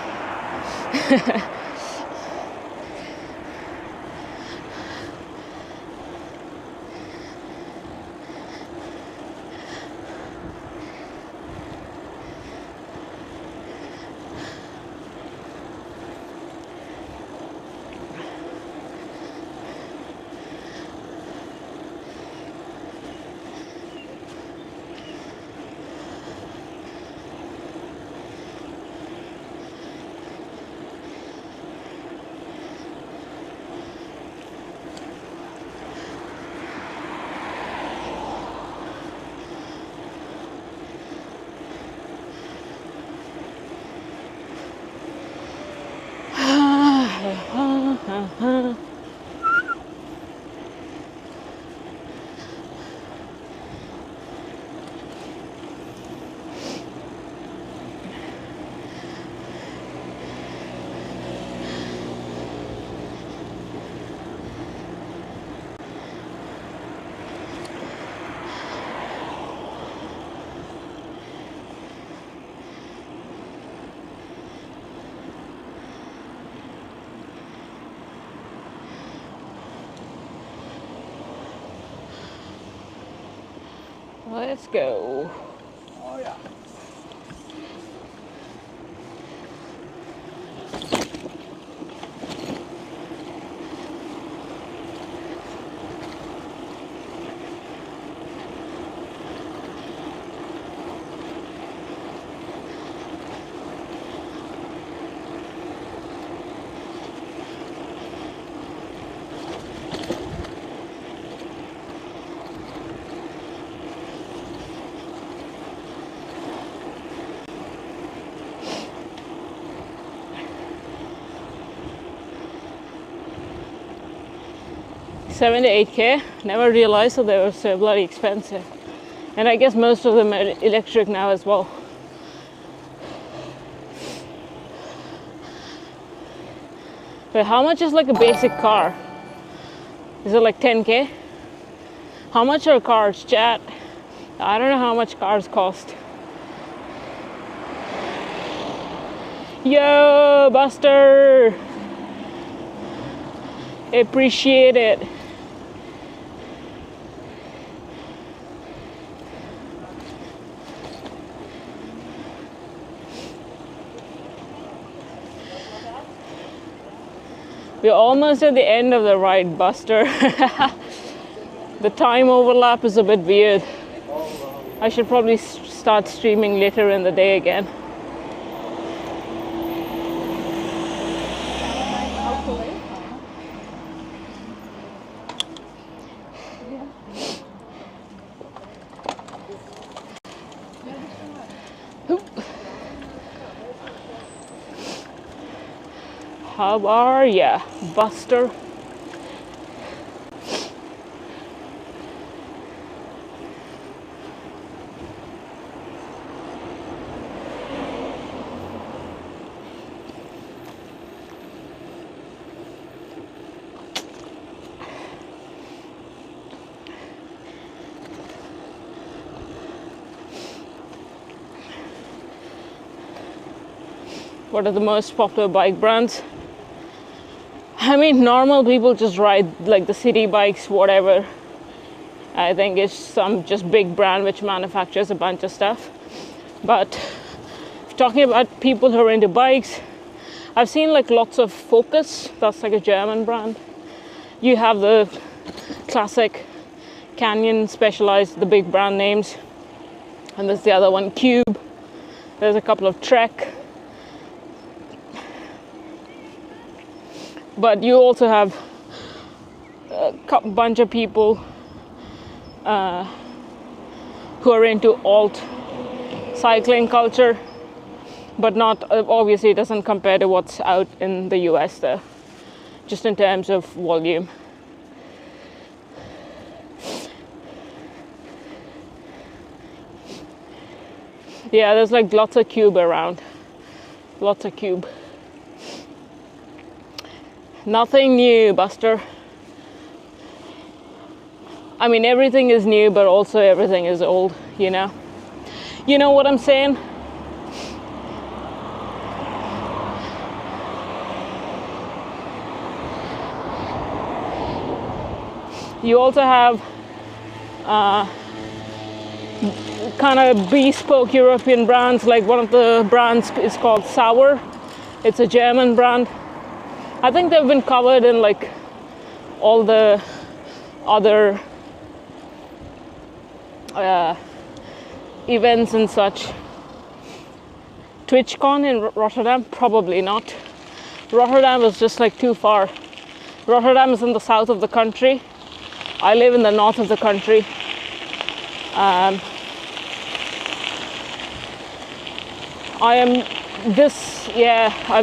Let's go. Oh ja. $7 to $8K. Never realized that they were so bloody expensive. And I guess most of them are electric now as well. But how much is like a basic car? Is it like 10K? How much are cars, chat? I don't know how much cars cost. Yo, Buster! Appreciate it. We're almost at the end of the ride, Buster. The time overlap is a bit weird. I should probably start streaming later in the day again. How are ya, Buster? What are the most popular bike brands? I mean, normal people just ride like the city bikes, whatever. I think it's some just big brand which manufactures a bunch of stuff. But talking about people who are into bikes, I've seen like lots of Focus. That's like a German brand. You have the classic Canyon, Specialized, the big brand names. And there's the other one, Cube. There's a couple of Trek. But you also have a bunch of people who are into alt cycling culture, but not obviously it doesn't compare to what's out in the US though, just in terms of volume. Yeah, there's like lots of Cube around, lots of Cube. Nothing new, Buster. I mean, everything is new, but also everything is old, you know? You know what I'm saying? You also have kind of bespoke European brands, like one of the brands is called Sauer. It's a German brand. I think they've been covered in like all the other events and such. TwitchCon in Rotterdam? Probably not. Rotterdam is just like too far. Rotterdam is in the south of the country. I live in the north of the country. I'm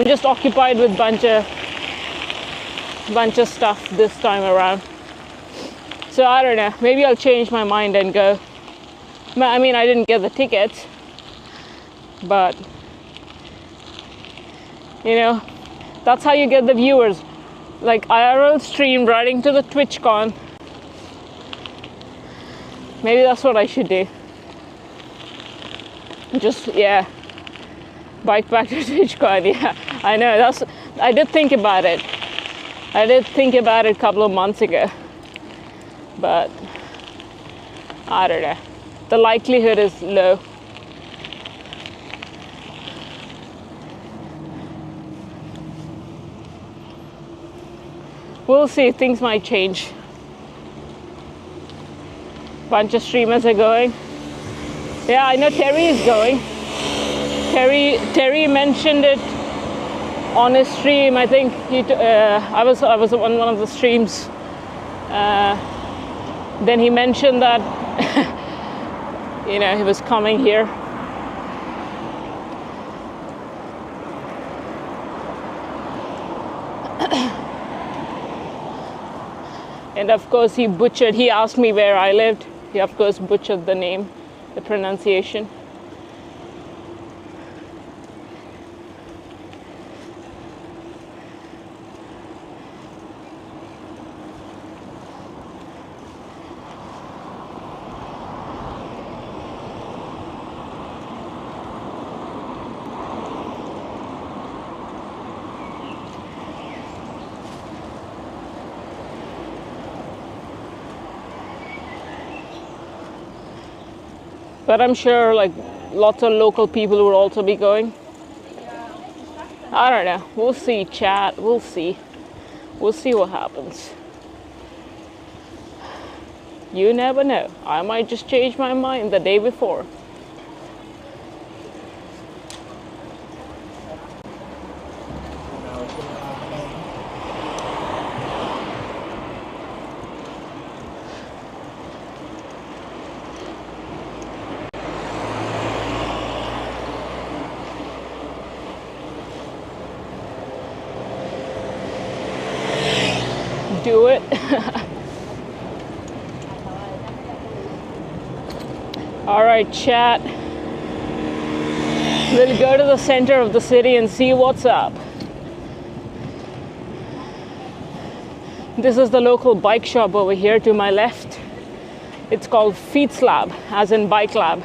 just occupied with bunch of stuff this time around. So I don't know, maybe I'll change my mind and go. I mean, I didn't get the tickets, but you know, that's how you get the viewers. Like IRL stream riding to the TwitchCon. Maybe that's what I should do. Just, bike back to TwitchCon. Yeah, I know, I did think about it. A couple of months ago, but I don't know. The likelihood is low. We'll see, things might change. Bunch of streamers are going. Yeah, I know Terry is going. Terry mentioned it on his stream. I think I was on one of the streams. Then he mentioned that you know, he was coming here. And of course he asked me where I lived. He of course butchered the name, the pronunciation. But I'm sure like lots of local people will also be going. I don't know. We'll see, chat. We'll see. We'll see what happens. You never know. I might just change my mind the day before. Do it. All right, chat. We'll go to the center of the city and see what's up. This is the local bike shop over here to my left. It's called Fietslab, as in Bike Lab.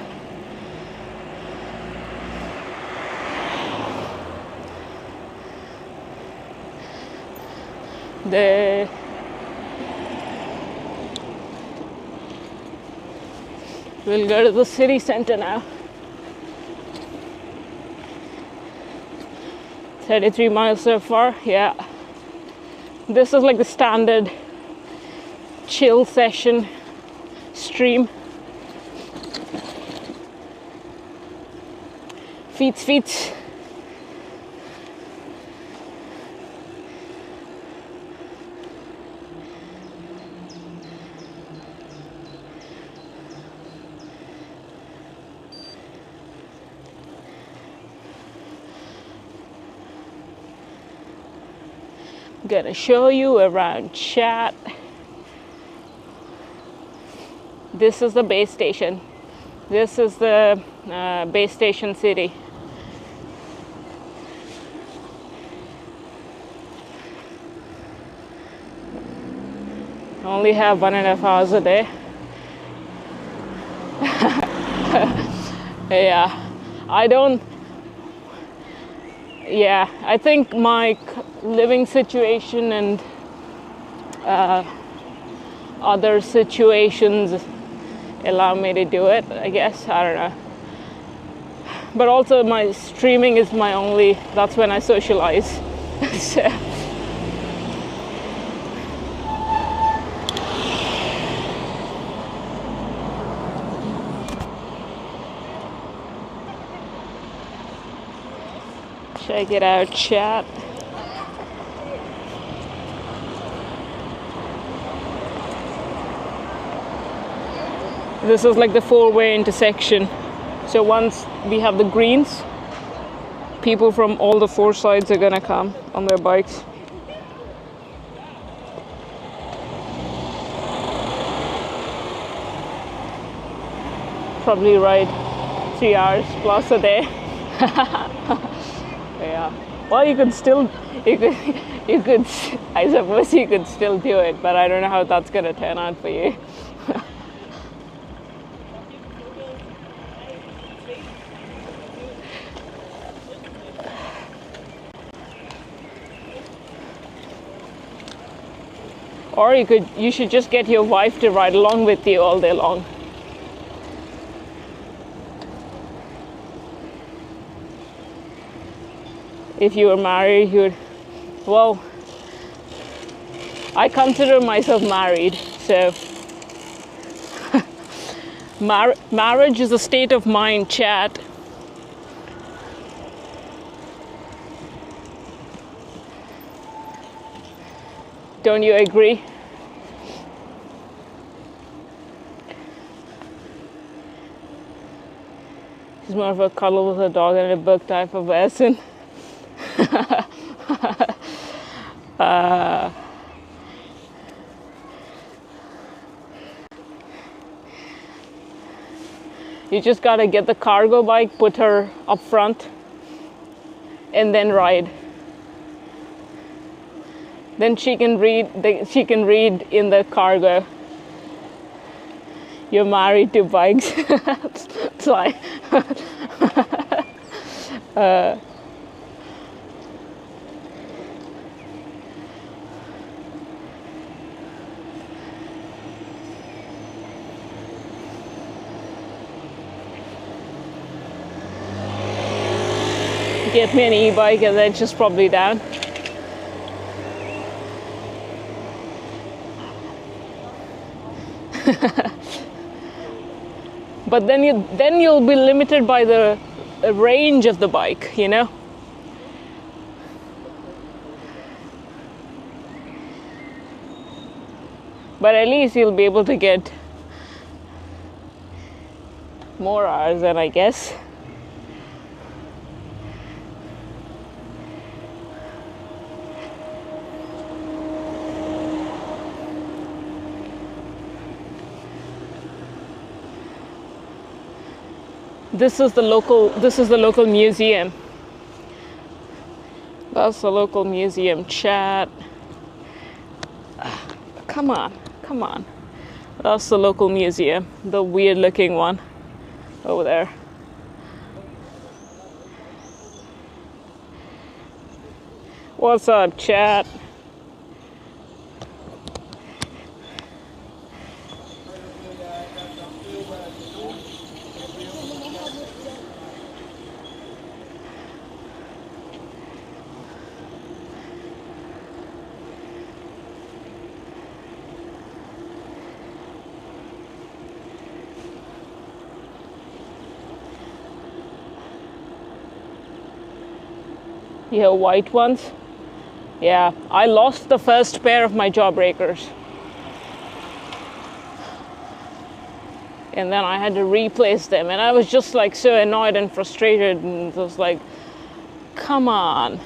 We'll go to the city center now. 33 miles so far, yeah. This is like the standard chill session stream. Feet. Gonna show you around, chat. This is the base station. This is the base station city. I only have 1.5 hours a day. Yeah, I think my living situation and other situations allow me to do it, I guess. I don't know. But also my streaming is my only, that's when I socialize. So. Check it out, chat. This is like the four-way intersection. So once we have the greens, people from all the four sides are gonna come on their bikes. Probably ride 3 hours plus a day. Yeah. Well, you could, I suppose you could still do it, but I don't know how that's gonna turn out for you. Or you should just get your wife to ride along with you all day long. If you were married, you would, well, I consider myself married, so marriage is a state of mind, chat. Don't you agree? She's more of a cuddle with a dog and a book type of person. You just gotta get the cargo bike, put her up front, and then ride. Then she can read in the cargo. You're married to bikes. It's like get me an e-bike and then just probably down. But then you'll be limited by the range of the bike, you know. But at least you'll be able to get more hours than, I guess. This is the local museum. That's the local museum, chat. Come on. That's the local museum, the weird looking one over there. What's up, chat? Yeah, white ones. Yeah, I lost the first pair of my Jawbreakers. And then I had to replace them. And I was just like so annoyed and frustrated. And it was like, come on.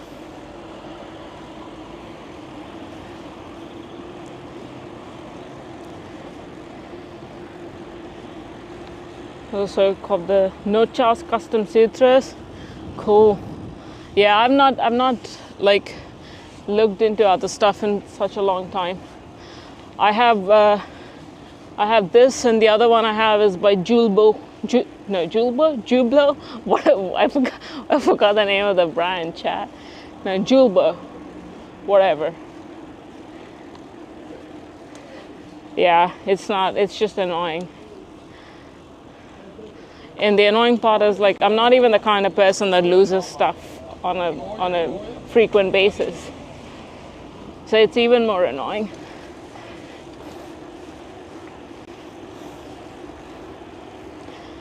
Also called the Nochas Custom Sutras. Cool. Yeah, I've not like looked into other stuff in such a long time. I have this, and the other one I have is by Jublo. What? I forgot the name of the brand. Chat. No, Julbo. Whatever. Yeah, it's not. It's just annoying. And the annoying part is like I'm not even the kind of person that loses stuff on a frequent basis. So it's even more annoying.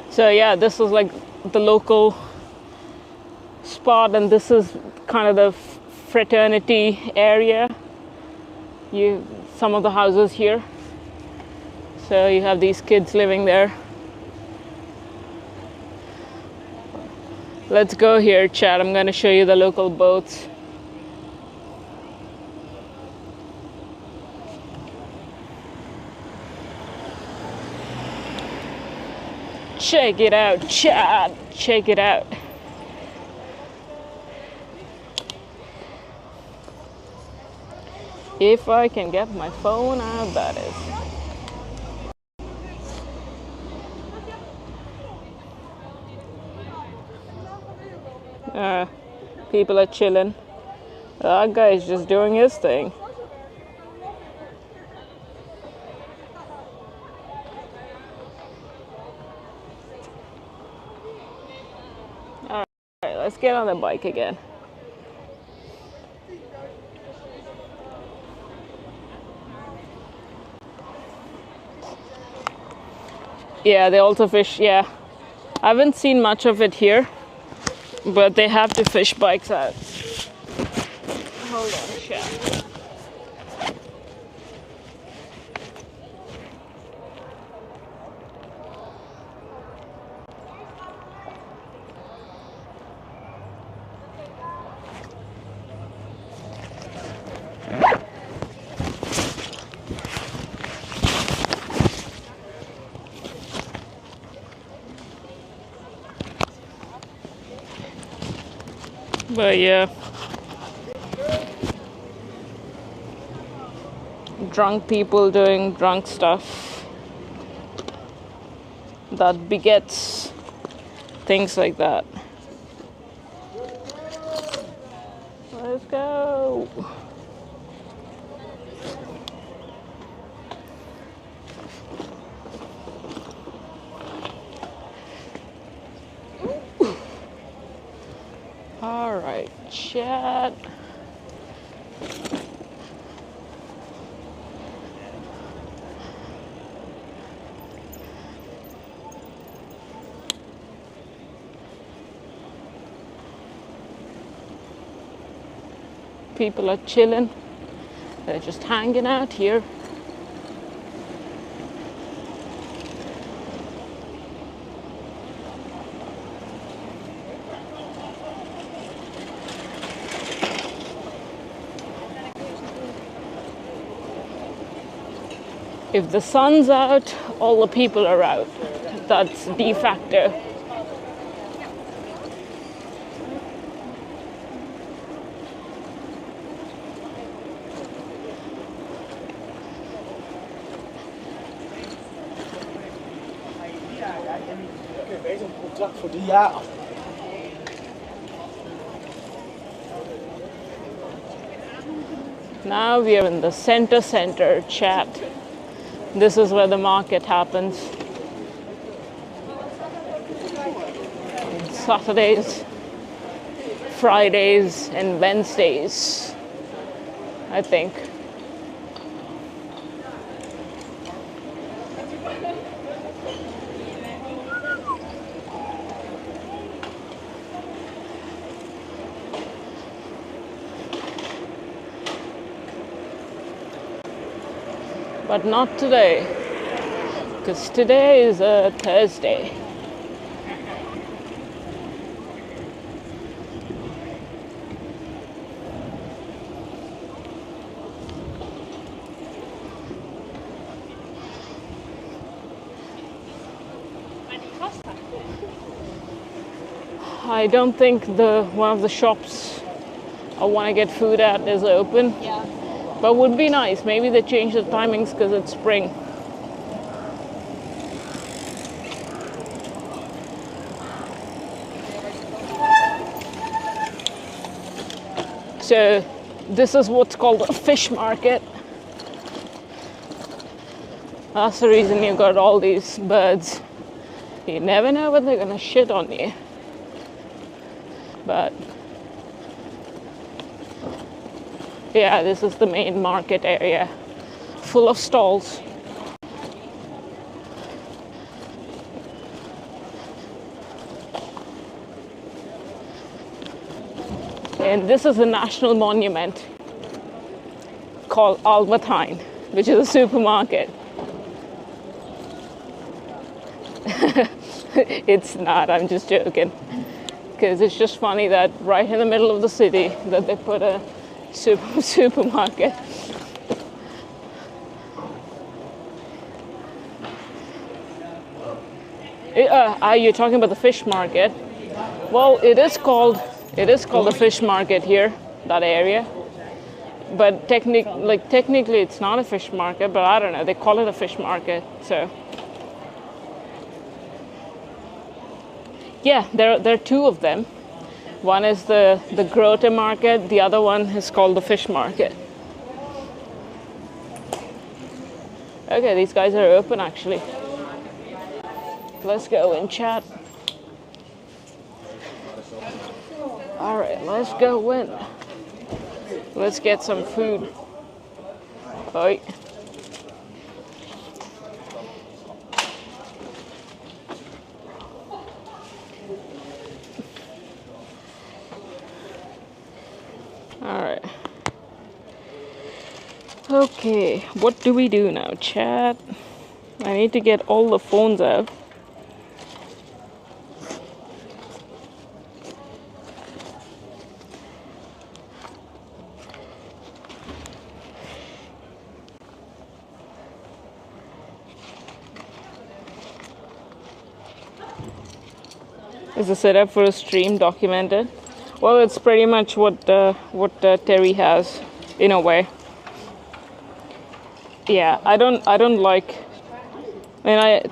So yeah, this is like the local spot, and this is kind of the fraternity area. Some of the houses here. So you have these kids living there. Let's go here, chat. I'm going to show you the local boats. Check it out, chat. Check it out. If I can get my phone out, that is. People are chilling. That guy's just doing his thing. Alright, let's get on the bike again. Yeah, they also fish, yeah. I haven't seen much of it here. But they have to fish bikes out. Hold on, chat. But yeah, drunk people doing drunk stuff that begets things like that. Let's go. All right, chat. People are chilling. They're just hanging out here. If the sun's out, all the people are out. That's de facto. Now we are in the center chat. This is where the market happens. On Saturdays, Fridays, and Wednesdays, I think. But not today, because today is a Thursday. I don't think one of the shops I want to get food at is open. Yeah. But would be nice. Maybe they change the timings because it's spring. So this is what's called a fish market. That's the reason you got all these birds. You never know when they're gonna shit on you. But yeah, this is the main market area, full of stalls. And this is a national monument called Albert Heijn, which is a supermarket. It's not, I'm just joking. Because it's just funny that right in the middle of the city that they put a supermarket. You're talking about the fish market. Well, it is called a fish market here, that area. But technically it's not a fish market, but I don't know, they call it a fish market. So yeah, there are two of them. One is the Grote market, the other one is called the fish market. Okay, these guys are open actually. Let's go and chat. All right, let's go in. Let's get some food. Bye. All right. Okay, what do we do now, chat? I need to get all the phones out. Is the setup for a stream documented? Well, it's pretty much what Terry has, in a way. Yeah, I don't like. I'm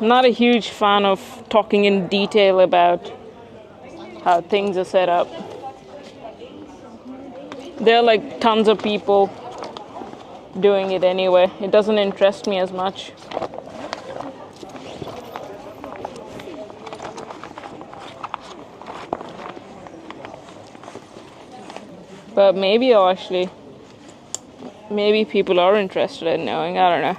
not a huge fan of talking in detail about how things are set up. There are like tons of people doing it anyway. It doesn't interest me as much. But maybe people are interested in knowing, I don't know.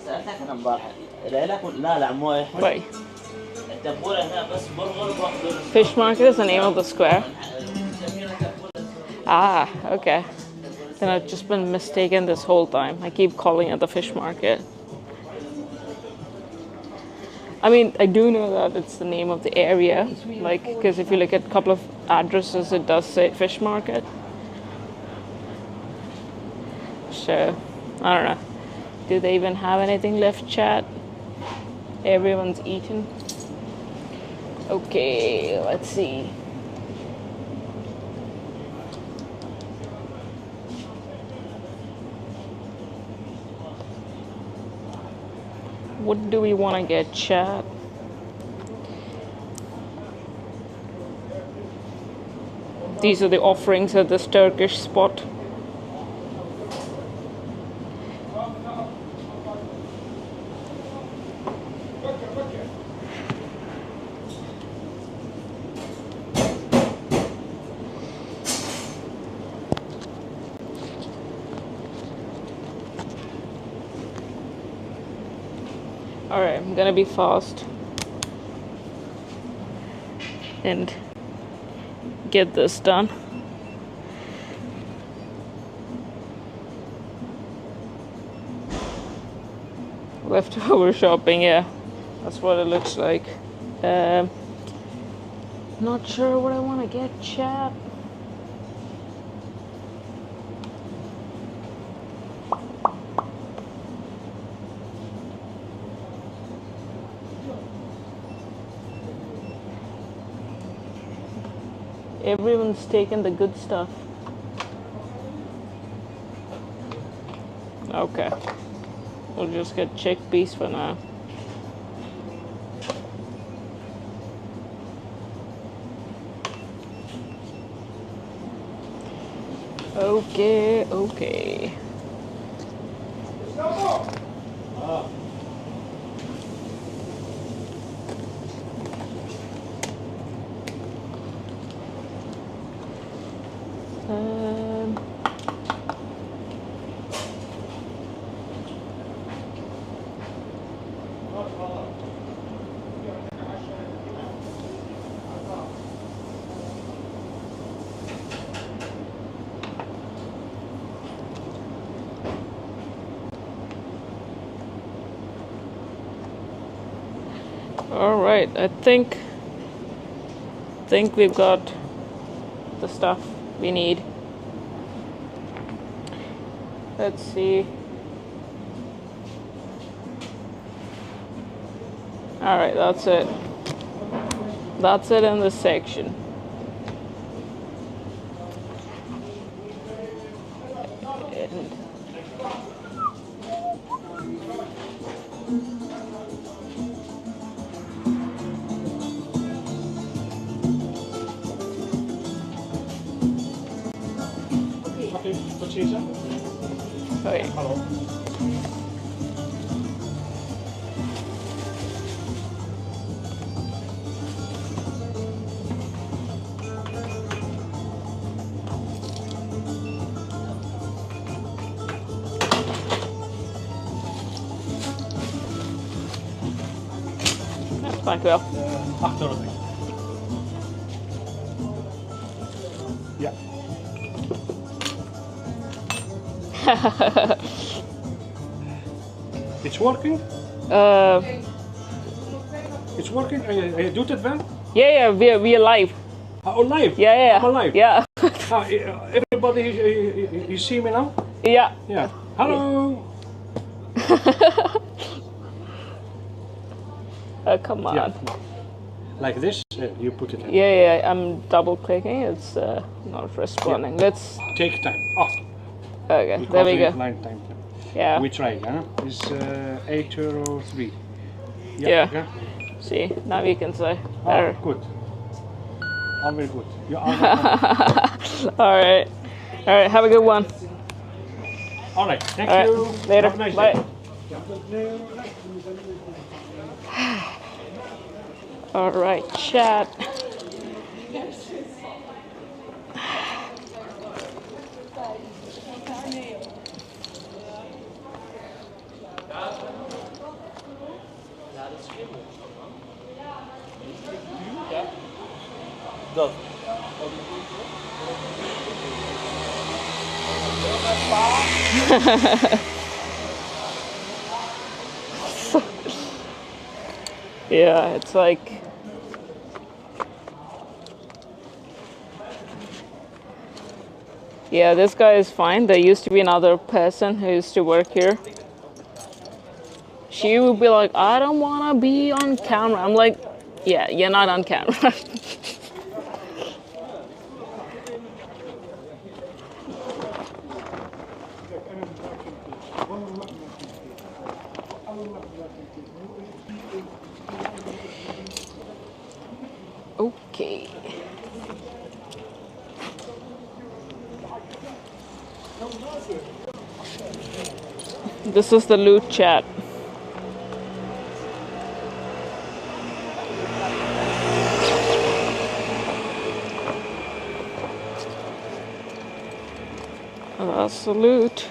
سألتك أنا امبارح لا مو Wait. Fish market is the name of the square. Ah, okay. Then I've just been mistaken this whole time. I keep calling it the fish market. I mean, I do know that it's the name of the area, like, because if you look at a couple of addresses, it does say fish market. So, I don't know. Do they even have anything left, chat? Everyone's eaten. Okay, let's see. What do we want to get, chat? These are the offerings at this Turkish spot. Alright, I'm gonna be fast and get this done. Leftover shopping, yeah, that's what it looks like. Not sure what I want to get, chat. Everyone's taking the good stuff. Okay. We'll just get chickpeas for now. Okay. All right, I think we've got the stuff we need. Let's see. All right, that's it. That's it in this section. Okay. Hello. Thank you. After yeah. It's working? It's working? Doet het wel? Yeah, we're live. Oh, live? Yeah. I'm alive? Yeah. Everybody, you see me now? Yeah. Yeah. Hello? Come on. Yeah. Like this, you put it in. Yeah, I'm double clicking. It's not responding. Yeah. Let's Take time. Oh. Okay, there we go. Line time. Yeah. We try, huh? It's €8.03. Yeah. See, now you can say better. Oh, good. I'm very good. You are All right. Have a good one. All right. Thank All you. right. Later. Have a nice Bye. day. All right, chat. Go. Yeah, it's like yeah, this guy is fine. There used to be another person who used to work here. She would be like, I don't want to be on camera. I'm like, yeah, you're not on camera. Okay. This is the loot chat. That's the loot.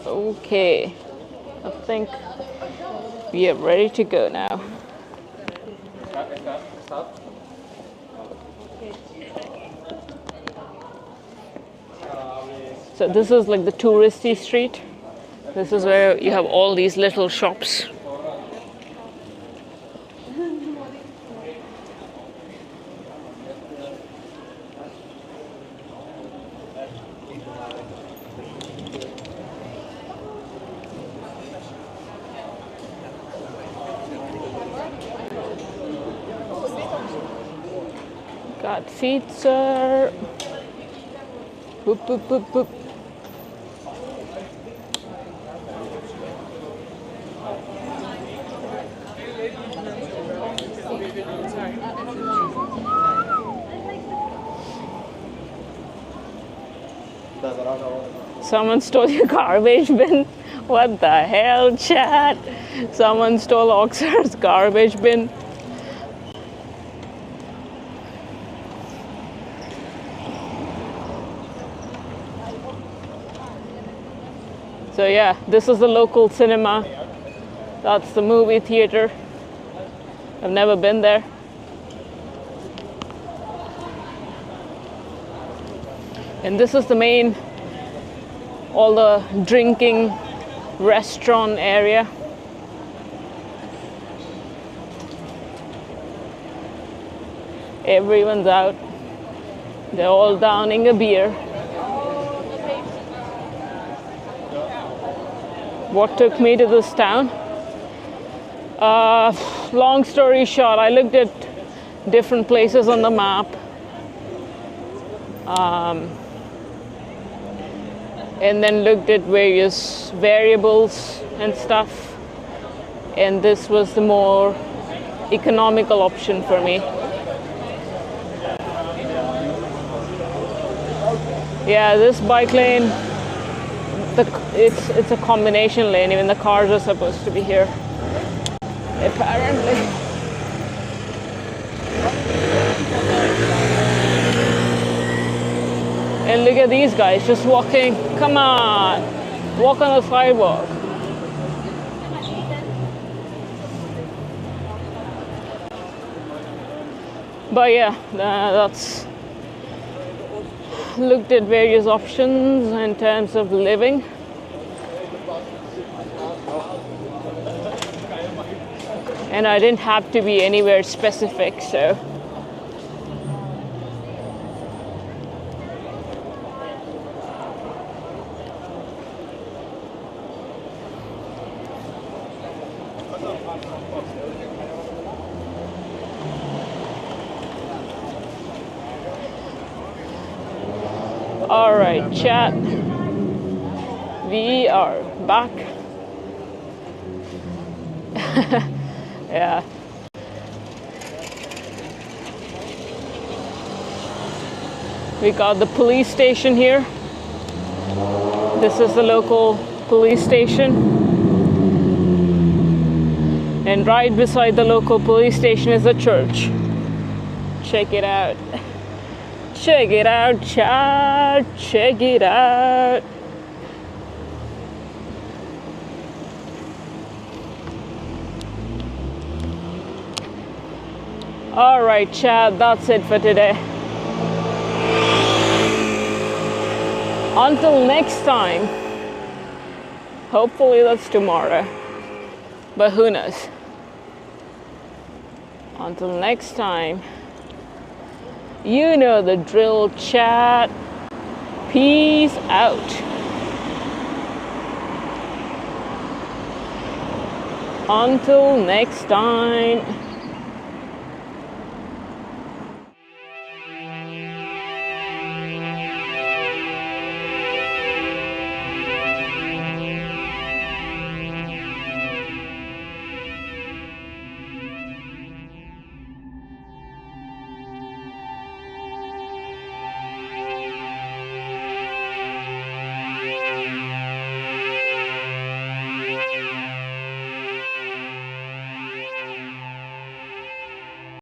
Okay, I think we are ready to go now. So this is like the touristy street. This is where you have all these little shops. Got pizza. Boop, boop, boop, boop. Someone stole your garbage bin. What the hell, chat? Someone stole Oxford's garbage bin. So yeah, this is the local cinema. That's the movie theater. I've never been there. And this is the main, all the drinking restaurant area. Everyone's out. They're all downing a beer. What took me to this town? Long story short, I looked at different places on the map. And then looked at various variables and stuff. And this was the more economical option for me. Yeah, this bike lane, it's a combination lane. Even the cars are supposed to be here, apparently. And look at these guys just walking. Come on, walk on the sidewalk. But yeah, that's looked at various options in terms of living. And I didn't have to be anywhere specific, so. All right, chat. We are back. Yeah. We got the police station here. This is the local police station. And right beside the local police station is a church. check it out. Check it out, child. Check it out. All right, Chad, that's it for today. Until next time, hopefully that's tomorrow, but who knows? Until next time, you know the drill, Chad. Peace out. Until next time.